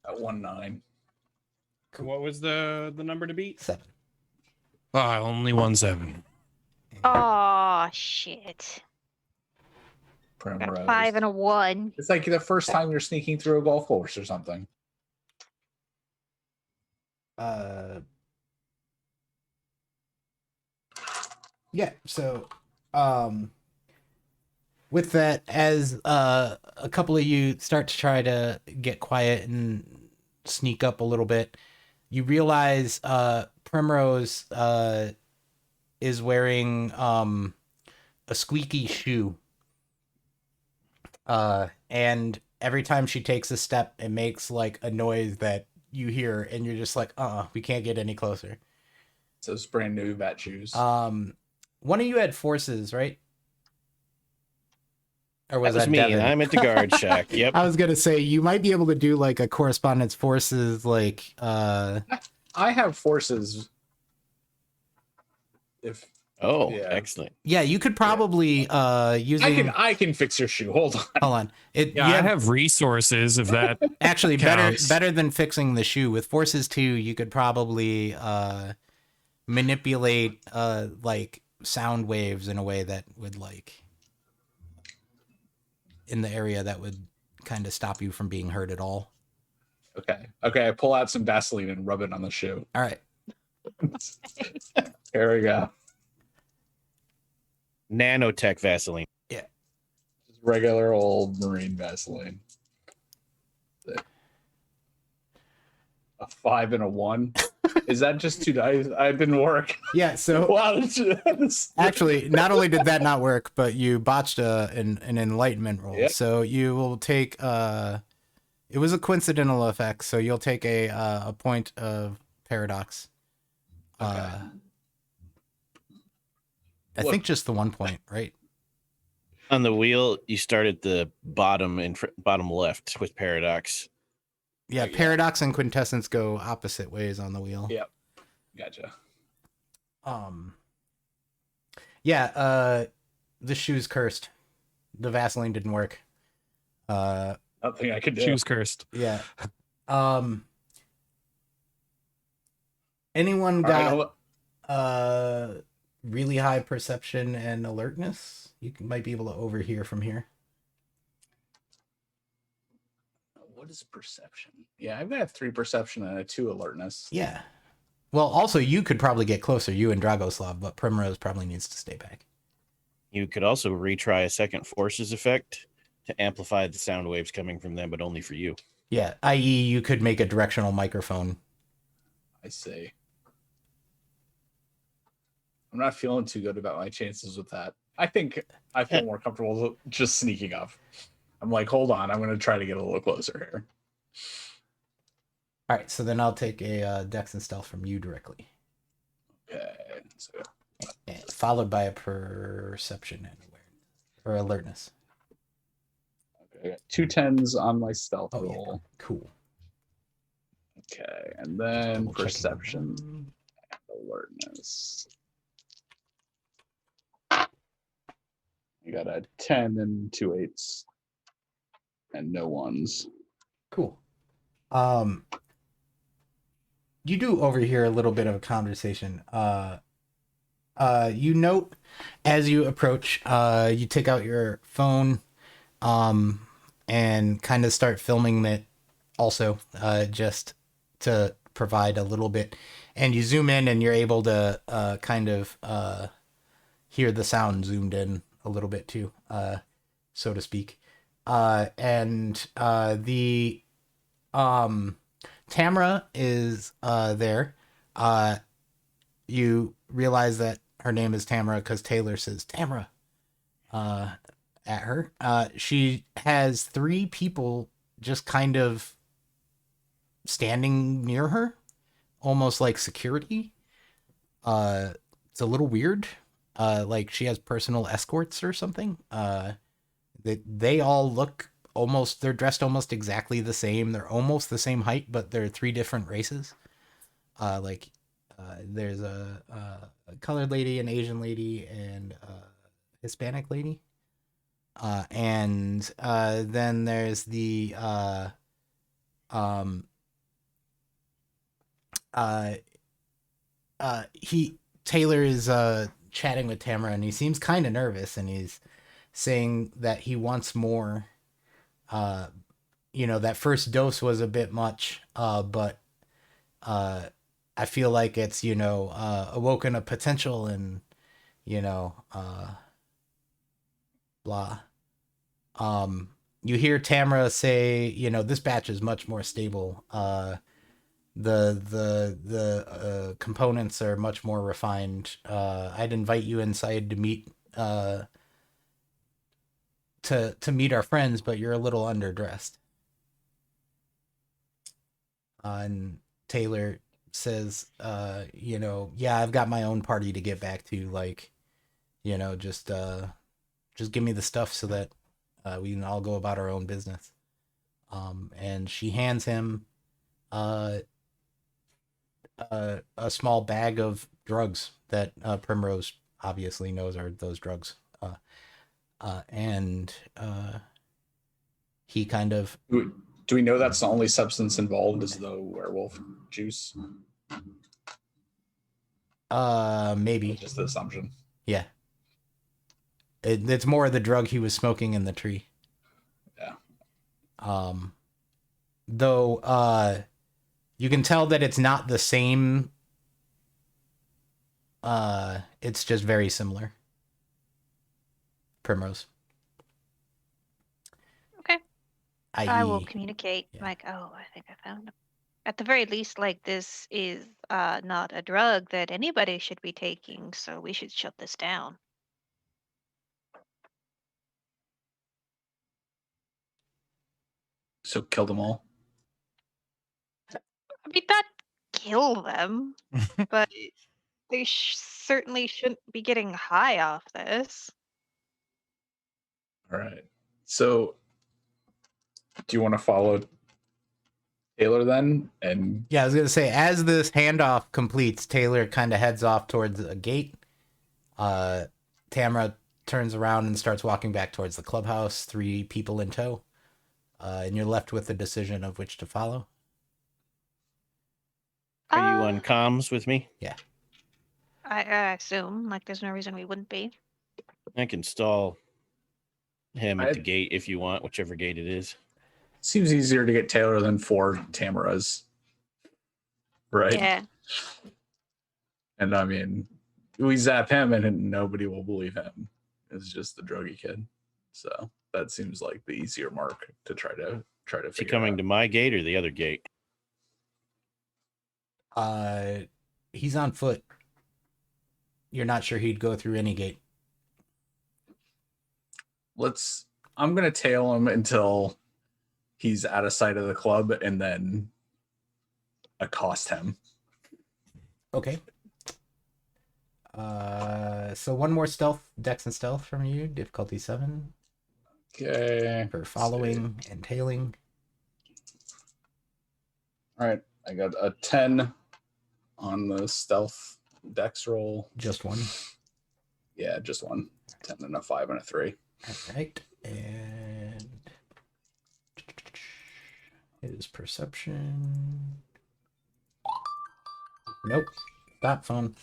At 1-9. What was the number to beat? 7. Only 1-7. Oh shit! Got Primrose. a 5 and a 1. It's like the first time you're sneaking through a golf course or something. Yeah, so with that, as a couple of you start to try to get quiet and sneak up a little bit, you realize Primrose is wearing a squeaky shoe And every time she takes a step, it makes like a noise that you hear, and you're just like, we can't get any closer. So it's brand new vat shoes. One of you had forces, right? Or was That was me, Devin? and I'm at the guard shack. Yep. I was gonna say you might be able to do like a correspondence forces, like I have forces. If Oh, Yeah. excellent. yeah, you could probably using. I can fix your shoe. Hold on. Hold on. Yeah, I have resources if that actually counts. better than fixing the shoe. With forces 2, you could probably manipulate like sound waves in a way that would like in the area that would kind of stop you from being hurt at all. Okay. I pull out some Vaseline and rub it on the shoe. All right. There we go. Nanotech Vaseline. Yeah. Just regular old marine Vaseline. A 5 and a 1. Is that just 2 dice? I didn't work. Yeah, so Wow. actually, not only did that not work, but you botched an enlightenment roll. Yep. So you will take it was a coincidental effect, so you'll take a point of paradox. Okay. I think just the 1 point, right? On the wheel, you start at the bottom bottom left with paradox. Yeah, Yeah. paradox and quintessence go opposite ways on the wheel. Yep. Gotcha. Yeah, the shoe's cursed. The Vaseline didn't work. Nothing I could do. She was cursed. Yeah. Anyone All got really high perception and alertness? Might be able to overhear from here. What is perception? Yeah, I've got a 3 perception and a 2 alertness. Yeah. Well, also you could probably get closer, you and Dragoslav, but Primrose probably needs to stay back. You could also retry a second forces effect to amplify the sound waves coming from them, but only for you. Yeah, i.e. you could make a directional microphone. I see. I'm not feeling too good about my chances with that. I think I feel more comfortable just sneaking up. I'm like, hold on, I'm going to try to get a little closer here. All right, so then I'll take a Dex and Stealth from you directly. Okay. So, And followed by a perception and awareness or alertness. okay, I got 2 10s on my stealth Oh, yeah. roll. Cool. Okay, and then Double checking. perception and alertness. I got a 10 and 2 8s. And no 1s. Cool. You do overhear a little bit of a conversation. You note as you approach, you take out your phone, and kind of start filming it also, just to provide a little bit. And you zoom in and you're able to, kind of, hear the sound zoomed in a little bit too, so to speak. And the Tamara is there. You realize that her name is Tamara because Taylor says Tamara at her. She has 3 people just kind of standing near her, almost like security. It's a little weird. Like she has personal escorts or something. They all look almost, they're dressed almost exactly the same. They're almost the same height, but they're 3 different races. There's a colored lady, an Asian lady, and a Hispanic lady. And then there's the Taylor is chatting with Tamara, and he seems kind of nervous, and he's saying that he wants more. That first dose was a bit much, but I feel like it's, awoken a potential and, blah. You hear Tamara say, this batch is much more stable. The components are much more refined. I'd invite you inside to meet to meet our friends, but you're a little underdressed. And Taylor says, yeah, I've got my own party to get back to. Like, just give me the stuff so that we can all go about our own business. And she hands him a small bag of drugs that Primrose obviously knows are those drugs. And he kind of... Do we know that's the only substance involved is the werewolf juice? Maybe. Just the assumption. Yeah. It's more of the drug he was smoking in the tree. Yeah. Though you can tell that it's not the same. It's just very similar. Primrose. Okay. I.e., I will communicate. yeah. Like, oh, I think I found him. At the very least, like, this is not a drug that anybody should be taking, so we should shut this down. So kill them all. I mean, not kill them, but they certainly shouldn't be getting high off this. All right. So do you want to follow Taylor then? And Yeah, I was gonna say, as this handoff completes, Taylor kind of heads off towards a gate. Tamara turns around and starts walking back towards the clubhouse, 3 people in tow. And you're left with the decision of which to follow. Are you on comms with me? Yeah. I assume, like, there's no reason we wouldn't be. I can stall him at the I- gate if you want, whichever gate it is. seems easier to get Taylor than 4 Tamaras. Right? Yeah. And I mean, we zap him and nobody will believe him. It's just the druggy kid. So that seems like the easier mark to try to Is he figure coming out. to my gate or the other gate? He's on foot. You're not sure he'd go through any gate. I'm gonna tail him until he's out of sight of the club and then accost him. Okay. So one more stealth, dex and stealth from you, difficulty 7 Okay. for following and tailing. All right. I got a 10 on the stealth dex roll. Just one. Yeah, just one. 10 and a 5 and a 3. All right. And his perception. Nope. Stop phone.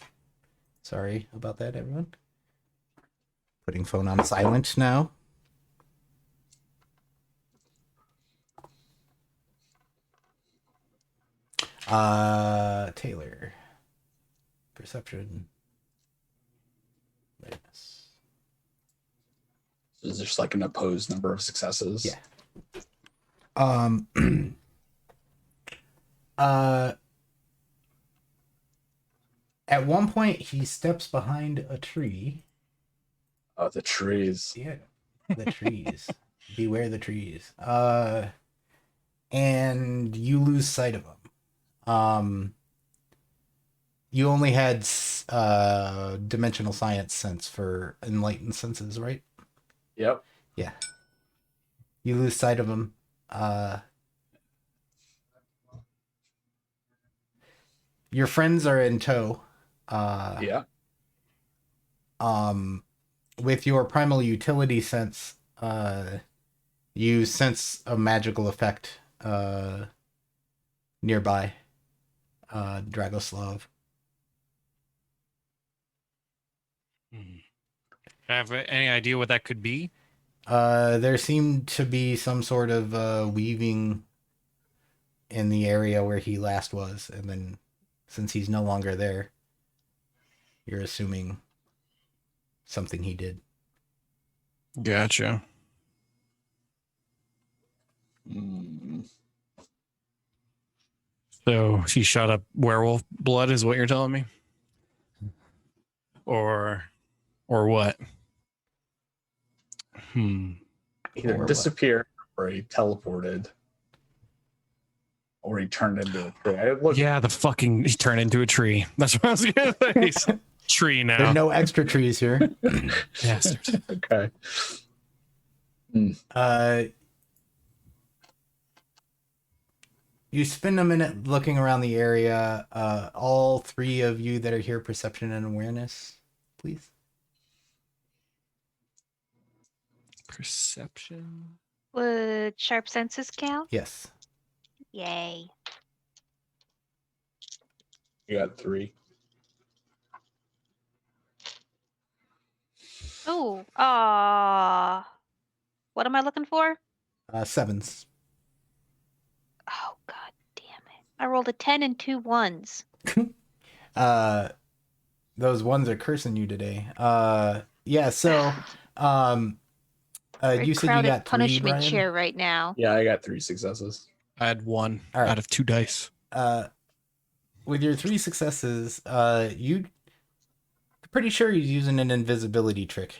Sorry about that, everyone. Putting phone on silent now. Taylor. Perception. Minus. Is there just like an opposed number of successes? Yeah. At one point he steps behind a tree. Oh, the trees. Yeah, the trees. Beware the trees. And you lose sight of him. You only had dimensional science sense for enlightened senses, right? Yep. Yeah. You lose sight of him. Your friends are in tow. Yeah. With your primal utility sense, you sense a magical effect nearby. Dragoslav. Have any idea what that could be? There seemed to be some sort of weaving in the area where he last was, and then since he's no longer there, you're assuming something he did. Gotcha. So he shot up werewolf blood is what you're telling me? Or what? either Or what? disappeared or he teleported or he turned into a tree. Yeah, he turned into a tree. That's what I was gonna say. He's a tree now. There's no extra trees here. Bastard. Okay. You spend a minute looking around the area. All three of you that are here, perception and awareness, please. Perception. Would sharp senses count? Yes. Yay. You got 3. Oh, what am I looking for? 7s. Oh, god damn it. I rolled a 10 and 2 1s. Those ones are cursing you today. Yeah. So, Very you said you crowded got 3, punishment Brian? chair right now. Yeah, I got 3 successes. I had 1 All right. out of 2 dice. With your 3 successes, you pretty sure he's using an invisibility trick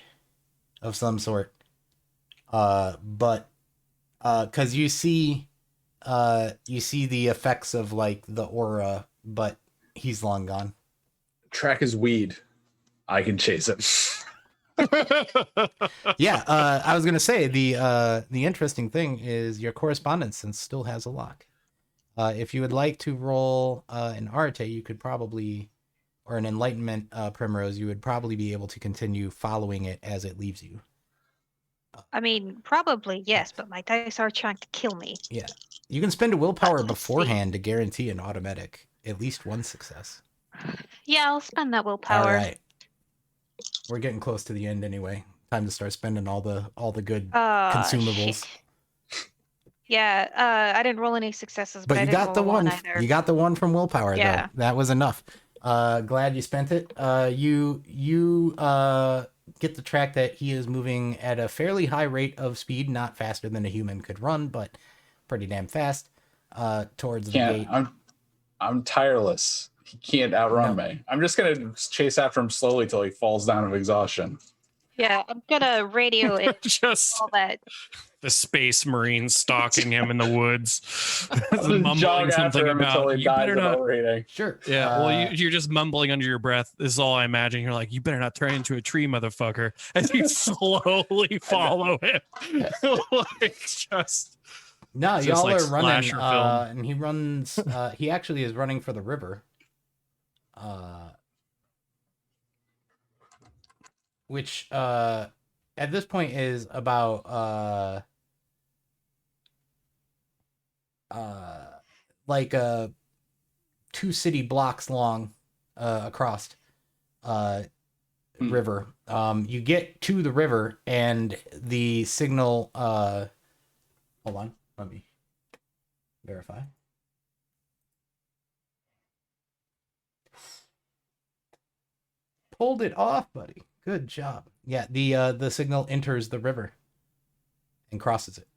of some sort. But because you see the effects of like the aura, but he's long gone. Track is weed. I can chase it. Yeah, I was gonna say the interesting thing is your correspondence still has a lock. If you would like to roll an Arte, you could probably, or an Enlightenment Primrose, you would probably be able to continue following it as it leaves you. I mean, probably, yes, but my dice are trying to kill me. Yeah, you can spend a willpower Let's see. beforehand to guarantee an automatic at least 1 success. Yeah, I'll spend that willpower. All right, we're getting close to the end anyway. Time to start spending all the good consumables. Shit. Yeah, I didn't roll any successes, but But I you didn't got the roll one. either. You got the one from willpower, Yeah. though. That was enough. Glad you spent it. You get the track that he is moving at a fairly high rate of speed, not faster than a human could run, but pretty damn fast. Towards the gate. I'm tireless. He can't outrun me. I'm just gonna chase after him slowly till he falls down of exhaustion. Yeah, I'm gonna radio it. Just All that. the space marine stalking him in the woods, Jog mumbling after something him until about he you dies better of not. overheating. Sure. Yeah, well, you're just mumbling under your breath. This is all I imagine. You're like, you better not turn into a tree, motherfucker, as you slowly follow him. Like, just No, just y'all like are running, slasher film. and he runs. He actually is running for the river, which at this point is about like 2 city blocks long across river. You get to the river and the signal. Hold on, let me verify. Pulled it off, buddy. Good job. Yeah, the signal enters the river and crosses it.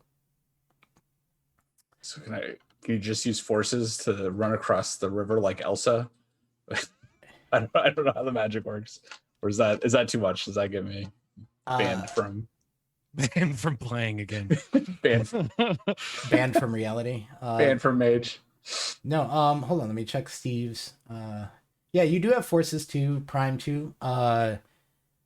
So can you just use forces to run across the river like Elsa? I don't know how the magic works. Or is that too much? Does that get me banned from playing again? banned Banned from reality. banned from Mage? No, hold on, let me check Steve's. Yeah, you do have forces too, Prime 2.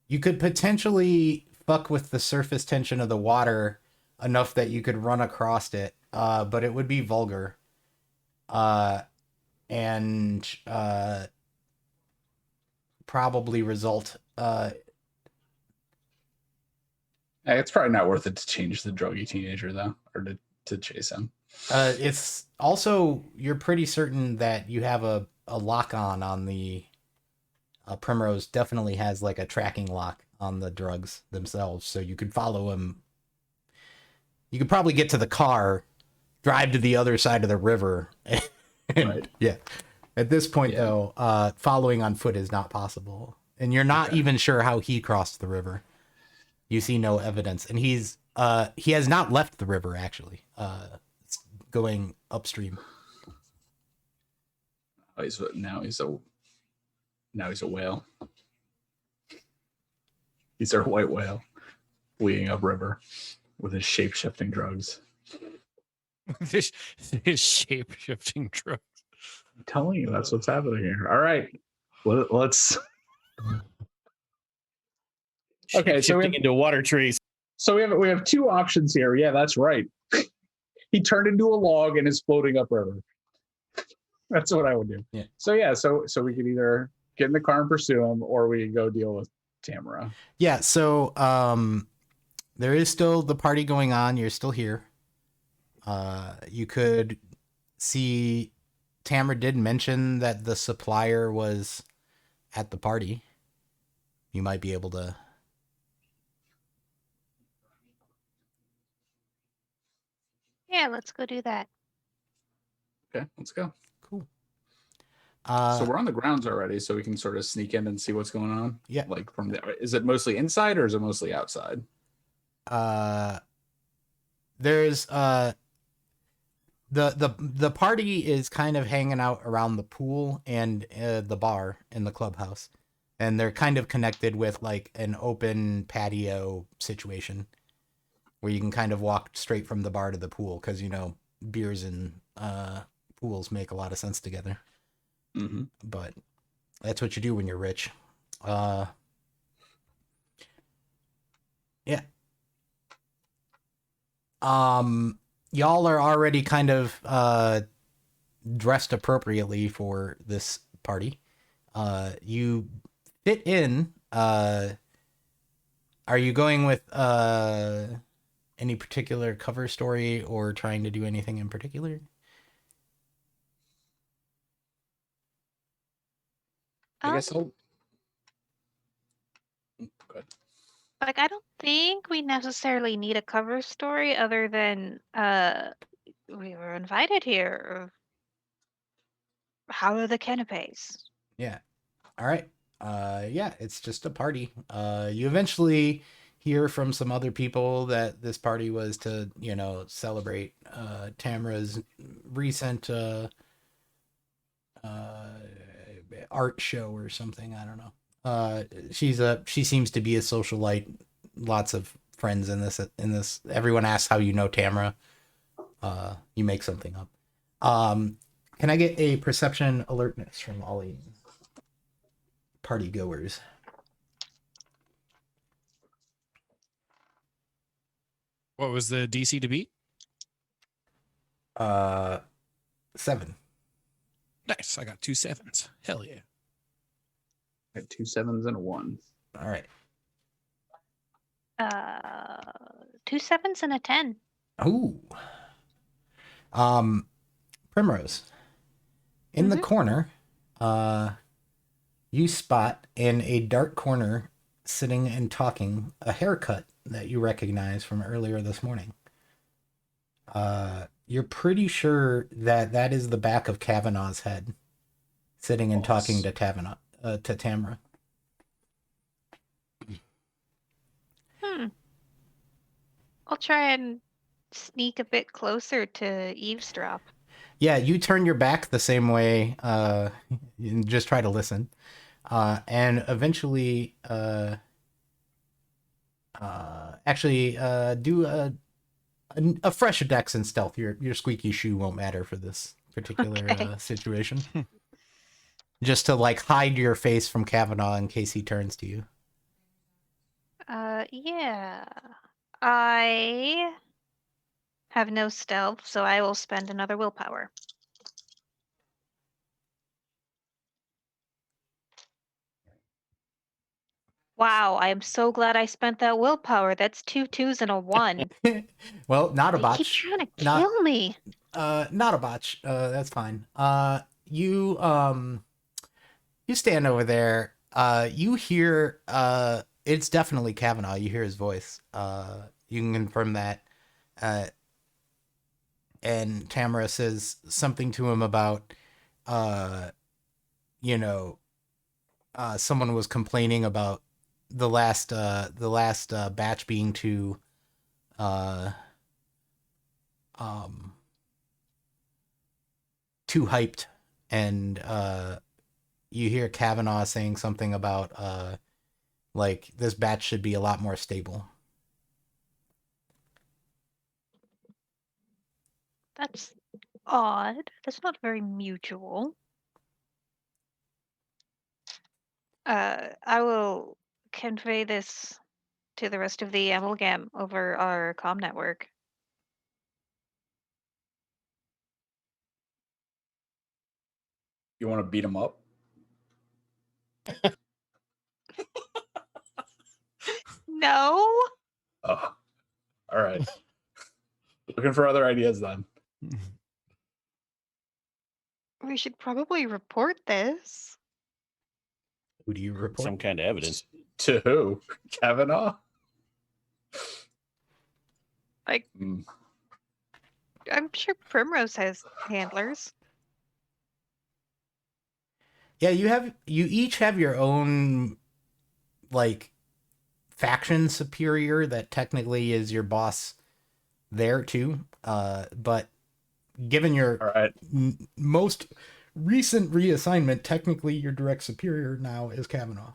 You could potentially fuck with the surface tension of the water enough that you could run across it, but it would be vulgar. And probably result. It's probably not worth it to change the druggy teenager though, or to chase him. It's also, you're pretty certain that you have a lock on the Primrose definitely has like a tracking lock on the drugs themselves, so you could follow him. You could probably get to the car, drive to the other side of the river. Right. Yeah. At this point, though, following on foot is not possible, and you're not even sure how he crossed the river. You see no evidence, and he has not left the river actually. It's going upstream. Oh, now he's a whale. He's our white whale fleeing upriver. with his shape-shifting drugs. This shape shifting drug. I'm telling you, that's what's happening here. All right, let's. Okay, so Shifting into water trees. So we have two options here. Yeah, that's right. He turned into a log and is floating upriver. That's what I would do. Yeah. So we could either get in the car and pursue him, or we could go deal with Tamara. Yeah, so there is still the party going on. You're still here. You could see Tamara did mention that the supplier was at the party. You might be able to. Yeah, let's go do that. Okay, let's go. Cool. So we're on the grounds already, so we can sort of sneak in and see what's going on. Yeah. Like from there, is it mostly inside or is it mostly outside? There's the party is kind of hanging out around the pool and the bar in the clubhouse, and they're kind of connected with like an open patio situation where you can kind of walk straight from the bar to the pool, because beers and pools make a lot of sense together. Mm-hmm. But that's what you do when you're rich. Yeah. Y'all are already kind of dressed appropriately for this party. You fit in. Are you going with any particular cover story or trying to do anything in particular? I guess I'll. Good. Like, I don't think we necessarily need a cover story other than we were invited here. How are the canapes? Yeah. All right. Yeah, it's just a party. You eventually hear from some other people that this party was to, celebrate Tamara's recent art show or something. I don't know. She seems to be a socialite. Lots of friends in this. Everyone asks how you know Tamara. You make something up. Can I get a perception alertness from all you party goers? What was the DC to beat? 7. Nice. I got 2 7s. Hell yeah. I have 2 7s and a 1. All right. 2 7s and a 10. Ooh. Primrose. In the corner, you spot in a dark corner, sitting and talking, a haircut that you recognize from earlier this morning. You're pretty sure that is the back of Kavanaugh's head, sitting and talking to Tamara. I'll try and sneak a bit closer to eavesdrop. Yeah, you turn your back the same way, and just try to listen. And eventually, do a fresh dex and stealth. Your squeaky shoe won't matter for this particular situation. Just to hide your face from Kavanaugh in case he turns to you. Yeah. I have no stealth, so I will spend another willpower. Wow, I am so glad I spent that willpower. That's 2 2s and a 1. Well, not a They botch. keep trying to kill me. Not a botch. That's fine. You stand over there. You hear. It's definitely Kavanaugh. You hear his voice. You can confirm that. And Tamara says something to him about, someone was complaining about the last batch being too hyped, and you hear Kavanaugh saying something about this batch should be a lot more stable. That's odd. That's not very mutual. I will convey this to the rest of the amalgam over our comm network. You want to beat him up? No. Oh, all right. Looking for other ideas then. We should probably report this. Who do you report? Some kind of evidence. To who? Kavanaugh? Like, Mm. I'm sure Primrose has handlers. Yeah, you each have your own like faction superior that technically is your boss there too. But given your All right. most recent reassignment, technically your direct superior now is Kavanaugh.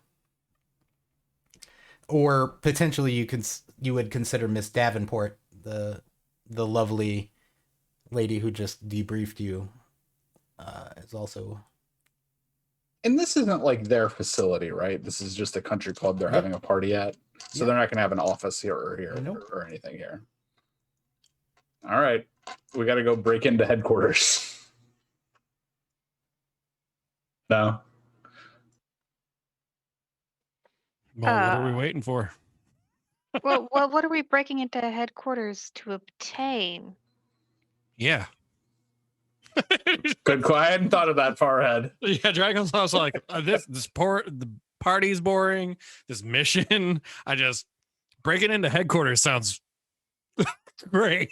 Or potentially you would consider Miss Davenport, the lovely lady who just debriefed you, is also. And this isn't like their facility, right? This is just a country club they're Yep. having a party at. So Yep. they're not going to have an office here Nope. or anything here. All right. We got to go break into headquarters. No. Well, what are we waiting for? Well, what are we breaking into headquarters to obtain? Yeah. Good. I hadn't thought of that far ahead. Yeah, Dragon's also like the party's boring. This mission, I just breaking into headquarters sounds great.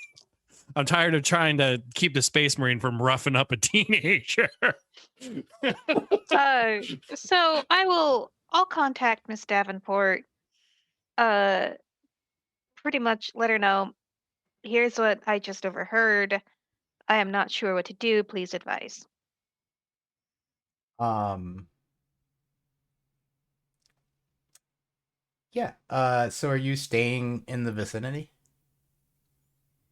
I'm tired of trying to keep the Space Marine from roughing up a teenager. So I'll contact Miss Davenport. Pretty much let her know. Here's what I just overheard. I am not sure what to do. Please advise. Yeah. So are you staying in the vicinity?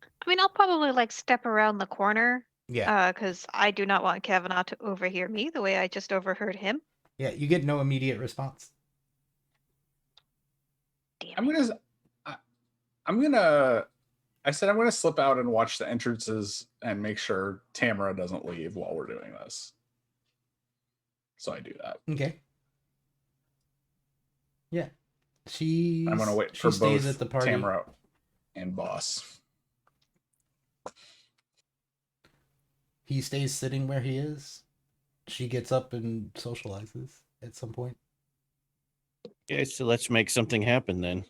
I mean, I'll probably like step around the corner. Yeah. Because I do not want Kavanaugh to overhear me the way I just overheard him. Yeah. You get no immediate response. Damn. I said I'm gonna slip out and watch the entrances and make sure Tamara doesn't leave while we're doing this. So I do that. Okay. Yeah. I'm gonna wait for both at the party. Tamara and Boss. He stays sitting where he is. She gets up and socializes at some point. Okay, so let's make something happen then.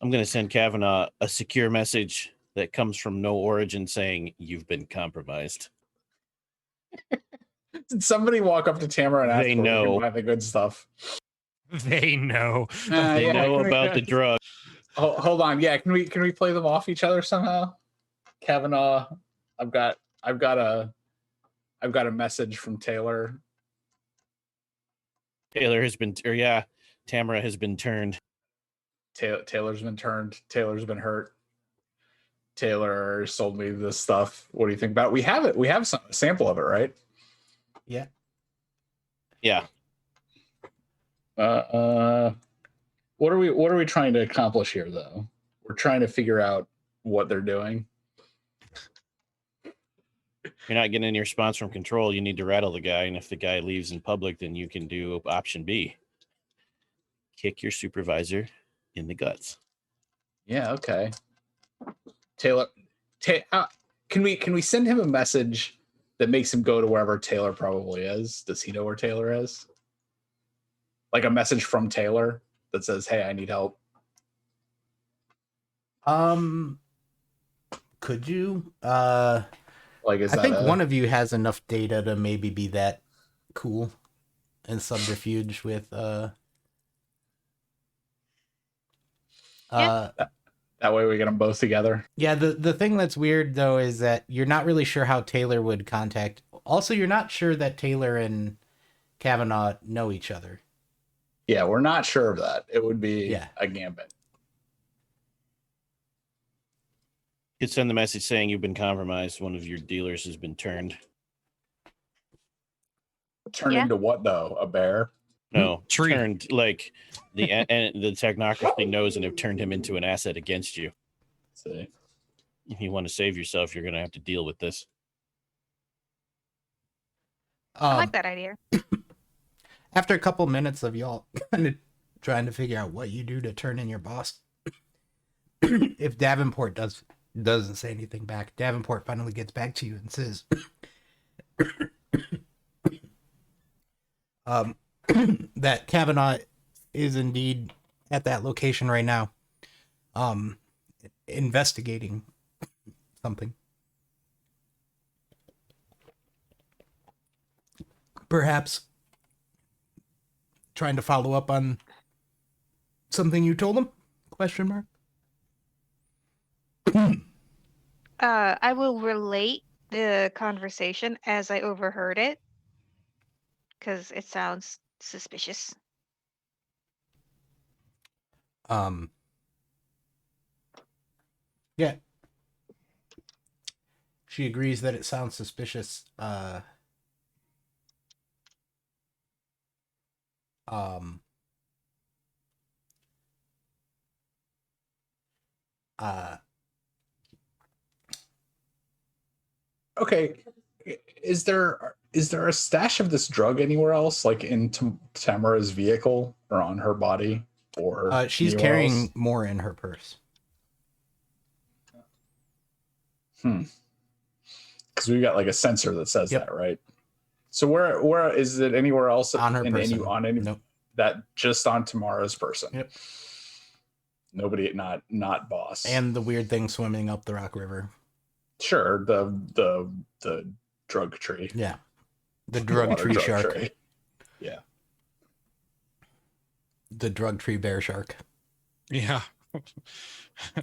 I'm going to send Kavanaugh a secure message that comes from no origin saying you've been compromised. Did somebody walk up to Tamara and ask They her if we know. can buy the good stuff? They know. They know about the drug. Oh, hold on. Yeah, can we play them off each other somehow? Kavanaugh, I've got a message from Taylor. Tamara has been turned. Taylor's been turned. Taylor's been hurt. Taylor sold me this stuff. What do you think about it? We have it. We have a sample of it, right? Yeah. Yeah. What are we trying to accomplish here, though? We're trying to figure out what they're doing. You're not getting any response from control. You need to rattle the guy. And if the guy leaves in public, then you can do option B. Kick your supervisor in the guts. Yeah, okay. Taylor, can we send him a message that makes him go to wherever Taylor probably is? Does he know where Taylor is? Like a message from Taylor that says, "Hey, I need help." Could you? Like, I think one of you has enough data to maybe be that cool and subterfuge with that way we get them both together. Yeah, the thing that's weird though is that you're not really sure how Taylor would contact. Also, you're not sure that Taylor and Kavanaugh know each other. Yeah, we're not sure of that. It would be Yeah. a gambit. could send the message saying you've been compromised. One of your dealers has been turned. Turn Yeah. into what though? A bear? No, Tree. turned like and the technocracy knows and have turned him into an asset against you. Let's see. If you want to save yourself, you're going to have to deal with this. I like that idea. After a couple minutes of y'all kind of trying to figure out what you do to turn in your boss, if Davenport doesn't say anything back, Davenport finally gets back to you and says, that Kavanaugh is indeed at that location right now, investigating something. Perhaps trying to follow up on something you told him? Question mark. I will relate the conversation as I overheard it, because it sounds suspicious. Yeah. She agrees that it sounds suspicious. Okay. Is there a stash of this drug anywhere else, like in Tamara's vehicle or on her body, or she's anywhere carrying else? more in her purse. Because we got like a sensor that says Yep. that, right? So where is it anywhere else On her in person. any Nope. that just on Tamara's person? Yep. Nobody, not boss. And the weird thing swimming up the Rock River. Sure, the drug tree. Yeah. The drug Water tree drug shark. tree. Yeah. The drug tree bear shark. Yeah.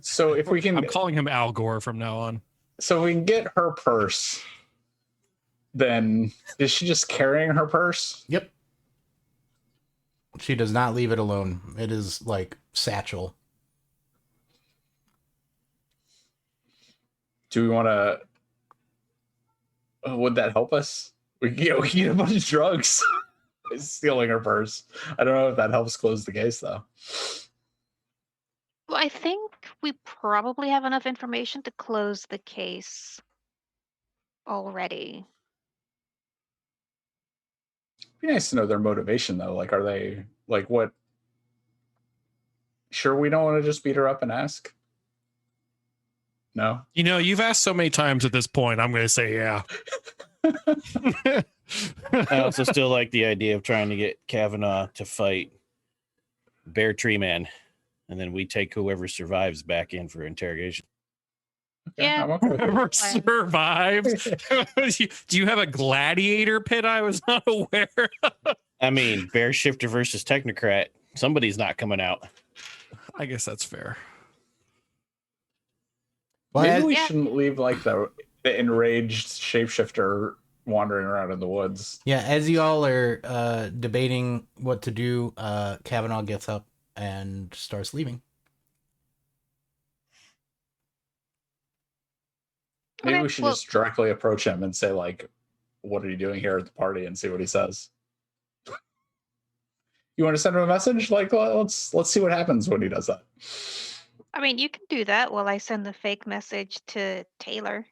So if we can, I'm calling him Al Gore from now on. so we can get her purse, then is she just carrying her purse? Yep. She does not leave it alone. It is like satchel. Do we want to? Would that help us? We get a bunch of drugs. Stealing her purse. I don't know if that helps close the case though. Well, I think we probably have enough information to close the case already. It'd be nice to know their motivation though. Like, are they like what? Sure, we don't want to just beat her up and ask. No. You know, you've asked so many times at this point. I'm going to say yeah. I also still like the idea of trying to get Kavanaugh to fight Bear Tree Man, and then we take whoever survives back in for interrogation. Okay, Yeah. I'm okay with it. Whoever survives. Do you have a gladiator pit? I was not aware. I mean, Bear Shifter versus Technocrat. Somebody's not coming out. I guess that's fair. Well, Maybe as- we Yeah. shouldn't leave like the enraged shapeshifter wandering around in the woods. Yeah, as you all are debating what to do, Kavanaugh gets up and starts leaving. Maybe Okay, we should well- just directly approach him and say like, "What are you doing here at the party?" and see what he says. You want to send him a message? Like, let's see what happens when he does that. I mean, you can do that while I send the fake message to Taylor.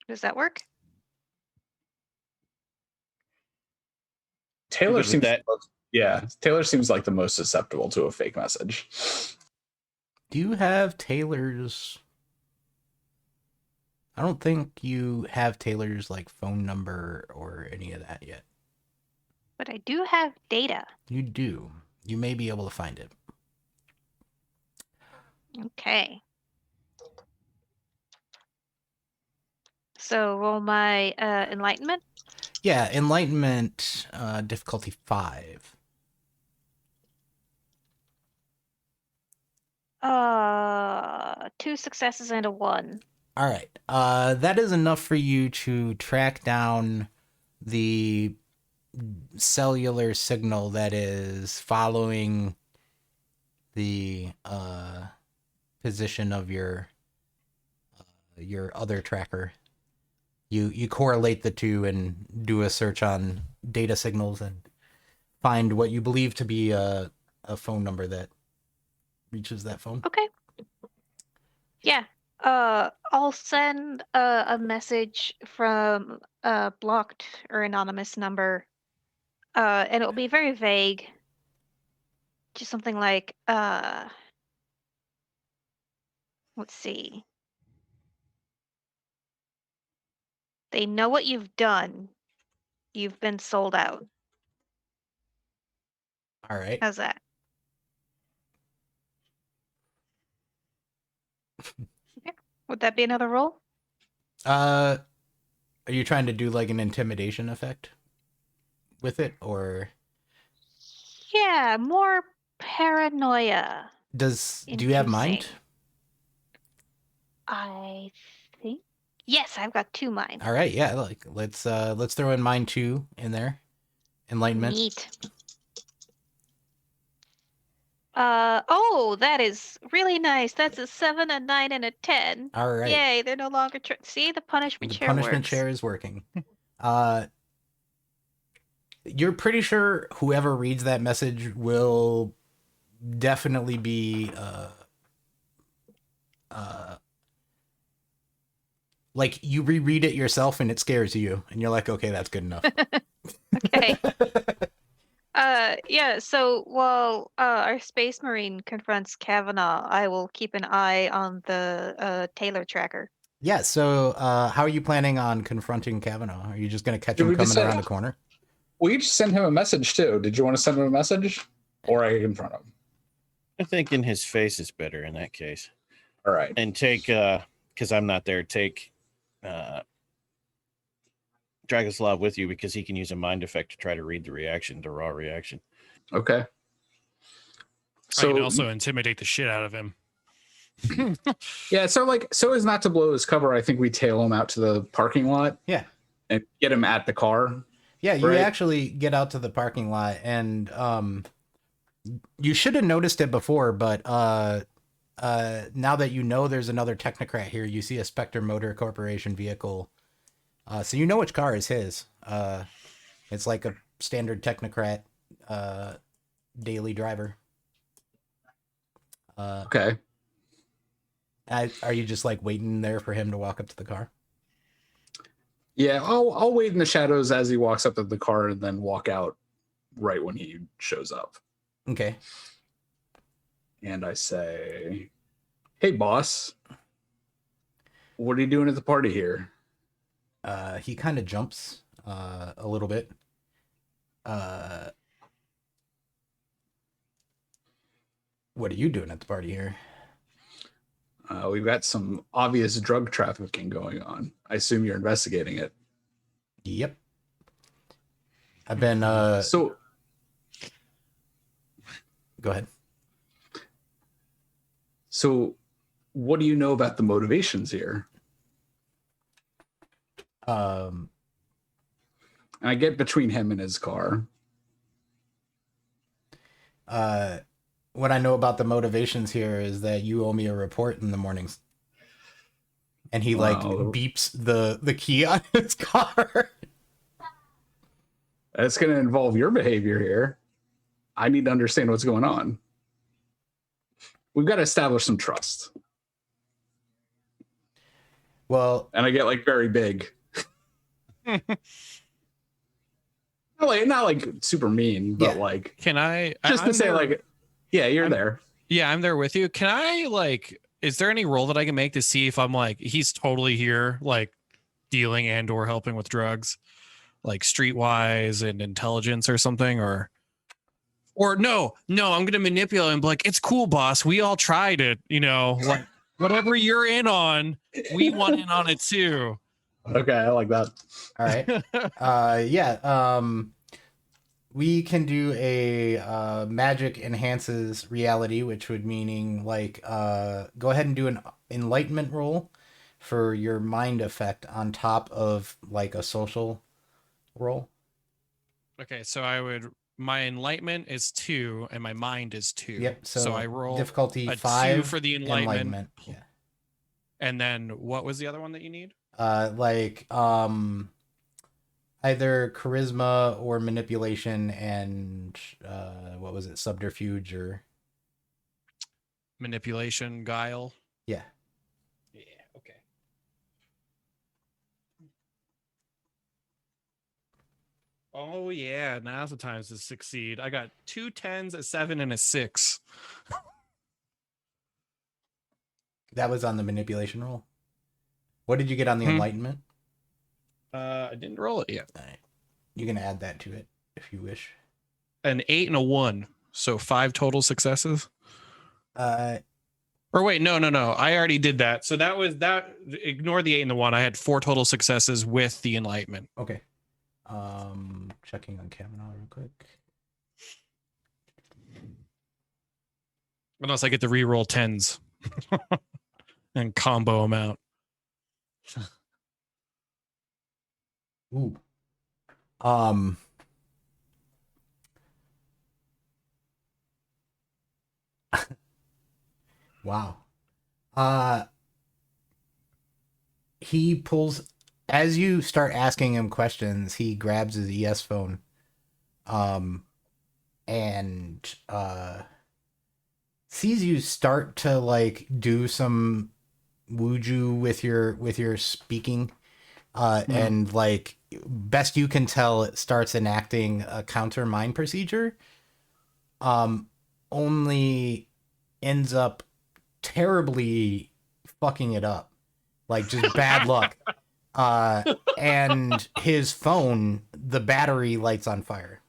Does that work? Taylor Good with seems that. Taylor seems like the most susceptible to a fake message. Do you have Taylor's... I don't think you have Taylor's like phone number or any of that yet. But I do have data. You do. You may be able to find it. Okay. So roll my enlightenment. Yeah, Enlightenment, difficulty 5. 2 successes and a 1. All right. That is enough for you to track down the cellular signal that is following the position of your other tracker. You correlate the two and do a search on data signals and find what you believe to be a phone number that reaches that phone. Okay. Yeah. I'll send a message from a blocked or anonymous number. And it'll be very vague. Just something like, let's see. They know what you've done. You've been sold out. All right. How's that? Yeah. Would that be another roll? Are you trying to do like an intimidation effect with it, or Yeah, more paranoia. do you have mind? Interesting. I think. Yes, I've got 2 mind. All right, yeah. Like let's throw in mind 2 in there. Enlightenment. Neat. Oh, that is really nice. That's a 7, a 9, and a 10. All right. Yay, they're no longer see the punishment The chair punishment works. chair is working. You're pretty sure whoever reads that message will definitely be like you reread it yourself and it scares you and you're like, okay, that's good enough. Okay. Yeah, so while our space marine confronts Kavanaugh, I will keep an eye on the Taylor tracker. Yeah, so how are you planning on confronting Kavanaugh? Are you just going to catch Did him we just coming say- around the corner? We just sent him a message too. Did you want to send him a message, or I confront him? I think in his face is better in that case. All right. And take because I'm not there. Take Dragoslav with you because he can use a mind effect to try to read the reaction, the raw reaction. Okay. I can also intimidate the shit out of him. Yeah, so as not to blow his cover, I think we tail him out to the parking lot. Yeah. And get him at the car. Yeah, you Right. actually get out to the parking lot and you should have noticed it before, but now that you know there's another technocrat here, you see a Spectre Motor Corporation vehicle. So you know which car is his. It's like a standard technocrat daily driver. Okay. Are you just like waiting there for him to walk up to the car? Yeah, I'll wait in the shadows as he walks up to the car and then walk out right when he shows up. Okay. And I say, "Hey, boss, what are you doing at the party here?" He kind of jumps a little bit. What are you doing at the party here? We've got some obvious drug trafficking going on. I assume you're investigating it. Yep. I've been So go ahead. So what do you know about the motivations here? Um And I get between him and his car. What I know about the motivations here is that you owe me a report in the mornings. And he like Wow. beeps the key on his car. It's going to involve your behavior here. I need to understand what's going on. We've got to establish some trust. Well, And I get like very big. not like super mean, but Yeah. like Can I just to I'm say there- like, yeah, you're I'm- there. Yeah, I'm there with you. Can I like is there any role that I can make to see if I'm like he's totally here, like dealing and or helping with drugs, like streetwise and intelligence or something, or no, I'm gonna manipulate him like it's cool, boss. We all tried it, like whatever you're in on, we want in on it too. Okay, I like that. all right. Yeah. We can do a magic enhances reality, which would meaning like go ahead and do an enlightenment roll for your mind effect on top of like a social roll. Okay, so I would my enlightenment is 2 and my mind is 2. Yep. So I roll difficulty a 2 5 for the enlightenment. Yeah. And then what was the other one that you need? Either charisma or manipulation and what was it, subterfuge or Manipulation, guile. yeah. Yeah, okay. Oh yeah, now's the time to succeed. I got 2 10s, a 7, and a 6. That was on the manipulation roll. What did you get on the enlightenment? I didn't roll it yet. All right. You can add that to it if you wish. An 8 and a 1, so 5 total successes. Or wait, no. I already did that. So that was that. Ignore the 8 and the 1. I had 4 total successes with the enlightenment. Okay. Checking on Kavanaugh real quick. Unless I get to reroll 10s and combo them out. Ooh. Wow. He pulls, as you start asking him questions, he grabs his ES phone, and sees you start to like do some wuju with your speaking, and like best you can tell, it starts enacting a counter mind procedure. Only ends up terribly fucking it up, like just bad luck. And his phone, the battery lights on fire.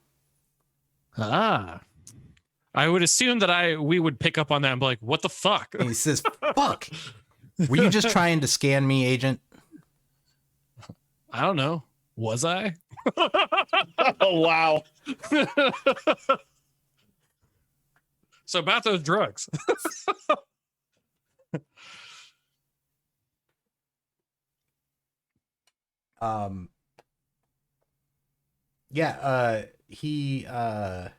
I would assume that we would pick up on that and be like, what the fuck? And he says, fuck, were you just trying to scan me, agent? I don't know. Was I? Oh, wow. So about those drugs. He I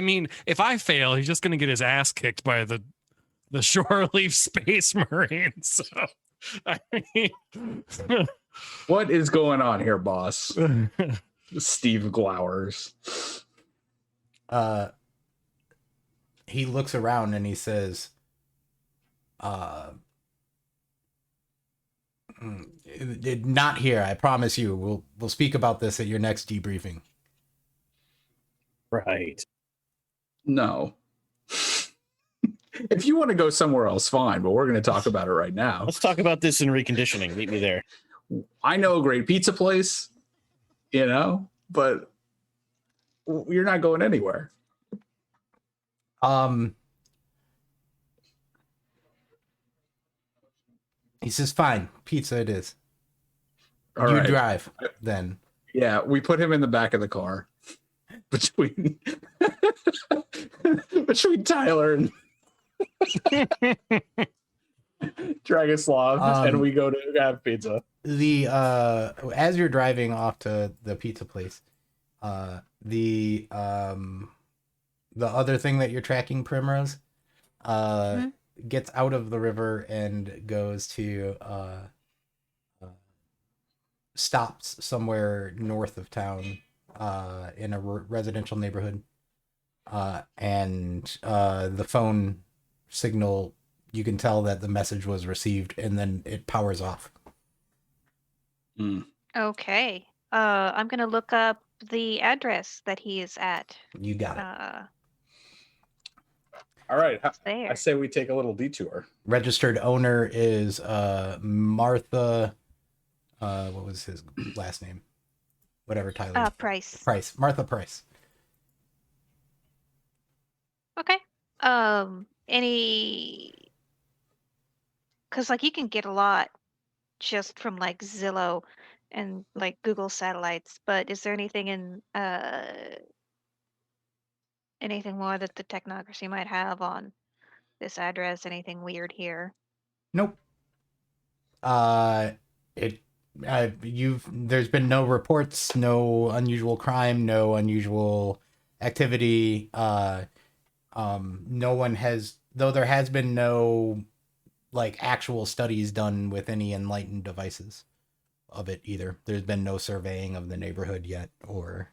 mean, if I fail, he's just gonna get his ass kicked by the Shore Leave Space Marines. So, I mean, What is going on here, boss? Steve glowers. he looks around and he says, not here, I promise you. We'll speak about this at your next debriefing. Right. No. If you want to go somewhere else, fine, but we're going to talk about it right now. Let's talk about this in reconditioning. Meet me there. I know a great pizza place, but you're not going anywhere. He says, fine, pizza it is. All you right. drive then. Yeah, we put him in the back of the car between Tyler and Dragoslav, and we go to have pizza. As you're driving off to the pizza place, the other thing that you're tracking, Primrose, gets out of the river and goes to stops somewhere north of town, in a residential neighborhood, and the phone signal, you can tell that the message was received, and then it powers off. Okay. I'm gonna look up the address that he is at. You got it. All right, there. I say we take a little detour. Registered owner is Martha. What was his last name? Whatever, Tyler. Price. Martha Price. Okay. Because like you can get a lot just from like Zillow and like Google satellites, but is there anything in anything more that the Technocracy might have on this address? Anything weird here? Nope. It There's been no reports, no unusual crime, no unusual activity. No one has, though there has been no like actual studies done with any enlightened devices of it either. There's been no surveying of the neighborhood yet, or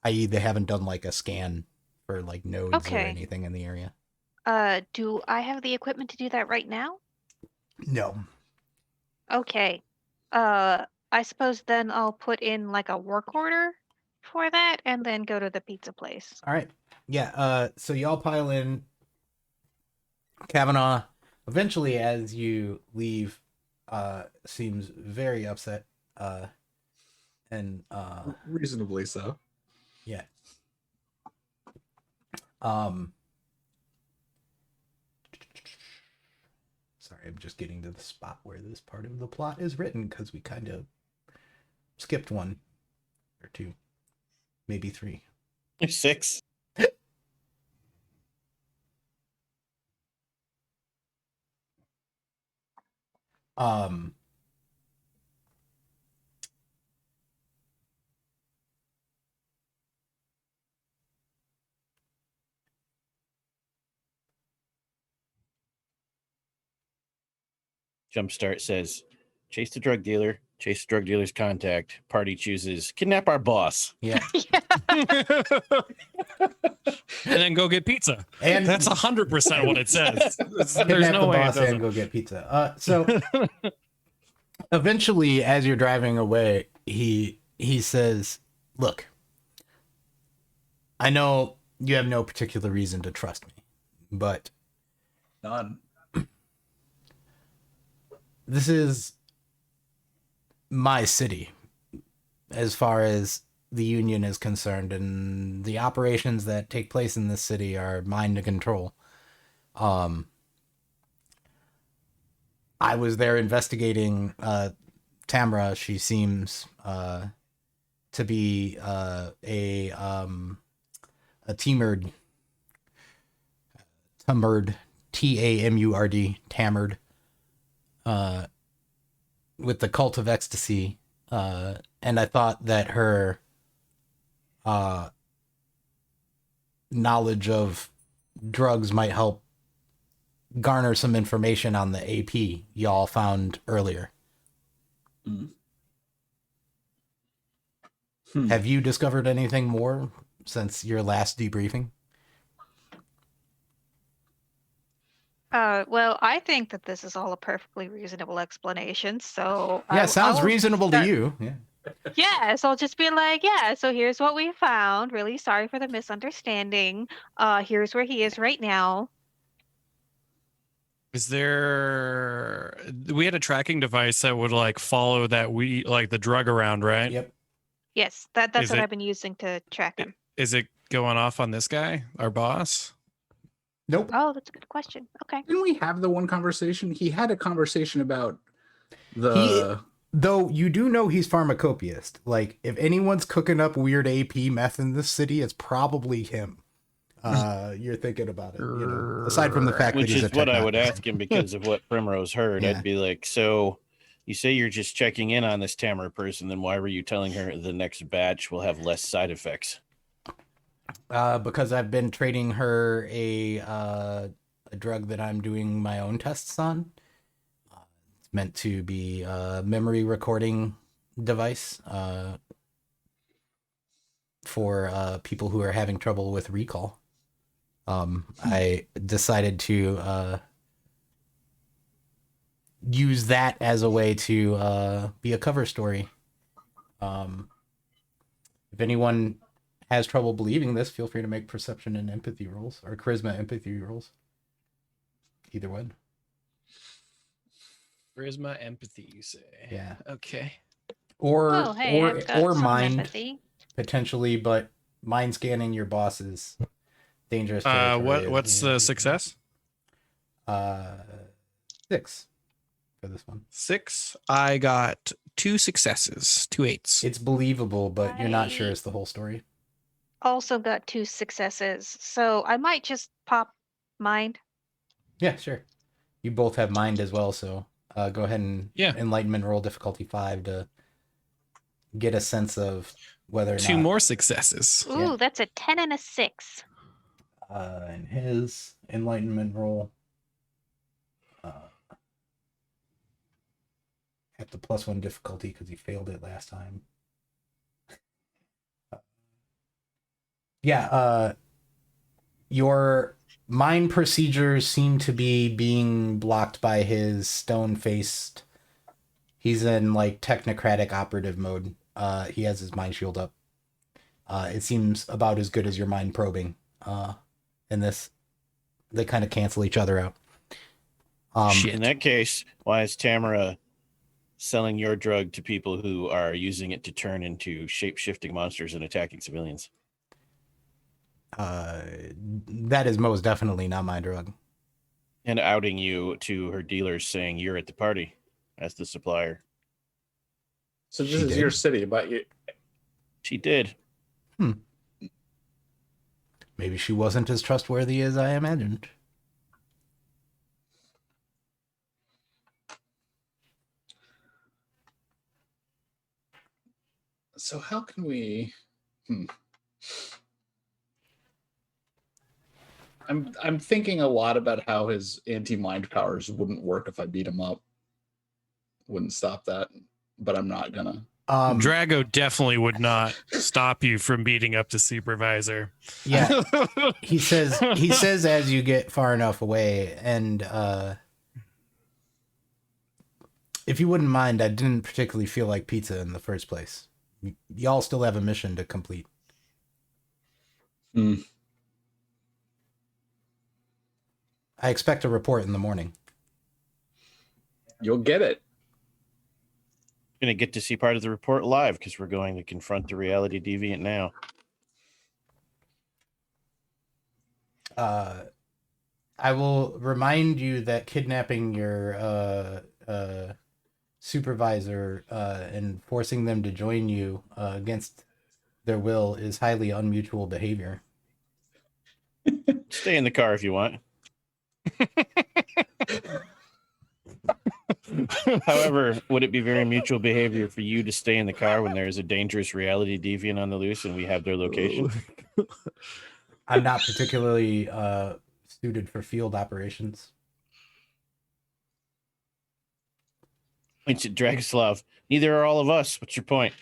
i.e. they haven't done like a scan for like nodes or Okay. anything in the area. Do I have the equipment to do that right now? No. Okay. I suppose then I'll put in like a work order for that and then go to the pizza place. All right. Yeah. So y'all pile in. Kavanaugh, eventually, as you leave, seems very upset. And Reasonably so. yeah. Sorry, I'm just getting to the spot where this part of the plot is written because we kind of skipped one or two, maybe three. 6. Um. Jumpstart says, chase the drug dealer, chase the drug dealer's contact. Party chooses kidnap our boss. Yeah. And then go get pizza. And That's 100% what it says. There's kidnap no the way it boss and doesn't. go get pizza. So eventually, as you're driving away, he says, "Look, I know you have no particular reason to trust me, but None. this is my city as far as the Union is concerned, and the operations that take place in this city are mine to control. I was there investigating Tamra. She seems to be a Tamurd, Tamurd, Tamurd, with the cult of ecstasy. And I thought that her knowledge of drugs might help garner some information on the AP y'all found earlier. Have you discovered anything more since your last debriefing? Well, I think that this is all a perfectly reasonable explanation, so Yeah, I sounds will reasonable to start- you. Yeah. Yeah, so I'll just be like, yeah, so here's what we found. Really sorry for the misunderstanding. Here's where he is right now. Is there? We had a tracking device that would like follow that the drug around, right? Yep. Yes, that's Is what it- I've been using to track him. Is it going off on this guy, our boss? Nope. Oh, that's a good question. Okay. Didn't we have the one conversation? He had a conversation about the. Though you do know he's pharmacopoeist. Like, if anyone's cooking up weird AP meth in this city, it's probably him. You're thinking about it. You know, aside from the fact Which that he's is a what I would technocracy. ask him because of what Primrose heard. Yeah. I'd be like, so you say you're just checking in on this Tamara person, then why were you telling her the next batch will have less side effects? Because I've been trading her a drug that I'm doing my own tests on. It's meant to be a memory recording device for people who are having trouble with recall. I decided to use that as a way to be a cover story. If anyone has trouble believing this, feel free to make perception and empathy rolls, or charisma empathy rolls. Either one. Charisma, empathy, you say? Yeah. Okay. Or Oh, hey, I've got or some mind empathy. potentially, but mind scanning your boss is dangerous territory. What's the success? 6 for this one. 6. I got 2 successes, 2 8s. It's believable, but you're not sure I- it's the whole story. Also got 2 successes, so I might just pop mind. Yeah, sure. You both have mind as well, so go ahead and enlightenment roll difficulty 5 to get a sense of whether or 2 not. more successes. Ooh, Yeah. that's a 10 and a 6. And his enlightenment roll at the +1 difficulty because he failed it last time. Your mind procedures seem to be being blocked by his stone-faced. He's in like technocratic operative mode. He has his mind shield up. It seems about as good as your mind probing. In this, they kind of cancel each other out. In that case, why is Tamara selling your drug to people who are using it to turn into shape-shifting monsters and attacking civilians? That is most definitely not my drug. And outing you to her dealers, saying you're at the party as the supplier. So this is your city, but you... She did. Maybe she wasn't as trustworthy as I imagined. So how can we... I'm thinking a lot about how his anti-mind powers wouldn't work if I beat him up. Wouldn't stop that, but I'm not gonna. Drago definitely would not stop you from beating up the supervisor. Yeah, he says as you get far enough away, and if you wouldn't mind, I didn't particularly feel like pizza in the first place. Y'all still have a mission to complete. I expect a report in the morning. You'll get it. Going to get to see part of the report live because we're going to confront the reality deviant now. I will remind you that kidnapping your supervisor and forcing them to join you against their will is highly unmutual behavior. Stay in the car if you want. However, would it be very mutual behavior for you to stay in the car when there's a dangerous reality deviant on the loose and we have their location? I'm not particularly suited for field operations. Points at Dragoslav. Neither are all of us. What's your point?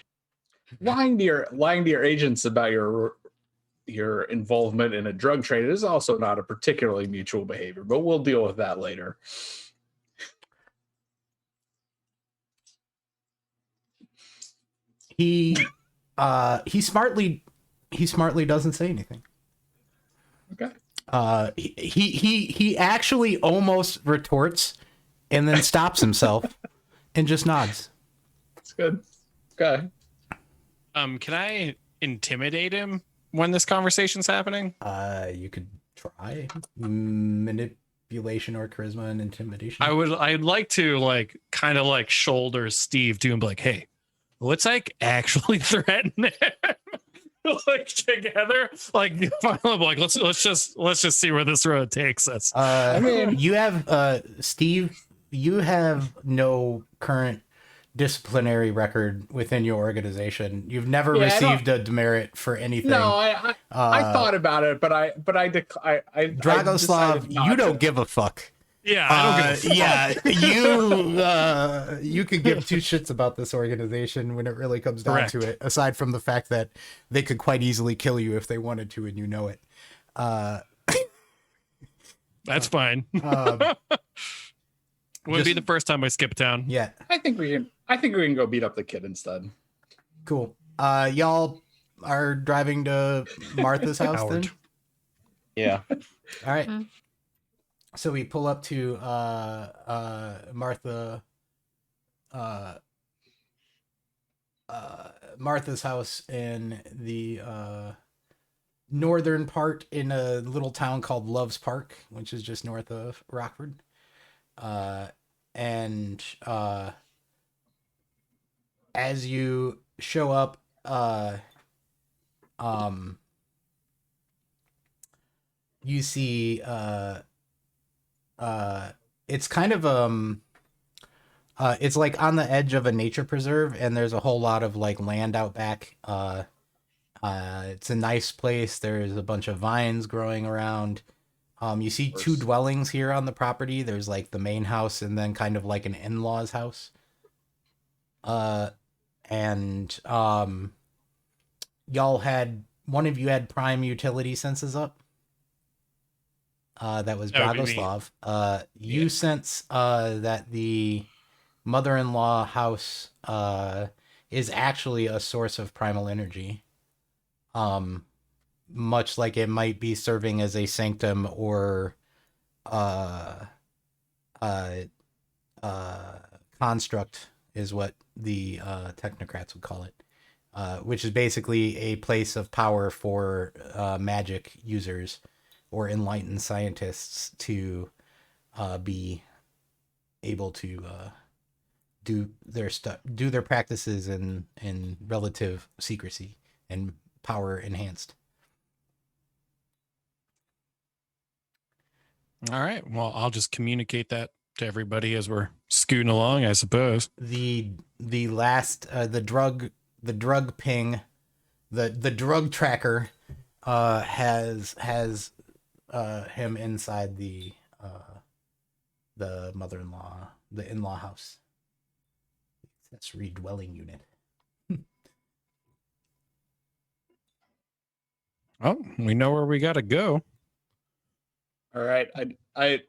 Lying to your agents about your involvement in a drug trade is also not a particularly mutual behavior, but we'll deal with that later. He smartly doesn't say anything. Okay. He actually almost retorts and then stops himself and just nods. That's good. Okay. Can I intimidate him when this conversation's happening? You could try manipulation or charisma and intimidation. I'd like to kind of shoulder Steve to him, like, hey, let's actually threaten him. Together, finally, let's just see where this road takes us. I mean, you have Steve. You have no current disciplinary record within your organization. You've never received a demerit for anything. No, I thought about it, but I Dragoslav, you don't give a fuck. Yeah, I don't give a fuck. You could give two shits about this organization when it really comes down to it, aside from the fact that they could quite easily kill you if they wanted to, and you know it. That's fine. Would be the first time I skip town. Yeah. I think we can go beat up the kid instead. Cool. Y'all are driving to Martha's house then? Yeah. All right. So we pull up to Martha's house in the northern part in a little town called Loves Park, which is just north of Rockford. And as you show up, you see it's kind of It's like on the edge of a nature preserve, and there's a whole lot of like land out back. It's a nice place. There's a bunch of vines growing around. You see two dwellings here on the property. There's like the main house and then kind of like an in-laws house. And y'all had one of you had prime utility senses up. That was That would be me. Dragoslav. You sense that the mother-in-law house is actually a source of primal energy. Much like it might be serving as a sanctum or construct is what the technocrats would call it, which is basically a place of power for magic users or enlightened scientists to be able to do their stuff, do their practices in relative secrecy and power enhanced. All right. Well, I'll just communicate that to everybody as we're scooting along, I suppose. The last the drug ping, the drug tracker has him inside the mother-in-law, the in-law house. That's redwelling unit. Oh, we know where we got to go. All right, I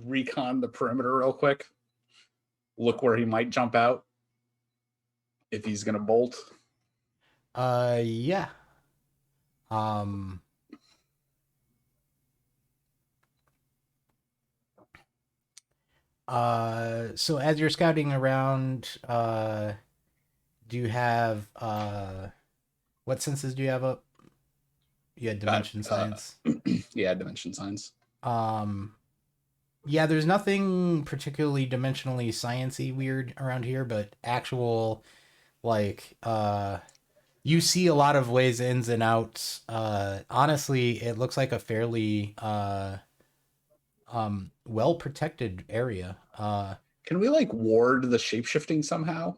recon the perimeter real quick. Look where he might jump out if he's gonna bolt. Yeah. So as you're scouting around, do you have what senses do you have up? You had dimension science. Yeah, dimension signs. Yeah, there's nothing particularly dimensionally sciencey weird around here, but actual like you see a lot of ways ins and outs. Honestly, it looks like a fairly well protected area. Can we like ward the shapeshifting somehow?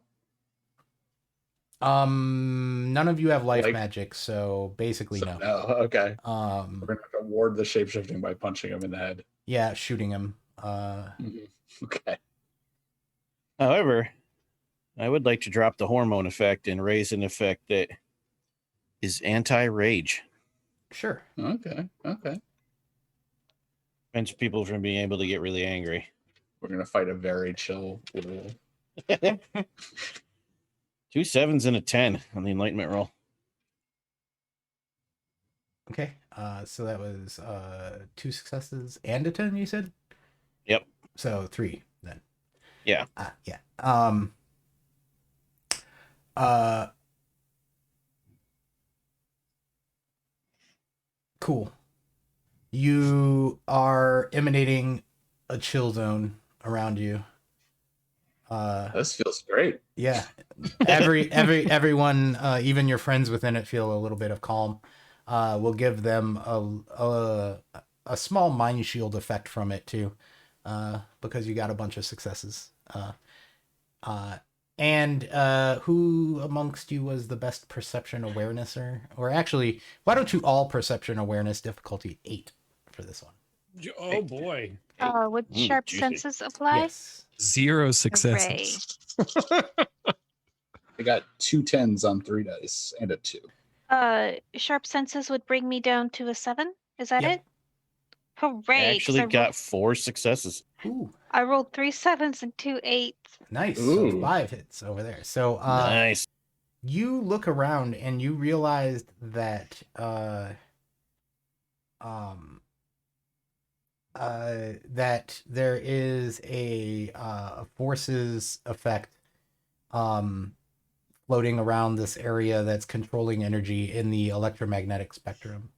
None of you have life Like- magic, so basically no. No, okay. We're gonna have to ward the shapeshifting by punching him in the head. Yeah, shooting him. Okay. However, I would like to drop the hormone effect and raise an effect that is anti-rage. Sure. Okay. Prevents people from being able to get really angry. We're gonna fight a very chill little. 2 7s and a 10 on the enlightenment roll. Okay. So that was 2 successes and a 10, you said? Yep. So 3 then. Yeah. Yeah. Cool. You are emanating a chill zone around you. This feels great. Yeah. Everyone, even your friends within it, feel a little bit of calm. We'll give them a small mind shield effect from it too, because you got a bunch of successes. And who amongst you was the best perception awarenesser? Or actually, why don't you all perception awareness difficulty 8 for this one? Oh, boy. Would sharp juicy. senses apply? Yes. 0 successes. I got 2 10s on 3 dice and a 2. Sharp senses would bring me down to a 7. Is that Yep. it? Hooray! I 'cause actually got 4 successes. Ooh, I rolled 3 7s and 2 8s. nice. Ooh. So 5 hits over there. So Nice. you look around and you realize that that there is a forces effect floating around this area that's controlling energy in the electromagnetic spectrum.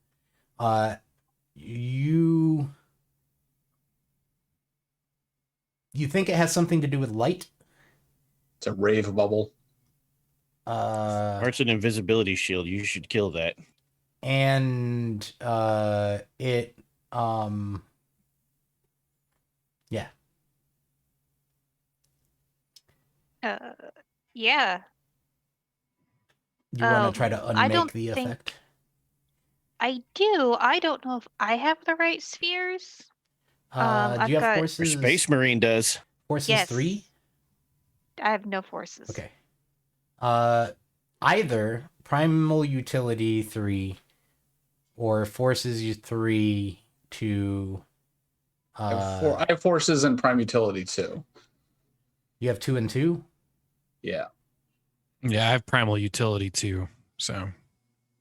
You think it has something to do with light? It's a rave bubble. Or it's an invisibility shield. You should kill that. And it yeah. Uh, yeah. You want to try to I unmake don't the think effect? I do. I don't know if I have the right spheres. Do I've you have got Our forces? Space Marine does. Forces yes. 3? I have no forces. Okay. Either primal utility 3 or forces you 3 to. I have forces and prime utility too. You have 2 and 2. Yeah. Yeah, I have primal utility too. So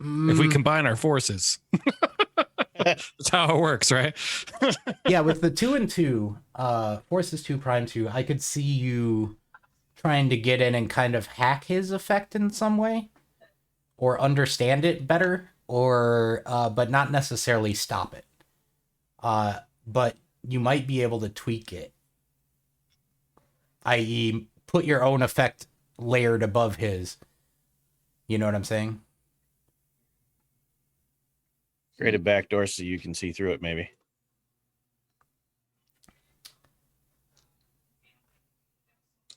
if we combine our forces, that's how it works, right? Yeah, with the 2 and 2, forces 2, prime 2, I could see you trying to get in and kind of hack his effect in some way, or understand it better, or but not necessarily stop it. But you might be able to tweak it, i.e., put your own effect layered above his. You know what I'm saying? Create a back door so you can see through it, maybe.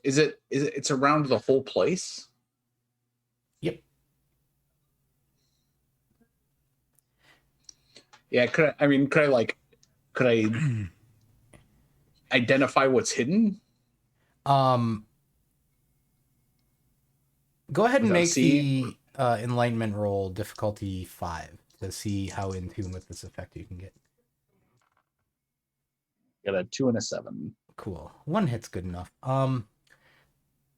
It's around the whole place? Yep. Yeah, could I identify what's hidden? Go ahead and Without make seeing? the enlightenment roll difficulty 5 to see how in tune with this effect you can get. Got a 2 and a 7. Cool. 1 hit's good enough.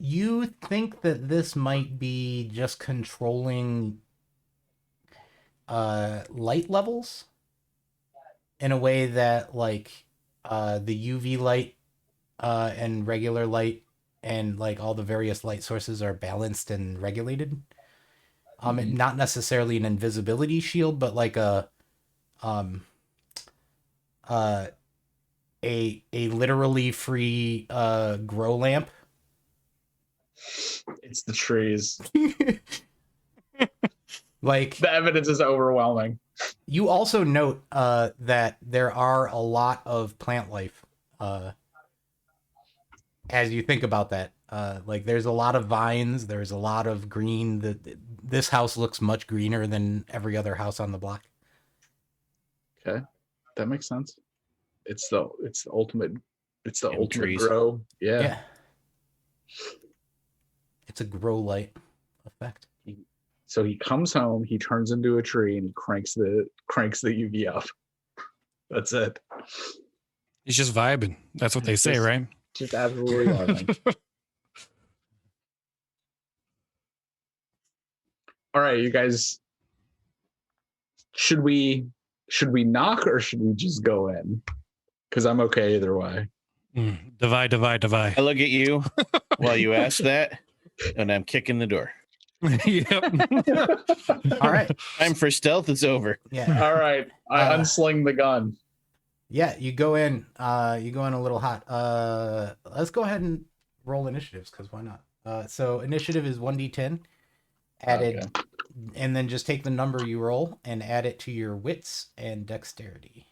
You think that this might be just controlling light levels in a way that like the UV light and regular light and like all the various light sources are balanced and regulated. Not necessarily an invisibility shield, but like a literally free grow lamp. It's the trees. Like The evidence is overwhelming. you also note that there are a lot of plant life as you think about that. Like there's a lot of vines, there's a lot of green. This house looks much greener than every other house on the block. Okay, that makes sense. It's the ultimate. It's the Damn ultimate trees. grow. Yeah. Yeah. It's a grow light effect. So he comes home, he turns into a tree, and he cranks the UV up. That's it. He's just vibing. That's what they say, Just- right? Just absolutely loving. All right, you guys. Should we knock or should we just go in? Because I'm okay either way. Divide. I look at you while you ask that, and I'm kicking the door. Yep. All right. Time for stealth is over. Yeah. All right, I unsling the gun. Yeah, you go in. You go in a little hot. Let's go ahead and roll initiatives because why not? So initiative is 1d10 added, Okay. and then just take the number you roll and add it to your wits and dexterity.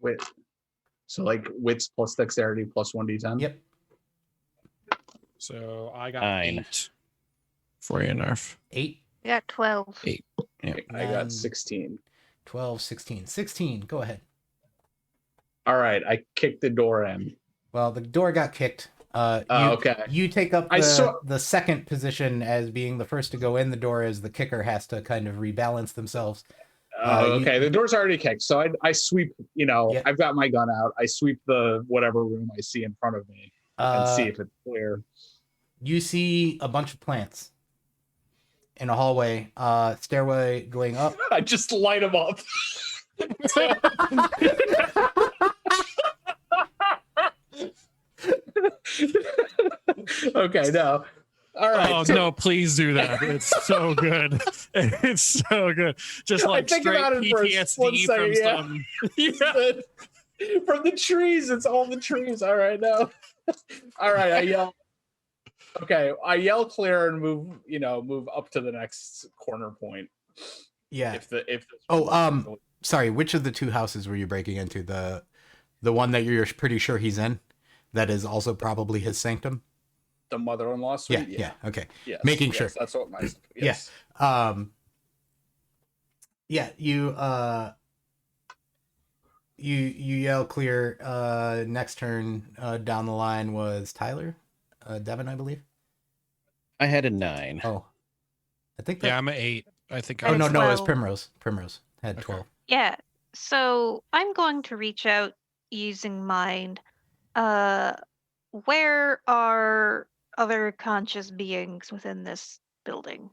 Wit. So like wits plus dexterity plus 1d10. Yep. So I got 9. 8 for you, Narf. 8. I got 12. 8. Yep. I 9, got 16. 12, 16. 16. Go ahead. All right, I kicked the door in. Well, the door got kicked. Okay. You take up I saw- the second position as being the first to go in the door, as the kicker has to kind of rebalance themselves. Okay, the door's already kicked. So I sweep, Yep. I've got my gun out. I sweep the whatever room I see in front of me and see if it's clear. You see a bunch of plants in a hallway, stairway going up. I just light them up. Okay, no. All right. Oh no, please do that. It's so good. It's so good. Just like think straight about it for one PTSD second, from yeah. some From the trees, it's all the trees. All right, now. All right, I yell. Okay, I yell clear and move up to the next corner point. Yeah. If Sorry, which of the two houses were you breaking into? The one that you're pretty sure he's in? that is also probably his sanctum. The mother-in-law suite. Yeah. Okay. Yes. Making yes, sure. That's what my. Yeah. Yes. You yell clear. Next turn down the line was Tyler, Devin, I believe. I had a 9. Oh, I think that. Yeah, I'm at 8. I think. I Oh had no, a no, it's 12. Primrose. Primrose had Okay. 12. Yeah. So I'm going to reach out using mind. Where are other conscious beings within this building?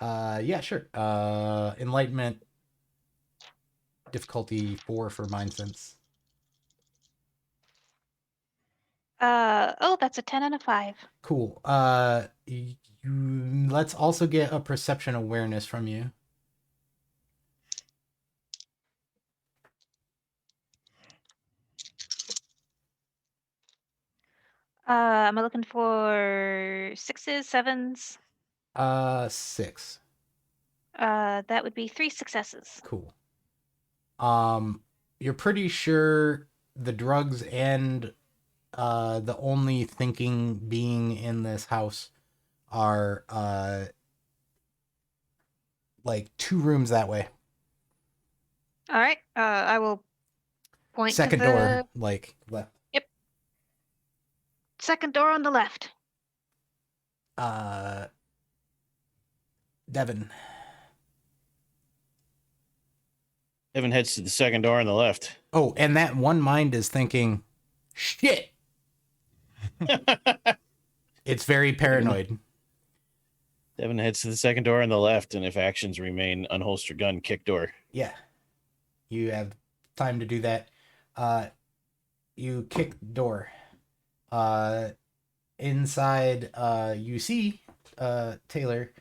Yeah, sure. Enlightenment difficulty 4 for mind sense. Oh, that's a 10 and a 5. Cool. Let's also get a perception awareness from you. Am I looking for 6s, 7s? 6. That would be 3 successes. Cool. You're pretty sure the drugs and the only thinking being in this house are like 2 rooms that way. All right. I will point Second to the door, like left. second door on the left. Devin. Evan heads to the second door on the left. Oh, and that one mind is thinking, shit. It's very paranoid. Evan heads to the second door on the left, and if actions remain, unholster gun, kick door. Yeah. You have time to do that. You kick the door. Inside, you see Taylor.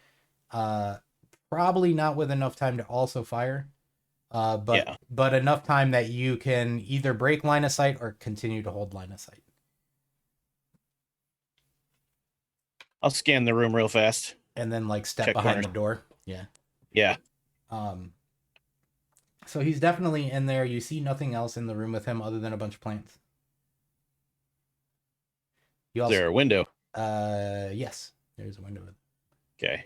Probably not with enough time to also fire. But enough time that you can either break line of sight or continue to hold line of sight. I'll scan the room real fast. And then like step Check behind corners. the door. Yeah. Yeah. So he's definitely in there. You see nothing else in the room with him other than a bunch of plants. You also, Is there a window? yes, there's a window. Okay.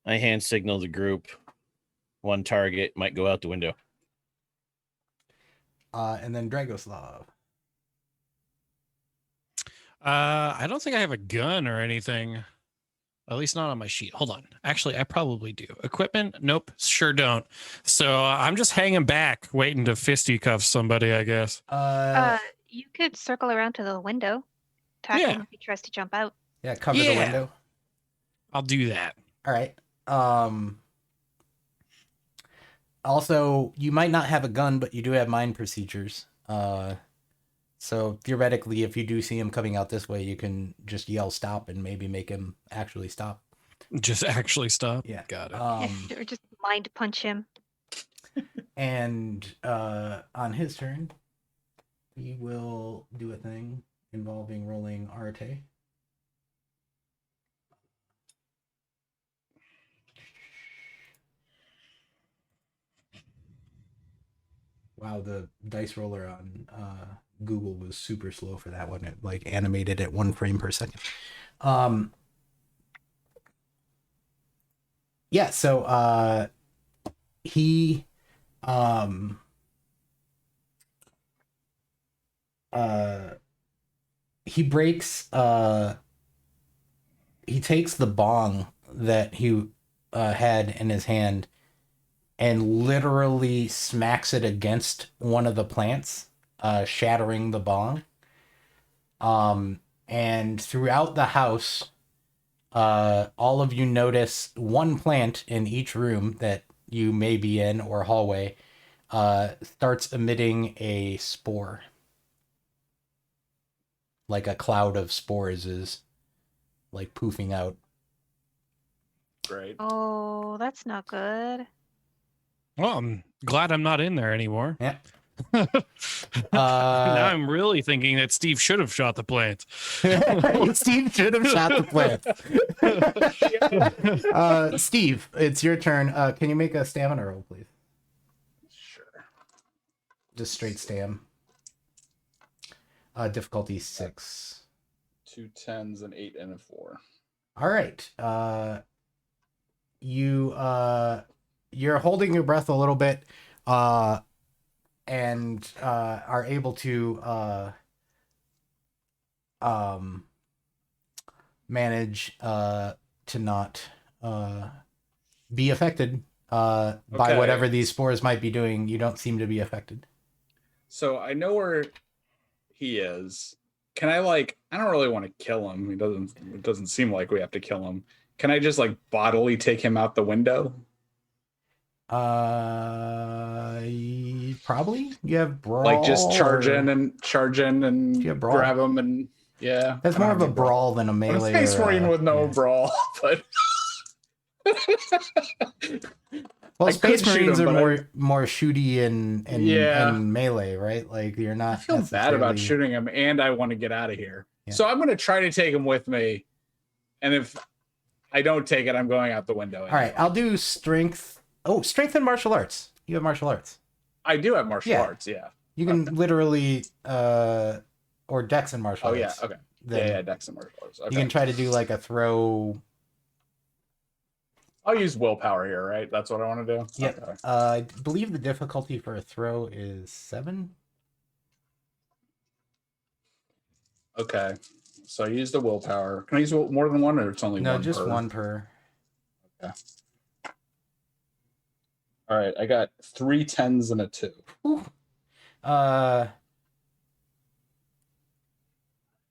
I hand signal the group. One target might go out the window. And then Dragoslav. I don't think I have a gun or anything. At least not on my sheet. Hold on. Actually, I probably do. Equipment? Nope. Sure don't. So I'm just hanging back, waiting to fisticuff somebody, I guess. You could circle around to the window, attack him if he tries to jump out. Yeah, cover the window. I'll do that. All right. Also, you might not have a gun, but you do have mind procedures. So theoretically, if you do see him coming out this way, you can just yell stop and maybe make him actually stop. Just actually stop? Yeah. Got it. Or just mind punch him. And on his turn, he will do a thing involving rolling Arte. Wow, the dice roller on Google was super slow for that one. It like animated at 1 frame per second. Yeah, so he breaks he takes the bong that he had in his hand and literally smacks it against one of the plants, shattering the bong. And throughout the house, all of you notice one plant in each room that you may be in or hallway starts emitting a spore. Like a cloud of spores is like poofing out. Great. Oh, that's not good. Well, I'm glad I'm not in there anymore. Yeah. Now I'm really thinking that Steve should have shot the plant. Steve should have shot the plant. Steve, it's your turn. Can you make a stamina roll, please? Sure. Just straight stam. Difficulty 6. 2 10s, an 8, and a 4. All right. You're holding your breath a little bit, and are able to manage to not be affected by Okay. whatever these spores might be doing. You don't seem to be affected. So I know where he is. Can I I don't really want to kill him. It doesn't seem like we have to kill him. Can I just bodily take him out the window? Probably. You have brawl. Just charge in and You have brawl? grab him and yeah. That's more of a brawl than a melee. I'm a Space Marine with no brawl, but well, I Space could shoot Marines him, are more shooty and Yeah. and melee, right? Like you're not. I feel bad about necessarily- shooting him, and I want to get out of here. Yeah. So I'm going to try to take him with me, and if I don't take it, I'm going out the window. All right, I'll do strength. Oh, strength and martial arts. You have martial arts. I do have martial Yeah. arts, yeah. You can literally or dex and martial Oh, arts. yeah, okay. Then Yeah, Dex and martial arts. Okay. You can try to do like a throw. I'll use willpower here, right? That's what I want to do? Yeah. Okay. I believe the difficulty for a throw is 7. Okay. So I use the willpower. Can I use more than one, or it's only No, one just per? one per. Okay. All right, I got 3 10s and a 2. Ooh.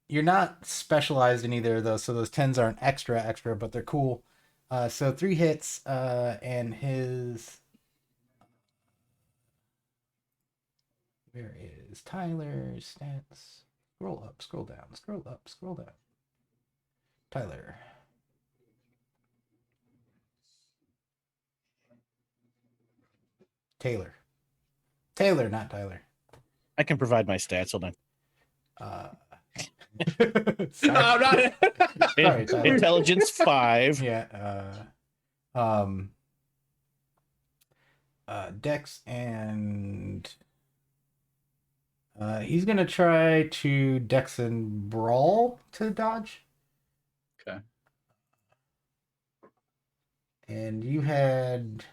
You're not specialized in either of those, so those 10s aren't extra, but they're cool. So 3 hits, and his... Where is Tyler's stats? Scroll up, scroll down, scroll up, scroll down. Tyler. Taylor, not Tyler. I can provide my stats. Hold on. No, not Sorry, Tyler. Intelligence 5. Yeah. Dex and he's gonna try to Dex and Brawl to dodge. Okay. And you had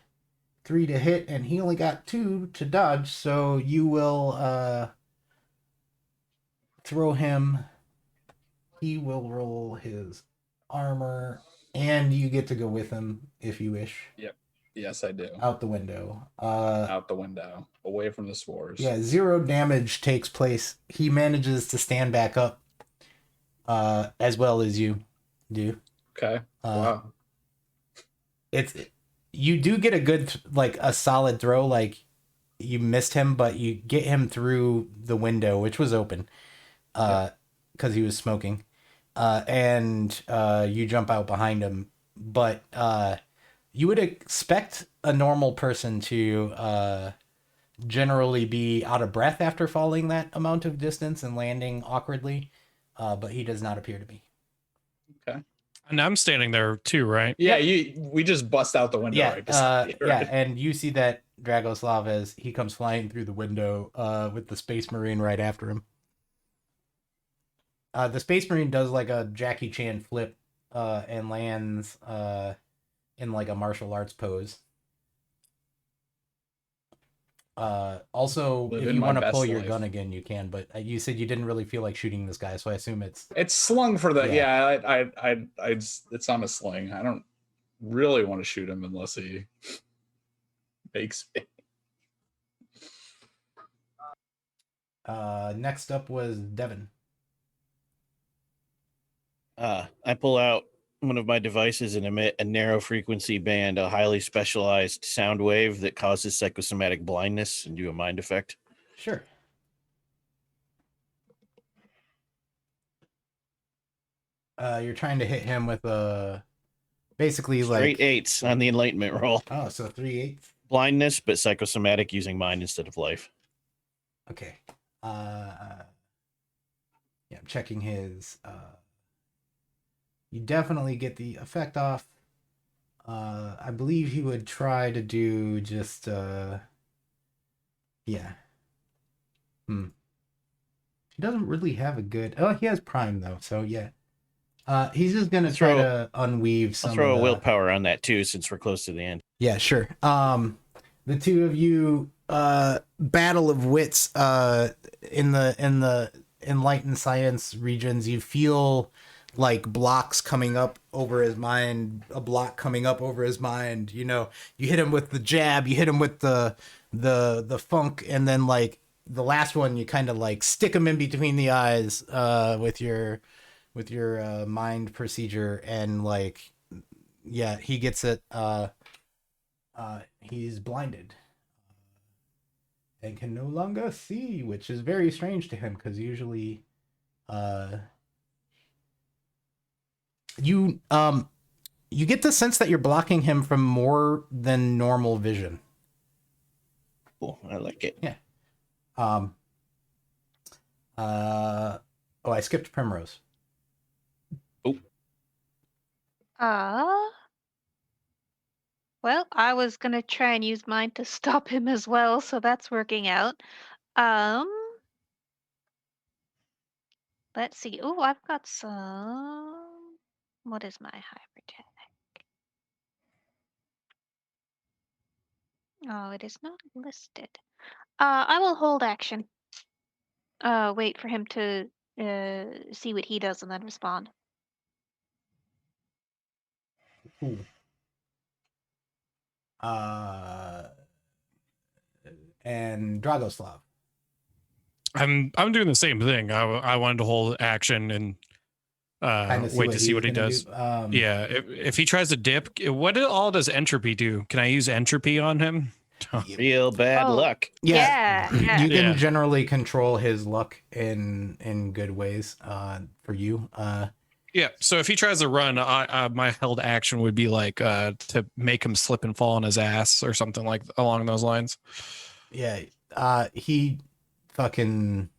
3 to hit, and he only got 2 to dodge, so you will throw him. He will roll his armor, and you get to go with him if you wish. Yes, I do. Out the window. Out the window, away from the spores. Yeah, 0 damage takes place. He manages to stand back up as well as you do. Okay. Wow. You do get a good, a solid throw. Like, you missed him, but you get him through the window, which was open because he was smoking. And you jump out behind him. But you would expect a normal person to generally be out of breath after falling that amount of distance and landing awkwardly. But he does not appear to be. Okay. And I'm standing there too, right? Yeah, we just bust out the window. Yeah, right beside you, right? yeah, and you see that Dragoslav as he comes flying through the window with the Space Marine right after him. The Space Marine does like a Jackie Chan flip and lands in like a martial arts pose. Also, Living if you my want to best pull your life. gun again, you can. But you said you didn't really feel like shooting this guy, so I assume it's Slung for the Yeah. it's on a sling. I don't really want to shoot him unless he makes me. Next up was Devin. I pull out one of my devices and emit a narrow frequency band, a highly specialized sound wave that causes psychosomatic blindness, and do a mind effect. Sure. You're trying to hit him with a basically Straight like 8s on the enlightenment roll. Oh, so 3/8. Blindness, but psychosomatic using mind instead of life. Okay. Yeah, I'm checking his. You definitely get the effect off. I believe he would try to do just. Yeah. He doesn't really have a good. Oh, he has prime though, so yeah. He's just gonna try Throw- to unweave some. I'll throw of a the... willpower on that too, since we're close to the end. Yeah, sure. The two of you, battle of wits. In the enlightened science regions, you feel like blocks coming up over his mind, a block coming up over his mind. You know, you hit him with the jab, you hit him with the funk, and then like the last one, you kind of like stick him in between the eyes, with your mind procedure, and like, yeah, he gets it. He's blinded and can no longer see, which is very strange to him because usually, you get the sense that you're blocking him from more than normal vision. Cool. I like it. Yeah. Oh, I skipped Primrose. Well, I was gonna try and use mine to stop him as well, so that's working out. Let's see. Oh, I've got some. What is my hyper tech? Oh, it is not listed. I will hold action. Wait for him to see what he does and then respond. Ooh. And Dragoslav. I'm doing the same thing. I wanted to hold action and wait to see what he does. Yeah, if he tries to dip, what all does entropy do? Can I use entropy on him? Real bad luck. Yeah. You can generally control his luck in good ways, for you. Yeah, so if he tries to run, my held action would be like to make him slip and fall on his ass or something like along those lines. Yeah, he fucking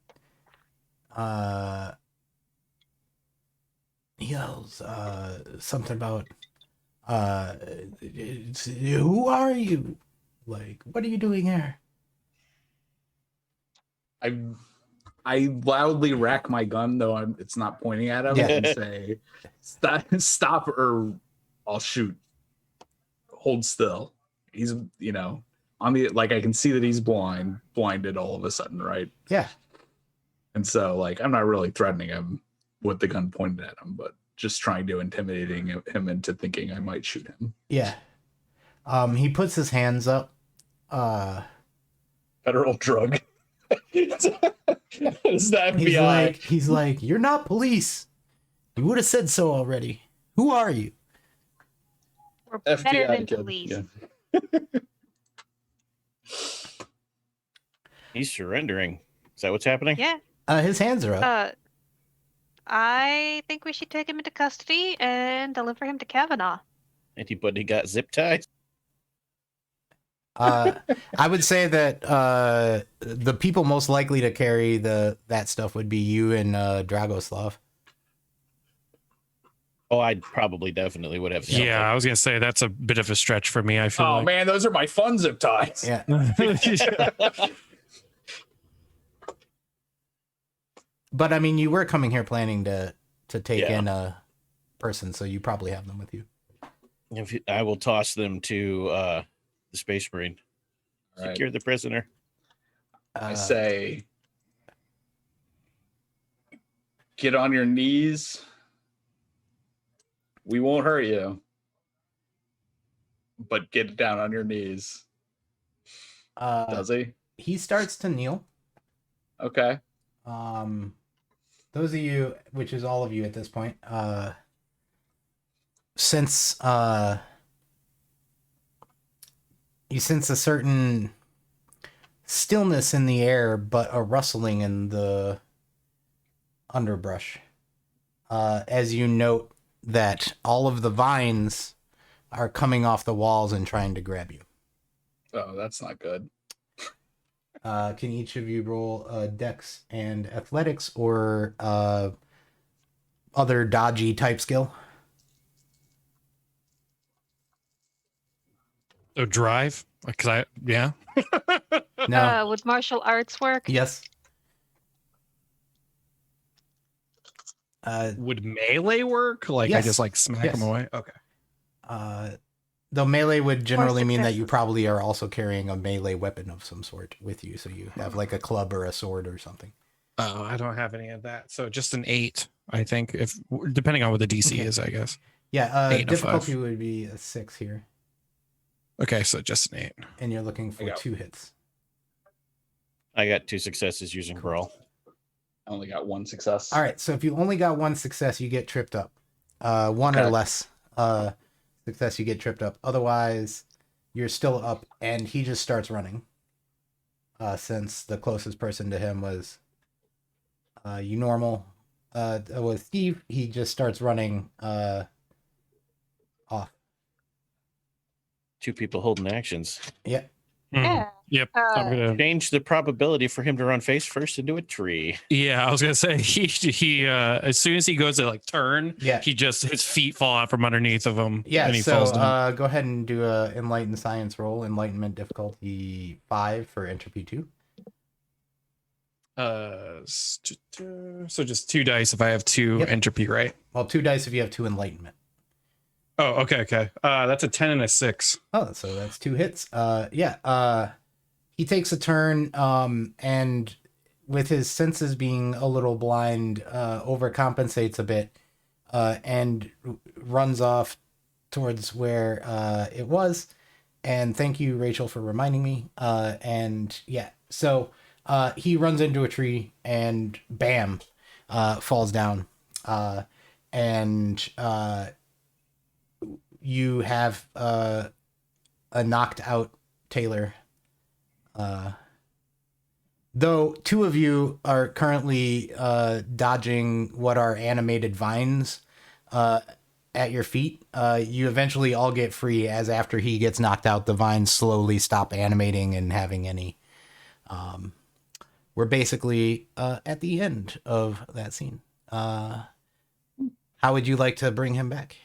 yells something about who are you? Like, what are you doing here? I loudly rack my gun, though it's not pointing at him, and say, "Stop, or I'll shoot. Hold still." He's, on the, like, I can see that he's blinded all of a sudden, right? Yeah. And so, like, I'm not really threatening him with the gun pointed at him, but just trying to intimidating him into thinking I might shoot him. Yeah. He puts his hands up. Federal drug. It's the FBI. He's like, you're not police. You would have said so already. Who are you? We're better than kid. police. Yeah. He's surrendering. Is that what's happening? Yeah. His hands are up. I think we should take him into custody and deliver him to Kavanaugh. Anybody got zip ties? I would say that the people most likely to carry that stuff would be you and Dragoslav. Oh, I'd probably definitely would have. Something. Yeah, I was gonna say that's a bit of a stretch for me. I feel. Oh like. man, those are my fun zip ties. Yeah. But I mean, you were coming here planning to take in a person, so you probably have them with you. I will toss them to the Space Marine. Right. Secure the prisoner. I say, get on your knees. We won't hurt you, but get down on your knees. Does he? He starts to kneel. Okay. Those of you, which is all of you at this point, since you sense a certain stillness in the air, but a rustling in the underbrush. As you note that all of the vines are coming off the walls and trying to grab you. Oh, that's not good. Can each of you roll Dex and Athletics or other dodgy type skill? Oh, drive? Because No. Would martial arts work? Yes. Would melee work? Like I Yes. just like smack Yes. them away? Okay. Though melee would generally mean that you successes. probably are also carrying a melee weapon of some sort with you. So you have like a club or a sword or something. Oh, I don't have any of that. So just an 8, I think, if depending on what the DC Okay. is, I guess. Yeah, 8 and a difficulty 5. would be a 6 here. Okay, so just an 8. And you're looking for got- 2 hits. I got 2 successes using brawl. I only got 1 success. All right, so if you only got 1 success, you get tripped up. 1 or Okay. less success, you get tripped up. Otherwise, you're still up, and he just starts running. Since the closest person to him was you normal. With Steve, he just starts running off. 2 people holding actions. Yeah. Yeah. Yep. I'm gonna. Change the probability for him to run face first into a tree. Yeah, I was gonna say he as soon as he goes to like turn, Yeah. he just his feet fall out from underneath of him. Yeah, and he so falls down. go ahead and do a enlightened science roll. Enlightenment difficulty 5 for entropy 2. So just 2 dice if I have 2 Yep. entropy, right? Well, 2 dice if you have 2 enlightenment. Oh, okay. That's a 10 and a 6. Oh, so that's 2 hits. He takes a turn, and with his senses being a little blind, overcompensates a bit, and runs off towards where it was. And thank you, Rachel, for reminding me. So he runs into a tree and bam, falls down. You have a knocked out Taylor. Though 2 of you are currently dodging what are animated vines at your feet, you eventually all get free as after he gets knocked out, the vines slowly stop animating and having any. We're basically at the end of that scene. How would you like to bring him back?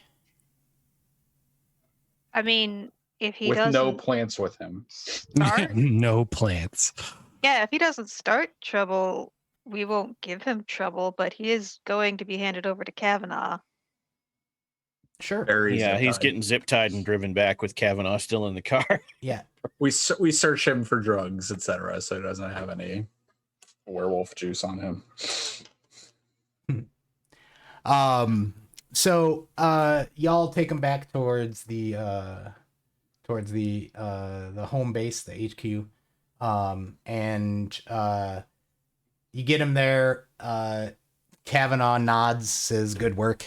I mean, if he With doesn't no plants with him. start, No plants. yeah, if he doesn't start trouble, we won't give him trouble, but he is going to be handed over to Kavanaugh. Sure. Very Yeah, he's zip-tied. getting zip tied and driven back with Kavanaugh still in the car. Yeah. We search him for drugs, etc., so he doesn't have any werewolf juice on him. So y'all take him back towards the home base, the HQ. And you get him there. Kavanaugh nods, says good work.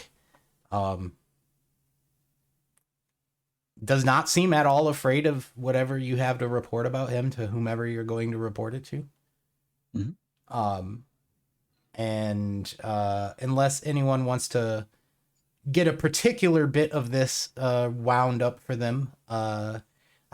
Does not seem at all afraid of whatever you have to report about him to whomever you're going to report it to. Mm-hmm. And unless anyone wants to get a particular bit of this wound up for them, I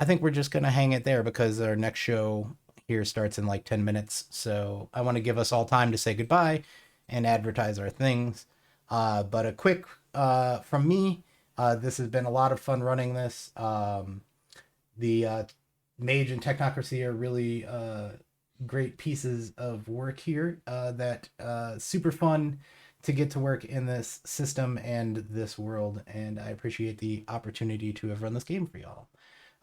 think we're just going to hang it there because our next show here starts in like 10 minutes. So I want to give us all time to say goodbye and advertise our things. But a quick from me, this has been a lot of fun running this. The Mage and Technocracy are really great pieces of work here that super fun to get to work in this system and this world, and I appreciate the opportunity to have run this game for y'all.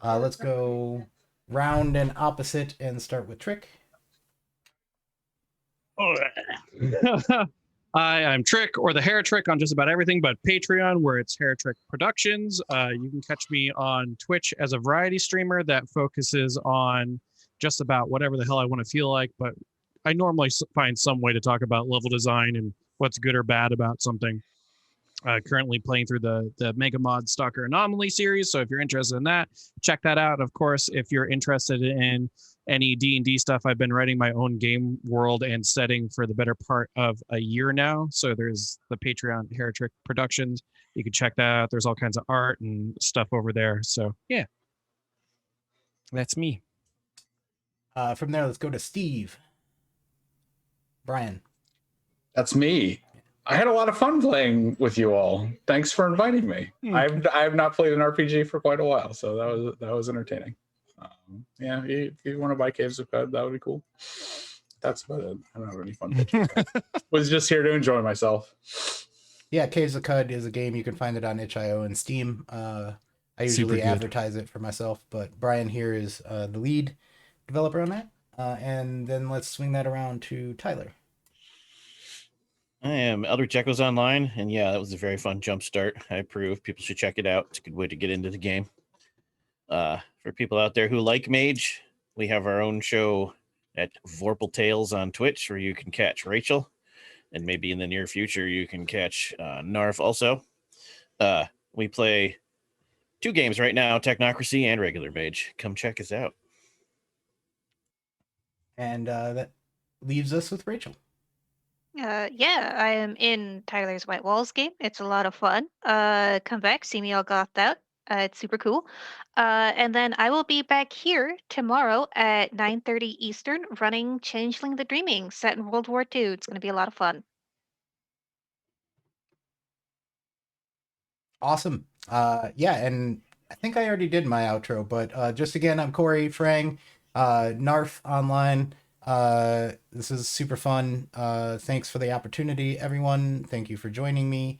Let's go round and opposite and start with Trick. Hi, I'm Trick, or the Hair Trick on just about everything but Patreon, where it's Hair Trick Productions. You can catch me on Twitch as a variety streamer that focuses on just about whatever the hell I want to feel like, but I normally find some way to talk about level design and what's good or bad about something. Currently playing through the Mega Mod Stalker Anomaly series, so if you're interested in that, check that out. Of course, if you're interested in any D&D stuff, I've been writing my own game world and setting for the better part of a year now. So there's the Patreon Hair Trick Productions. You can check that out. There's all kinds of art and stuff over there. So yeah, that's me. From there, let's go to Steve. Brian. That's me. I had a lot of fun playing with you all. Thanks for inviting me. I've not played an RPG for quite a while, so that was entertaining. Yeah, if you want to buy Caves of Cod, that would be cool. That's about it. I don't have any fun pitches. Was just here to enjoy myself. Yeah, Caves of Cud is a game. You can find it on itch.io and Steam. I Super usually good. advertise it for myself, but Brian here is the lead developer on that. And then let's swing that around to Tyler. I am Eldritch Echoes Online, and yeah, that was a very fun Jumpstart. I approve. People should check it out. It's a good way to get into the game. For people out there who like Mage, we have our own show at Vorpal Tales on Twitch, where you can catch Rachel, and maybe in the near future you can catch Narf also. We play 2 games right now, Technocracy and regular Mage. Come check us out. And that leaves us with Rachel. Yeah, I am in Tyler's White Walls game. It's a lot of fun. Come back, see me all gothed out. It's super cool. And then I will be back here tomorrow at 9:30 Eastern, running Changeling the Dreaming, set in World War II. It's going to be a lot of fun. Awesome. Yeah, and I think I already did my outro, but just again, I'm Corey Frang, Narf Online. This is super fun. Thanks for the opportunity, everyone. Thank you for joining me.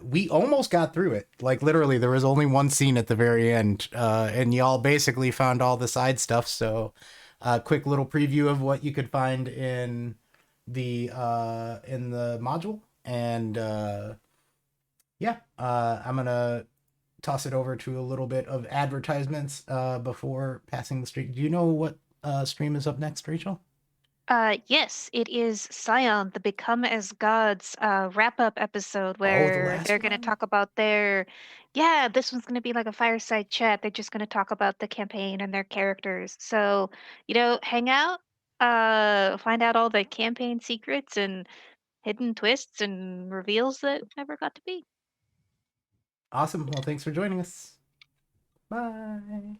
We almost got through it. Like literally, there was only one scene at the very end, and y'all basically found all the side stuff. So, quick little preview of what you could find in the module, and yeah, I'm gonna toss it over to a little bit of advertisements before passing the stream. Do you know what stream is up next, Rachel? Yes, it is Scion, the Become as Gods wrap-up episode the where last they're going to one? talk about their, yeah, this one's going to be like a fireside chat. They're just going to talk about the campaign and their characters. So, hang out, find out all the campaign secrets and hidden twists and reveals that never got to be. Awesome. Well, thanks for joining us. Bye.